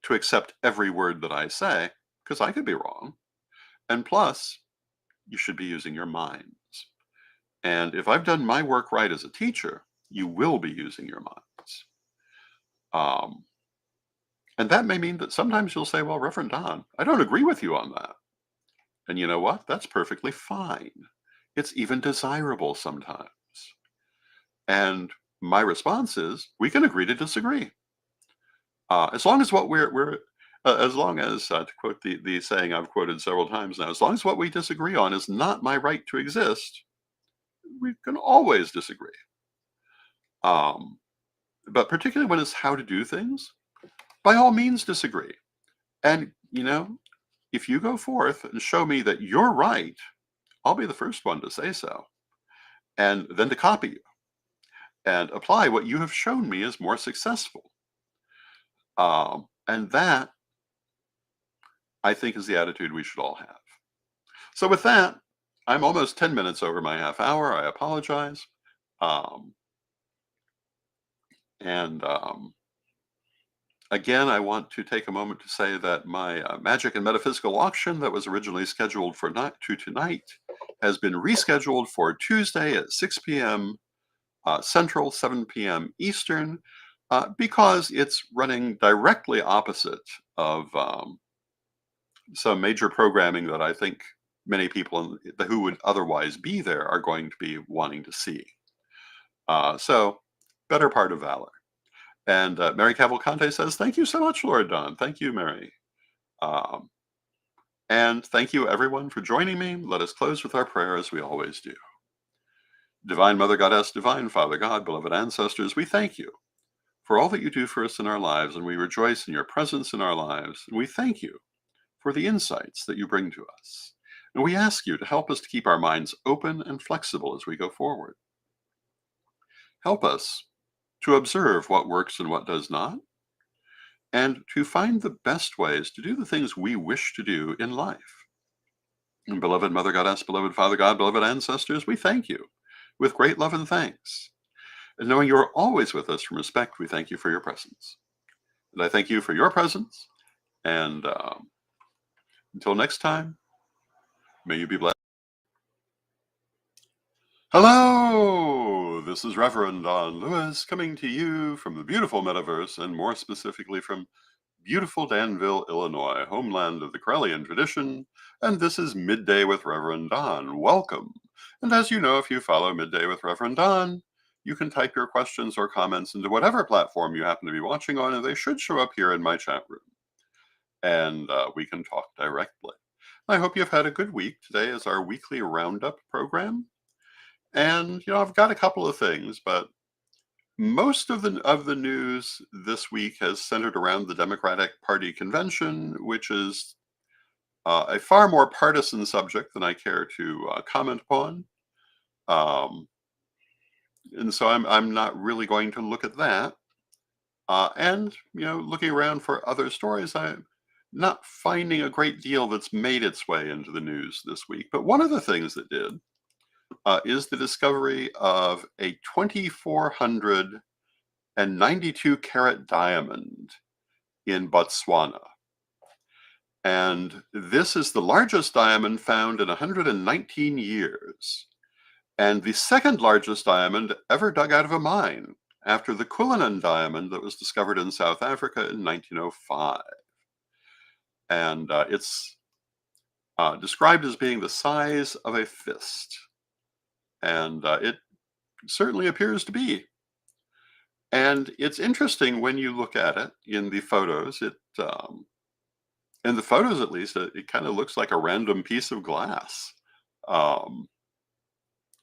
to accept every word that I say, because I could be wrong. And plus, you should be using your minds. And if I've done my work right as a teacher, you will be using your minds. And that may mean that sometimes you'll say, well, Reverend Don, I don't agree with you on that. And you know what? That's perfectly fine. It's even desirable sometimes. And my response is, we can agree to disagree. As long as what as long as, to quote the saying I've quoted several times now, as long as what we disagree on is not my right to exist, we can always disagree. But particularly when it's how to do things, by all means disagree. And, if you go forth and show me that you're right, I'll be the first one to say so. And then to copy you and apply what you have shown me is more successful. And that, I think, is the attitude we should all have. So with that, I'm almost 10 minutes over my half hour. I apologize. And Again, I want to take a moment to say that my Magic and Metaphysical auction that was originally scheduled for tonight has been rescheduled for Tuesday at 6 p.m. Central, 7 p.m. Eastern, because it's running directly opposite of some major programming that I think many people who would otherwise be there are going to be wanting to see. So, better part of valor. And Mary Cavalcante says, "Thank you so much, Lord Don." Thank you, Mary. Um, and thank you, everyone, for joining me. Let us close with our prayer as we always do. Divine Mother Goddess, Divine Father God, beloved ancestors, we thank you for all that you do for us in our lives, and we rejoice in your presence in our lives. And we thank you for the insights that you bring to us. And we ask you to help us to keep our minds open and flexible as we go forward. Help us to observe what works and what does not, and to find the best ways to do the things we wish to do in life. And beloved Mother Goddess, beloved Father God, beloved ancestors, we thank you with great love and thanks. And knowing you are always with us from respect, we thank you for your presence. And I thank you for your presence. And until next time, may you be blessed. Hello, this is Reverend Don Lewis coming to you from the beautiful metaverse, and more specifically from beautiful Danville, Illinois, homeland of the Correllian tradition, and this is Midday with Reverend Don. Welcome. And as you know, if you follow Midday with Reverend Don, you can type your questions or comments into whatever platform you happen to be watching on, and they should show up here in my chat room. And we can talk directly. I hope you've had a good week. Today is our weekly roundup program. And, I've got a couple of things, but most of the news this week has centered around the Democratic Party convention, which is a far more partisan subject than I care to comment upon. And so I'm not really going to look at that. And looking around for other stories, I'm not finding a great deal that's made its way into the news this week. But one of the things that did is the discovery of a 2,492 carat diamond in Botswana. And this is the largest diamond found in 119 years, and the second largest diamond ever dug out of a mine, after the Cullinan diamond that was discovered in South Africa in 1905. And it's described as being the size of a fist. And it certainly appears to be. And it's interesting when you look at it in the photos. In the photos, at least, it kind of looks like a random piece of glass. But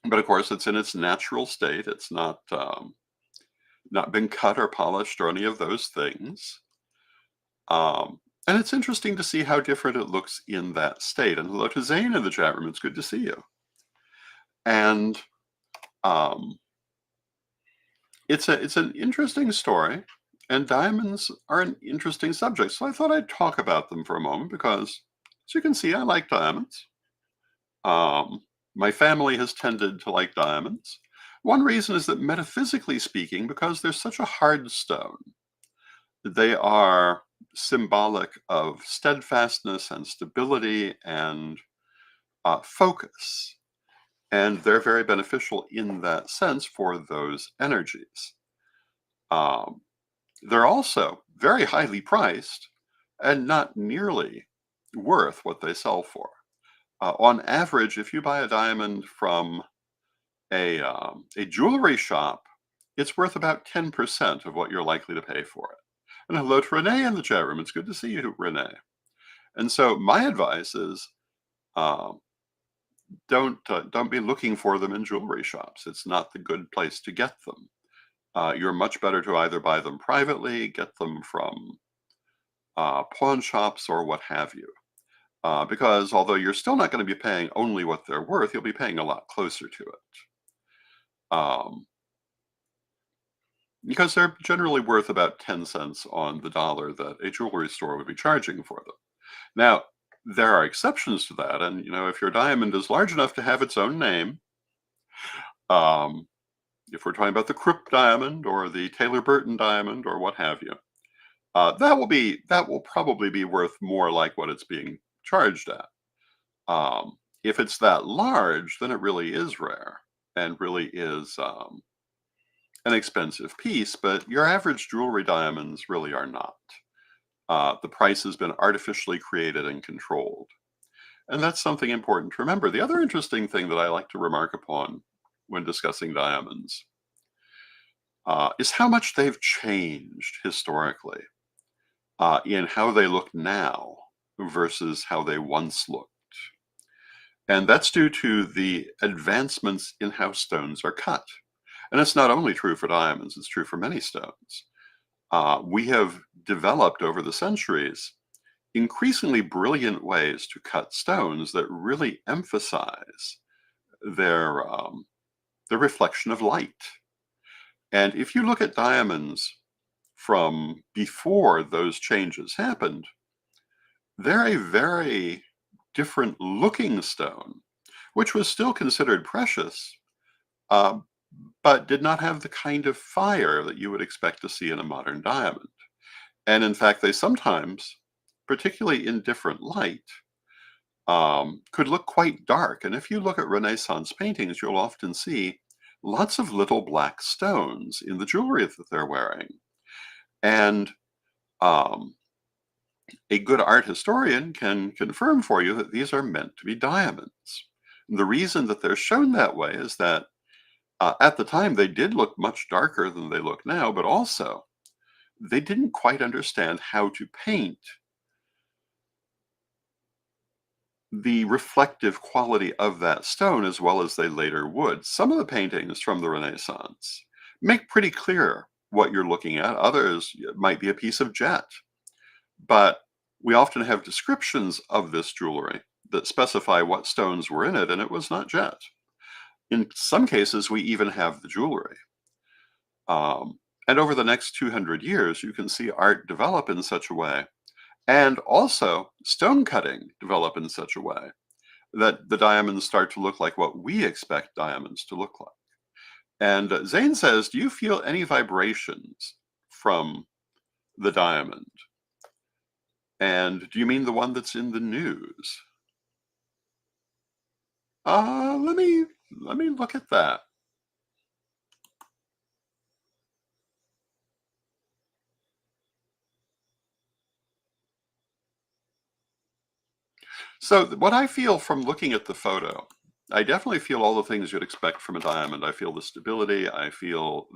of course, it's in its natural state. It's not been cut or polished or any of those things. And it's interesting to see how different it looks in that state. And hello to Zane in the chat room. It's good to see you. And it's an interesting story. And diamonds are an interesting subject. So I thought I'd talk about them for a moment because, as you can see, I like diamonds. My family has tended to like diamonds. One reason is that, metaphysically speaking, because they're such a hard stone, they are symbolic of steadfastness and stability and focus. And they're very beneficial in that sense for those energies. They're also very highly priced and not nearly worth what they sell for. On average, if you buy a diamond from a jewelry shop, it's worth about 10% of what you're likely to pay for it. And hello to Renee in the chat room. It's good to see you, Renee. And so my advice is don't be looking for them in jewelry shops. It's not the good place to get them. You're much better to either buy them privately, get them from pawn shops or what have you. Because although you're still not going to be paying only what they're worth, you'll be paying a lot closer to it. Because they're generally worth about 10 cents on the dollar that a jewelry store would be charging for them. Now, there are exceptions to that. And, if your diamond is large enough to have its own name, if we're talking about the Krupp diamond or the Taylor Burton diamond or what have you, that will probably be worth more like what it's being charged at. If it's that large, then it really is rare and really is an expensive piece. But your average jewelry diamonds really are not. The price has been artificially created and controlled. And that's something important to remember. The other interesting thing that I like to remark upon when discussing diamonds is how much they've changed historically in how they look now versus how they once looked. And that's due to the advancements in how stones are cut. And it's not only true for diamonds, it's true for many stones. We have developed over the centuries increasingly brilliant ways to cut stones that really emphasize their the reflection of light. And if you look at diamonds from before those changes happened, they're a very different looking stone, which was still considered precious, uh, but did not have the kind of fire that you would expect to see in a modern diamond. And in fact, they sometimes, particularly in different light, could look quite dark. And if you look at Renaissance paintings, you'll often see lots of little black stones in the jewelry that they're wearing. And um, a good art historian can confirm for you that these are meant to be diamonds. The reason that they're shown that way is that at the time they did look much darker than they look now, but also they didn't quite understand how to paint the reflective quality of that stone as well as they later would. Some of the paintings from the Renaissance make pretty clear what you're looking at. Others might be a piece of jet. But we often have descriptions of this jewelry that specify what stones were in it, and it was not jet. In some cases, we even have the jewelry. And over the next 200 years, you can see art develop in such a way, and also stone cutting develop in such a way that the diamonds start to look like what we expect diamonds to look like. And Zane says, do you feel any vibrations from the diamond? And do you mean the one that's in the news? Let me look at that. So what I feel from looking at the photo, I definitely feel all the things you'd expect from a diamond. I feel the stability. I feel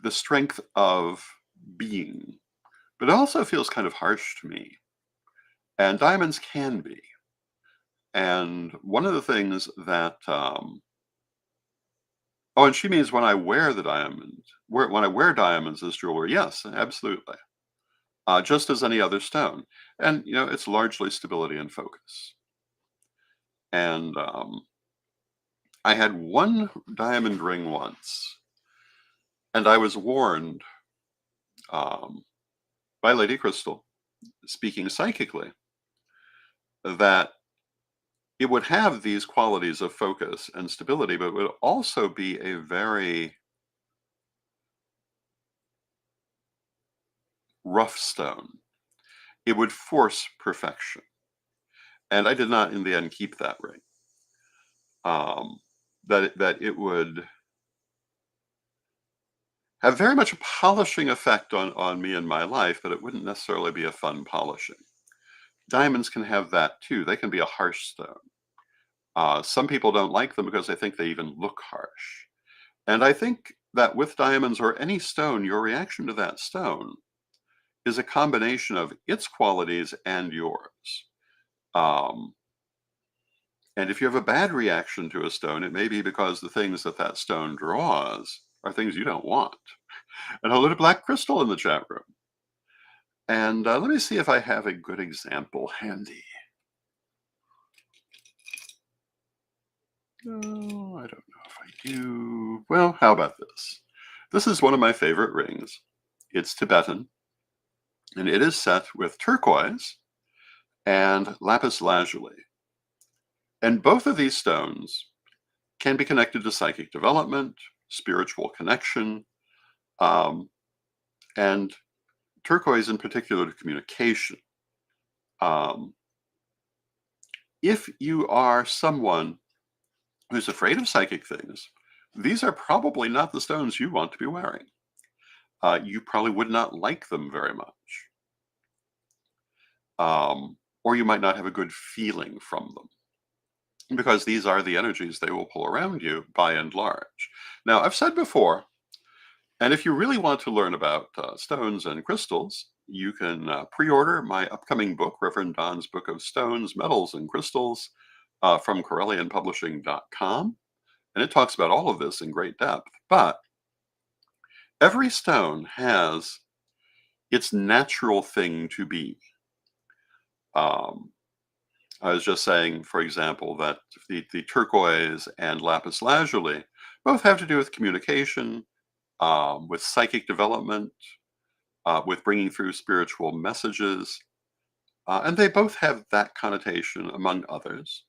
the strength of being, but it also feels kind of harsh to me. And diamonds can be. And one of the things that oh, and she means when I wear the diamond, when I wear diamonds as jewelry, yes, absolutely. Just as any other stone. And, you know, it's largely stability and focus. And I had one diamond ring once, and I was warned um, by Lady Crystal, speaking psychically, that it would have these qualities of focus and stability, but it would also be a very rough stone. It would force perfection. And I did not, in the end, keep that ring. That it would have very much a polishing effect on me in my life, but it wouldn't necessarily be a fun polishing. Diamonds can have that too. They can be a harsh stone. Some people don't like them because they think they even look harsh. And I think that with diamonds or any stone, your reaction to that stone is a combination of its qualities and yours. Um, and if you have a bad reaction to a stone, it may be because the things that that stone draws are things you don't want. And hello to Black Crystal in the chat room. And let me see if I have a good example handy. No, I don't know if I do. Well, how about this? This is one of my favorite rings. It's Tibetan, and it is set with turquoise and lapis lazuli. And both of these stones can be connected to psychic development, spiritual connection, um, and turquoise in particular to communication. Um, if you are someone who's afraid of psychic things, these are probably not the stones you want to be wearing. You probably would not like them very much. Or you might not have a good feeling from them, because these are the energies they will pull around you by and large. Now, I've said before, and if you really want to learn about stones and crystals, you can pre-order my upcoming book, Reverend Don's Book of Stones, Metals, and Crystals, from CorellianPublishing.com. And it talks about all of this in great depth. But every stone has its natural thing to be. Um, I was just saying, for example, that the turquoise and lapis lazuli both have to do with communication, with psychic development, with bringing through spiritual messages, and they both have that connotation, among others.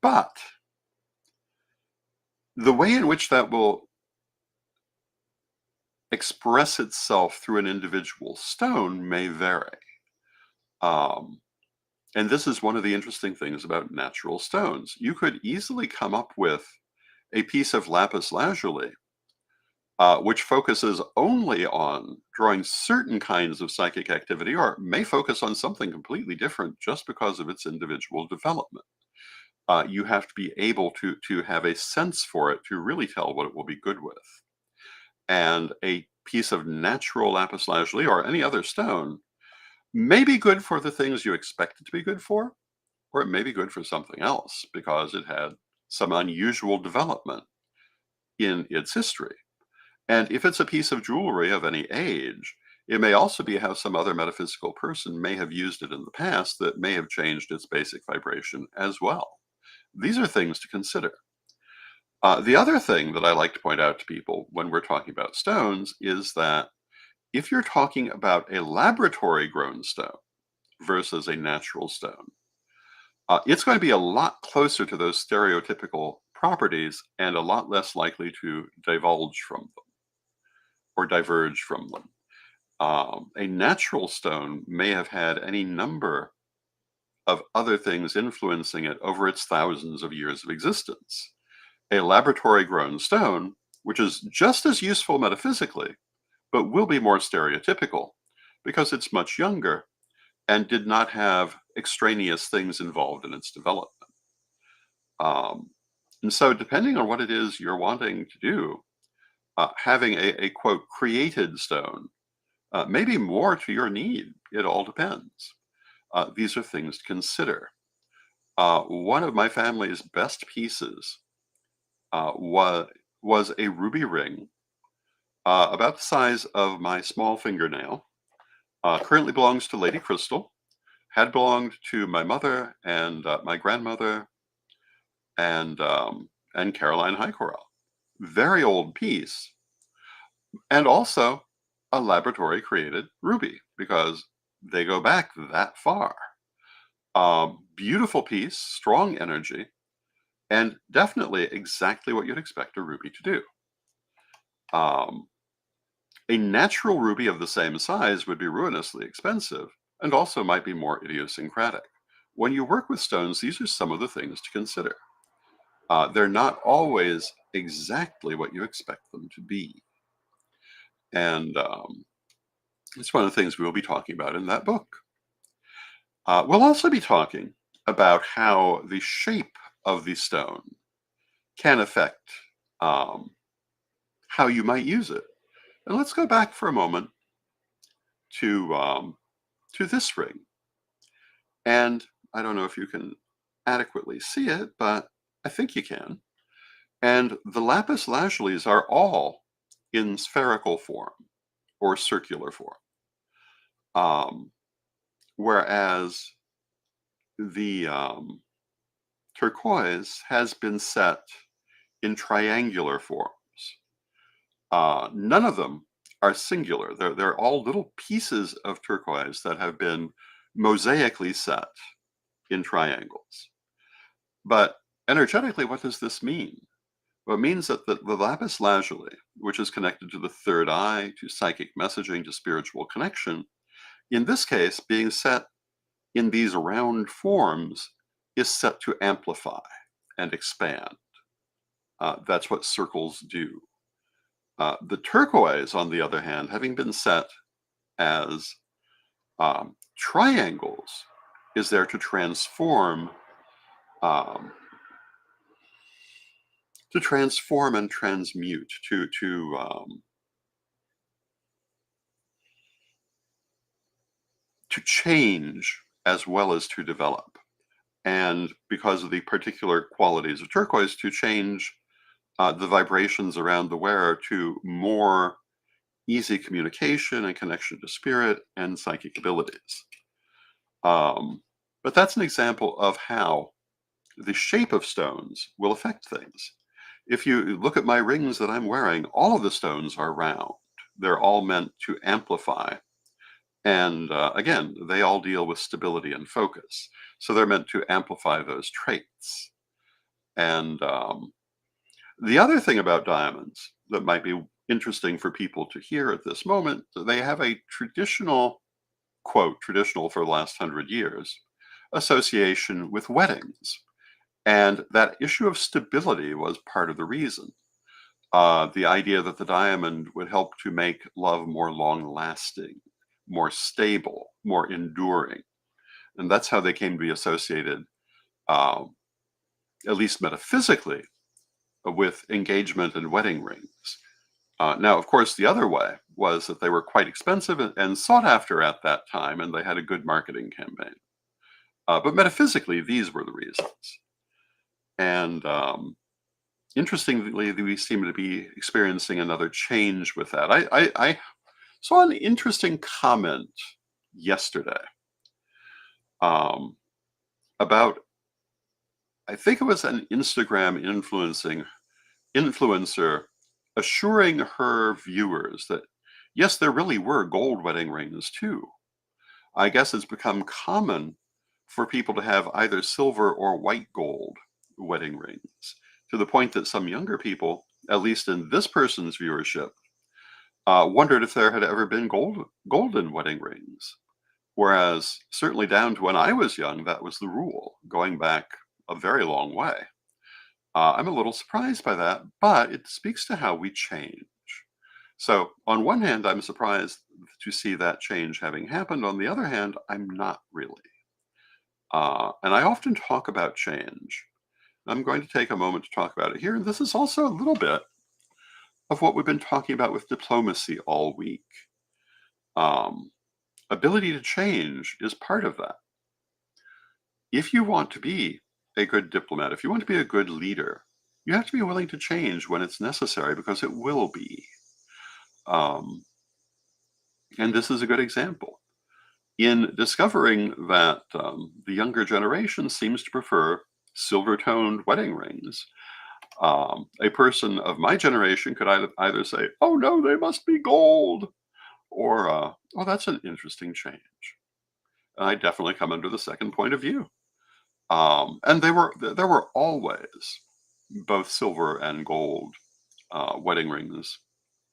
But the way in which that will express itself through an individual stone may vary. Um, and this is one of the interesting things about natural stones. You could easily come up with a piece of lapis lazuli which focuses only on drawing certain kinds of psychic activity, or may focus on something completely different just because of its individual development. You have to be able to have a sense for it to really tell what it will be good with. And a piece of natural lapis lazuli or any other stone may be good for the things you expect it to be good for, or it may be good for something else because it had some unusual development in its history. And if it's a piece of jewelry of any age, it may also be how some other metaphysical person may have used it in the past that may have changed its basic vibration as well. These are things to consider. The other thing that I like to point out to people when we're talking about stones is that if you're talking about a laboratory grown stone versus a natural stone, it's going to be a lot closer to those stereotypical properties and a lot less likely to divulge from them or diverge from them. A natural stone may have had any number of other things influencing it over its thousands of years of existence. A laboratory grown stone, which is just as useful metaphysically, but will be more stereotypical because it's much younger and did not have extraneous things involved in its development. Um, and so, depending on what it is you're wanting to do, having a quote created stone maybe more to your need. It all depends. These are things to consider. One of my family's best pieces was a ruby ring about the size of my small fingernail. Currently belongs to Lady Crystal. Had belonged to my mother and my grandmother and Caroline Highcorrell. Very old piece, and also a laboratory created ruby because they go back that far. Beautiful piece, strong energy, and definitely exactly what you'd expect a ruby to do. A natural ruby of the same size would be ruinously expensive and also might be more idiosyncratic. When you work with stones, these are some of the things to consider. They're not always exactly what you expect them to be. And it's one of the things we will be talking about in that book. We'll also be talking about how the shape of the stone can affect how you might use it. And let's go back for a moment to this ring. And I don't know if you can adequately see it, but I think you can. And the lapis lazulis are all in spherical form or circular form. Whereas the turquoise has been set in triangular forms. None of them are singular. They're all little pieces of turquoise that have been mosaically set in triangles. But energetically, what does this mean? Well, it means that the lapis lazuli, which is connected to the third eye, to psychic messaging, to spiritual connection, in this case, being set in these round forms, is set to amplify and expand. That's what circles do. The turquoise, on the other hand, having been set as triangles, is there to transform, um, and transmute, to change as well as to develop. And because of the particular qualities of turquoise, to change the vibrations around the wearer to more easy communication and connection to spirit and psychic abilities. But that's an example of how the shape of stones will affect things. If you look at my rings that I'm wearing, all of the stones are round. They're all meant to amplify. And again, they all deal with stability and focus. So they're meant to amplify those traits. And the other thing about diamonds that might be interesting for people to hear at this moment, they have a traditional, quote, traditional for the last 100 years, association with weddings. And that issue of stability was part of the reason. The idea that the diamond would help to make love more long-lasting, more stable, more enduring. And that's how they came to be associated, at least metaphysically, with engagement and wedding rings. Now, of course, the other way was that they were quite expensive and sought after at that time, and they had a good marketing campaign. But metaphysically, these were the reasons. And interestingly, we seem to be experiencing another change with that. I saw an interesting comment yesterday about, I think it was an Instagram influencer assuring her viewers that, yes, there really were gold wedding rings too. I guess it's become common for people to have either silver or white gold wedding rings, to the point that some younger people, at least in this person's viewership, wondered if there had ever been golden wedding rings. Whereas certainly down to when I was young, that was the rule, going back a very long way. I'm a little surprised by that, but it speaks to how we change. So on one hand, I'm surprised to see that change having happened. On the other hand, I'm not really. And I often talk about change. I'm going to take a moment to talk about it here. And this is also a little bit of what we've been talking about with diplomacy all week. Ability to change is part of that. If you want to be a good diplomat, if you want to be a good leader, you have to be willing to change when it's necessary, because it will be. And this is a good example. In discovering that the younger generation seems to prefer silver-toned wedding rings, a person of my generation could either say, oh no, they must be gold, or, oh, that's an interesting change. And I definitely come under the second point of view. And there were always both silver and gold wedding rings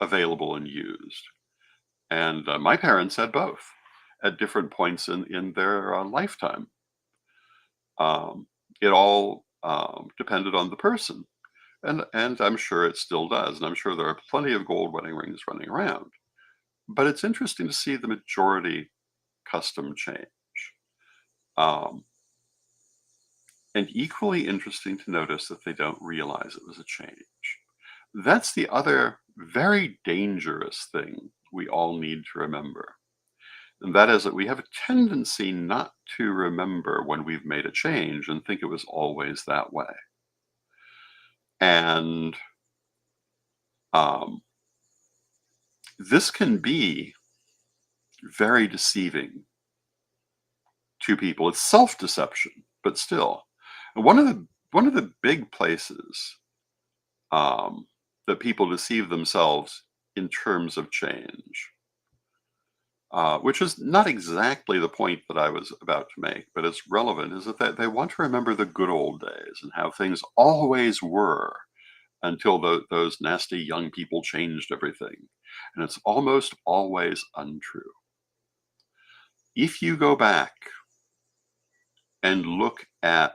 available and used. And my parents had both at different points in their lifetime. It all depended on the person. And I'm sure it still does. And I'm sure there are plenty of gold wedding rings running around. But it's interesting to see the majority custom change. And equally interesting to notice that they don't realize it was a change. That's the other very dangerous thing we all need to remember. And that is that we have a tendency not to remember when we've made a change and think it was always that way. And this can be very deceiving to people. It's self-deception, but still. And one of the big places that people deceive themselves in terms of change which is not exactly the point that I was about to make, but it's relevant, is that they want to remember the good old days and how things always were until those nasty young people changed everything. And it's almost always untrue. If you go back and look at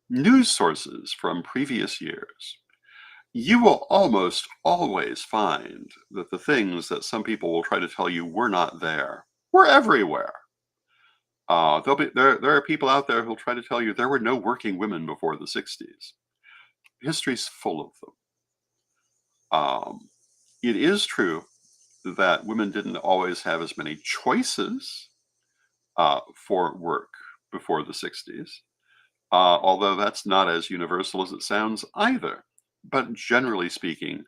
news sources from previous years, you will almost always find that the things that some people will try to tell you were not there were everywhere. There are people out there who'll try to tell you there were no working women before the 60s. History's full of them. It is true that women didn't always have as many choices for work before the 60s, although that's not as universal as it sounds either. But generally speaking,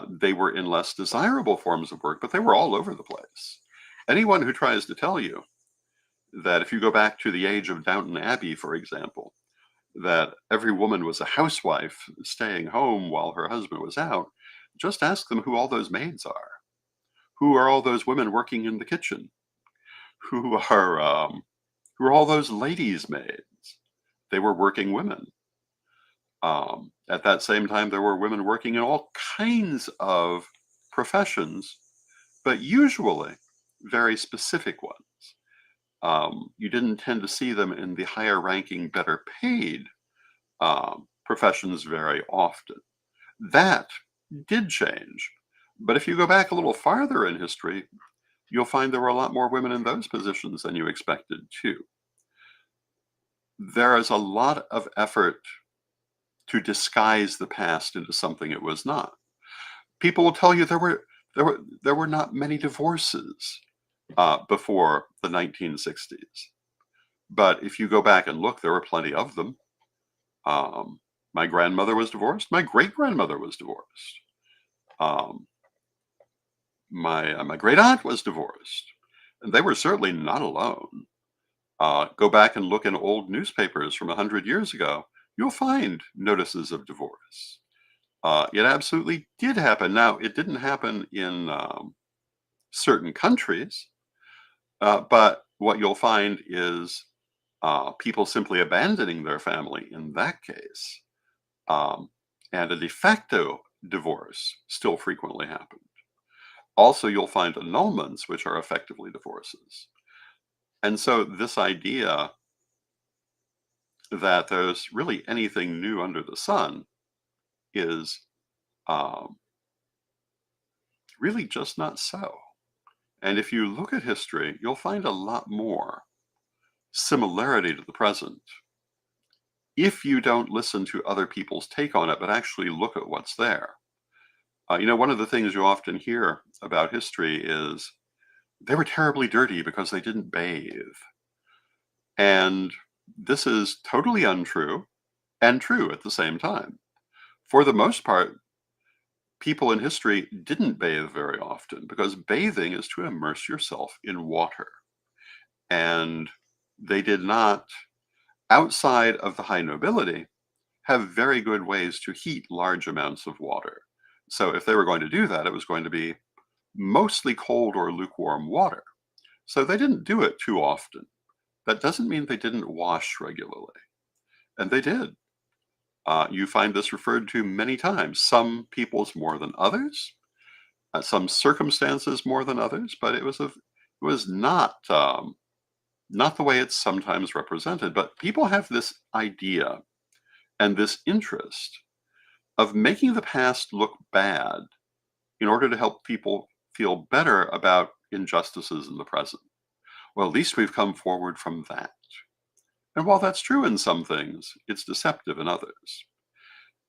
they were in less desirable forms of work, but they were all over the place. Anyone who tries to tell you that if you go back to the age of Downton Abbey, for example, that every woman was a housewife staying home while her husband was out, just ask them who all those maids are. Who are all those women working in the kitchen? Who are all those ladies' maids? They were working women. At that same time, there were women working in all kinds of professions, but usually very specific ones. You didn't tend to see them in the higher ranking, better paid professions very often. That did change. But if you go back a little farther in history, you'll find there were a lot more women in those positions than you expected too. There is a lot of effort to disguise the past into something it was not. People will tell you there were not many divorces before the 1960s. But if you go back and look, there were plenty of them. My grandmother was divorced. My great-grandmother was divorced. My great aunt was divorced. And they were certainly not alone. Go back and look in old newspapers from 100 years ago. You'll find notices of divorce. It absolutely did happen. Now, it didn't happen in certain countries, but what you'll find is people simply abandoning their family in that case. And a de facto divorce still frequently happened. Also, you'll find annulments, which are effectively divorces. And so this idea that there's really anything new under the sun is really just not so. And if you look at history, you'll find a lot more similarity to the present if you don't listen to other people's take on it, but actually look at what's there. One of the things you often hear about history is they were terribly dirty because they didn't bathe. And this is totally untrue and true at the same time. For the most part, people in history didn't bathe very often because bathing is to immerse yourself in water. And they did not, outside of the high nobility, have very good ways to heat large amounts of water. So if they were going to do that, it was going to be mostly cold or lukewarm water. So they didn't do it too often. That doesn't mean they didn't wash regularly. And they did. You find this referred to many times, some peoples more than others, some circumstances more than others, but it was not the way it's sometimes represented. But people have this idea and this interest of making the past look bad in order to help people feel better about injustices in the present. Well, at least we've come forward from that. And while that's true in some things, it's deceptive in others.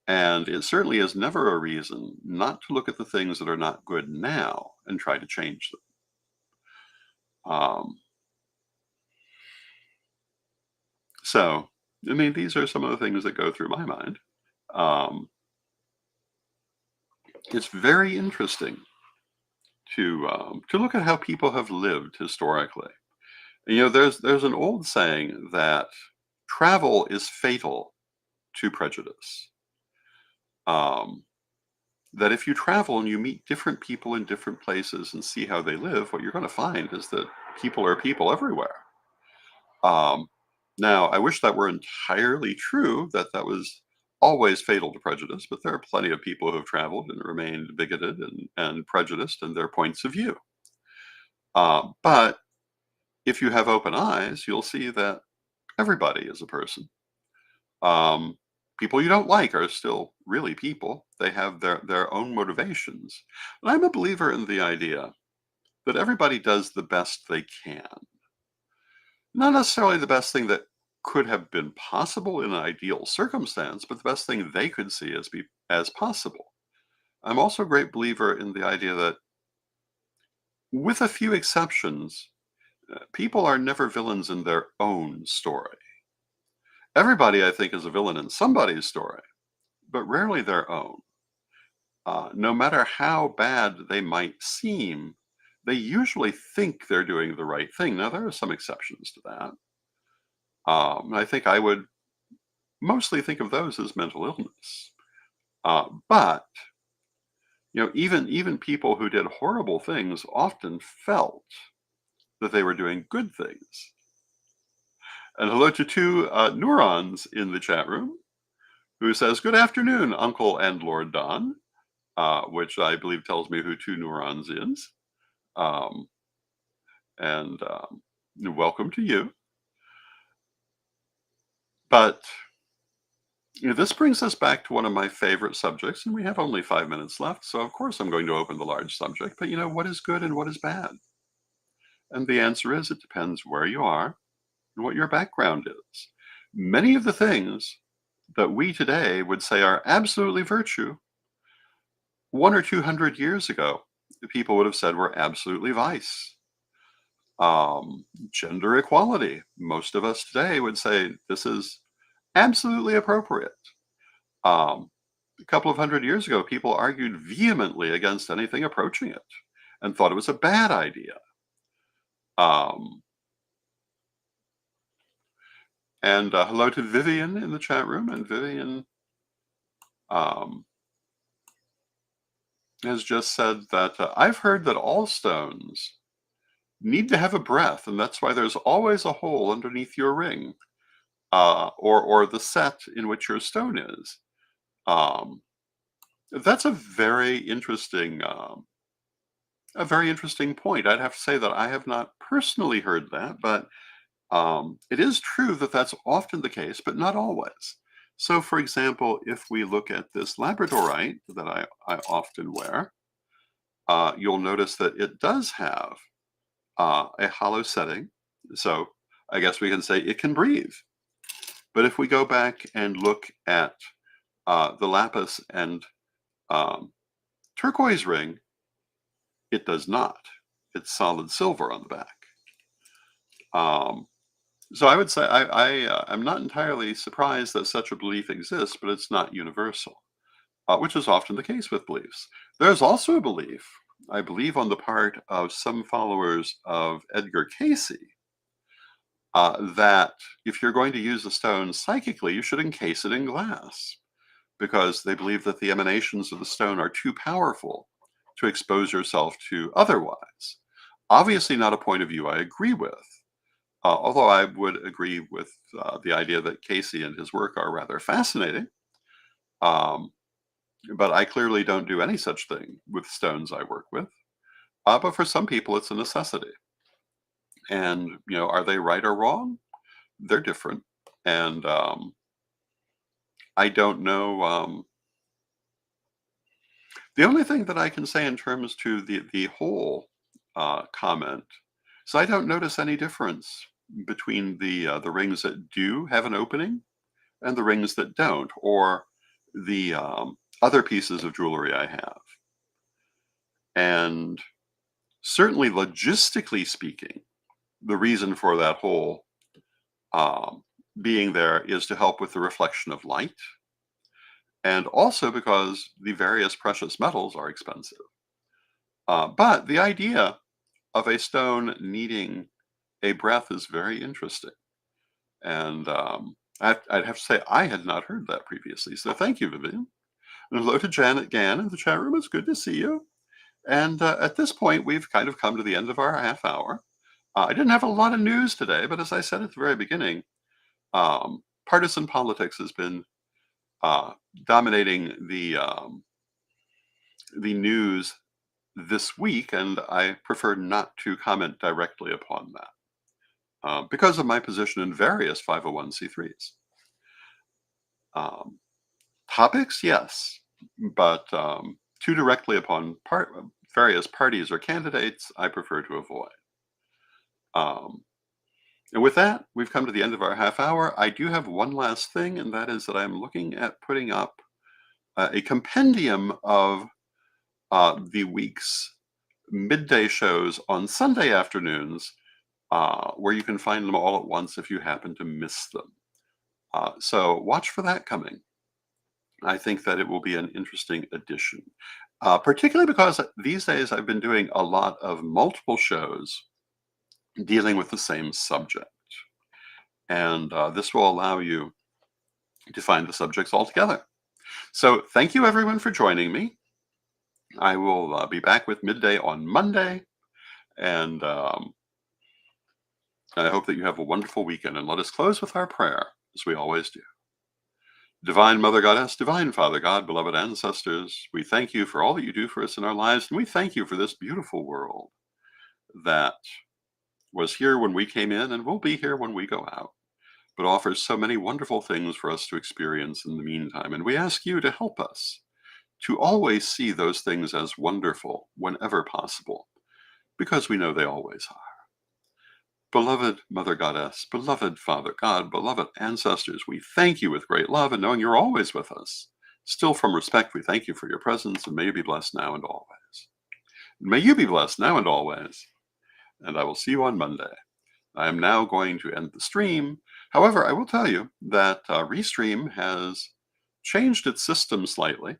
And it certainly is never a reason not to look at the things that are not good now and try to change them. So, I mean, these are some of the things that go through my mind. It's very interesting to look at how people have lived historically. There's an old saying that travel is fatal to prejudice. that if you travel and you meet different people in different places and see how they live, what you're going to find is that people are people everywhere. Um, Now, I wish that were entirely true, that that was always fatal to prejudice, but there are plenty of people who have traveled and remained bigoted and prejudiced in their points of view. But if you have open eyes, you'll see that everybody is a person. Um, People you don't like are still really people. They have their own motivations. And I'm a believer in the idea that everybody does the best they can. Not necessarily the best thing that could have been possible in an ideal circumstance, but the best thing they could see as possible. I'm also a great believer in the idea that, with a few exceptions, people are never villains in their own story. Everybody, I think, is a villain in somebody's story, but rarely their own. No matter how bad they might seem, they usually think they're doing the right thing. Now, there are some exceptions to that. I think I would mostly think of those as mental illness. But even people who did horrible things often felt that they were doing good things. And hello to two neurons in the chat room who says, "Good afternoon, Uncle and Lord Don," which I believe tells me who two neurons is. Um, and welcome to you. But this brings us back to one of my favorite subjects, and we have only 5 minutes left, so of course I'm going to open the large subject. But what is good and what is bad? And the answer is it depends where you are and what your background is. Many of the things that we today would say are absolutely virtue, 100 or 200 years ago, people would have said were absolutely vice. Gender equality, most of us today would say this is absolutely appropriate. Um, a couple of 100 years ago, people argued vehemently against anything approaching it and thought it was a bad idea. Um, and hello to Vivian in the chat room. And Vivian um, has just said that I've heard that all stones need to have a breath, and that's why there's always a hole underneath your ring, or the set in which your stone is. Um, that's a very interesting point. I'd have to say that I have not personally heard that, but it is true that that's often the case, but not always. So, for example, if we look at this Labradorite that I often wear, you'll notice that it does have a hollow setting. So I guess we can say it can breathe. But if we go back and look at the lapis and um, turquoise ring, it does not. It's solid silver on the back. Um, so I would say I'm not entirely surprised that such a belief exists, but it's not universal, which is often the case with beliefs. There's also a belief, I believe, on the part of some followers of Edgar Casey, that if you're going to use a stone psychically, you should encase it in glass, because they believe that the emanations of the stone are too powerful to expose yourself to otherwise. Obviously, not a point of view I agree with, although I would agree with the idea that Casey and his work are rather fascinating. But I clearly don't do any such thing with stones I work with. But for some people, it's a necessity. And, are they right or wrong? They're different. And I don't know. The only thing that I can say in terms to the whole comment is I don't notice any difference between the rings that do have an opening and the rings that don't, or the other pieces of jewelry I have. And certainly, logistically speaking, the reason for that hole um, being there is to help with the reflection of light, and also because the various precious metals are expensive. But the idea of a stone needing a breath is very interesting. And I'd have to say I had not heard that previously. So thank you, Vivian. And hello to Janet Gann in the chat room. It's good to see you. And at this point, we've kind of come to the end of our half hour. I didn't have a lot of news today, but as I said at the very beginning, partisan politics has been uh, dominating the news this week, and I prefer not to comment directly upon that because of my position in various 501c3s. Um, Topics, yes, but too directly upon various parties or candidates, I prefer to avoid. Um, and with that, we've come to the end of our half hour. I do have one last thing, and that is that I'm looking at putting up a compendium of the week's midday shows on Sunday afternoons, where you can find them all at once if you happen to miss them. So watch for that coming. I think that it will be an interesting addition, particularly because these days I've been doing a lot of multiple shows dealing with the same subject. And this will allow you to find the subjects all together. So thank you everyone for joining me. I will be back with Midday on Monday. And I hope that you have a wonderful weekend. And let us close with our prayer, as we always do. Divine Mother Goddess, Divine Father God, beloved ancestors, we thank you for all that you do for us in our lives, and we thank you for this beautiful world that was here when we came in and will be here when we go out, but offers so many wonderful things for us to experience in the meantime. And we ask you to help us to always see those things as wonderful whenever possible, because we know they always are. Beloved Mother Goddess, beloved Father God, beloved ancestors, we thank you with great love and knowing you're always with us. Still from respect, we thank you for your presence, and may you be blessed now and always. May you be blessed now and always. And I will see you on Monday. I am now going to end the stream. However, I will tell you that Restream has changed its system slightly.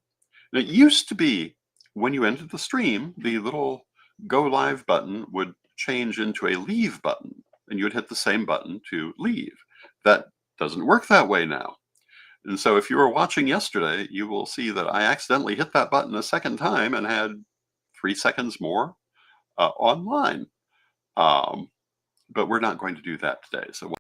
And it used to be when you ended the stream, the little go live button would change into a leave button, and you'd hit the same button to leave. That doesn't work that way now. And so if you were watching yesterday, you will see that I accidentally hit that button a second time and had 3 seconds more online. But we're not going to do that today. So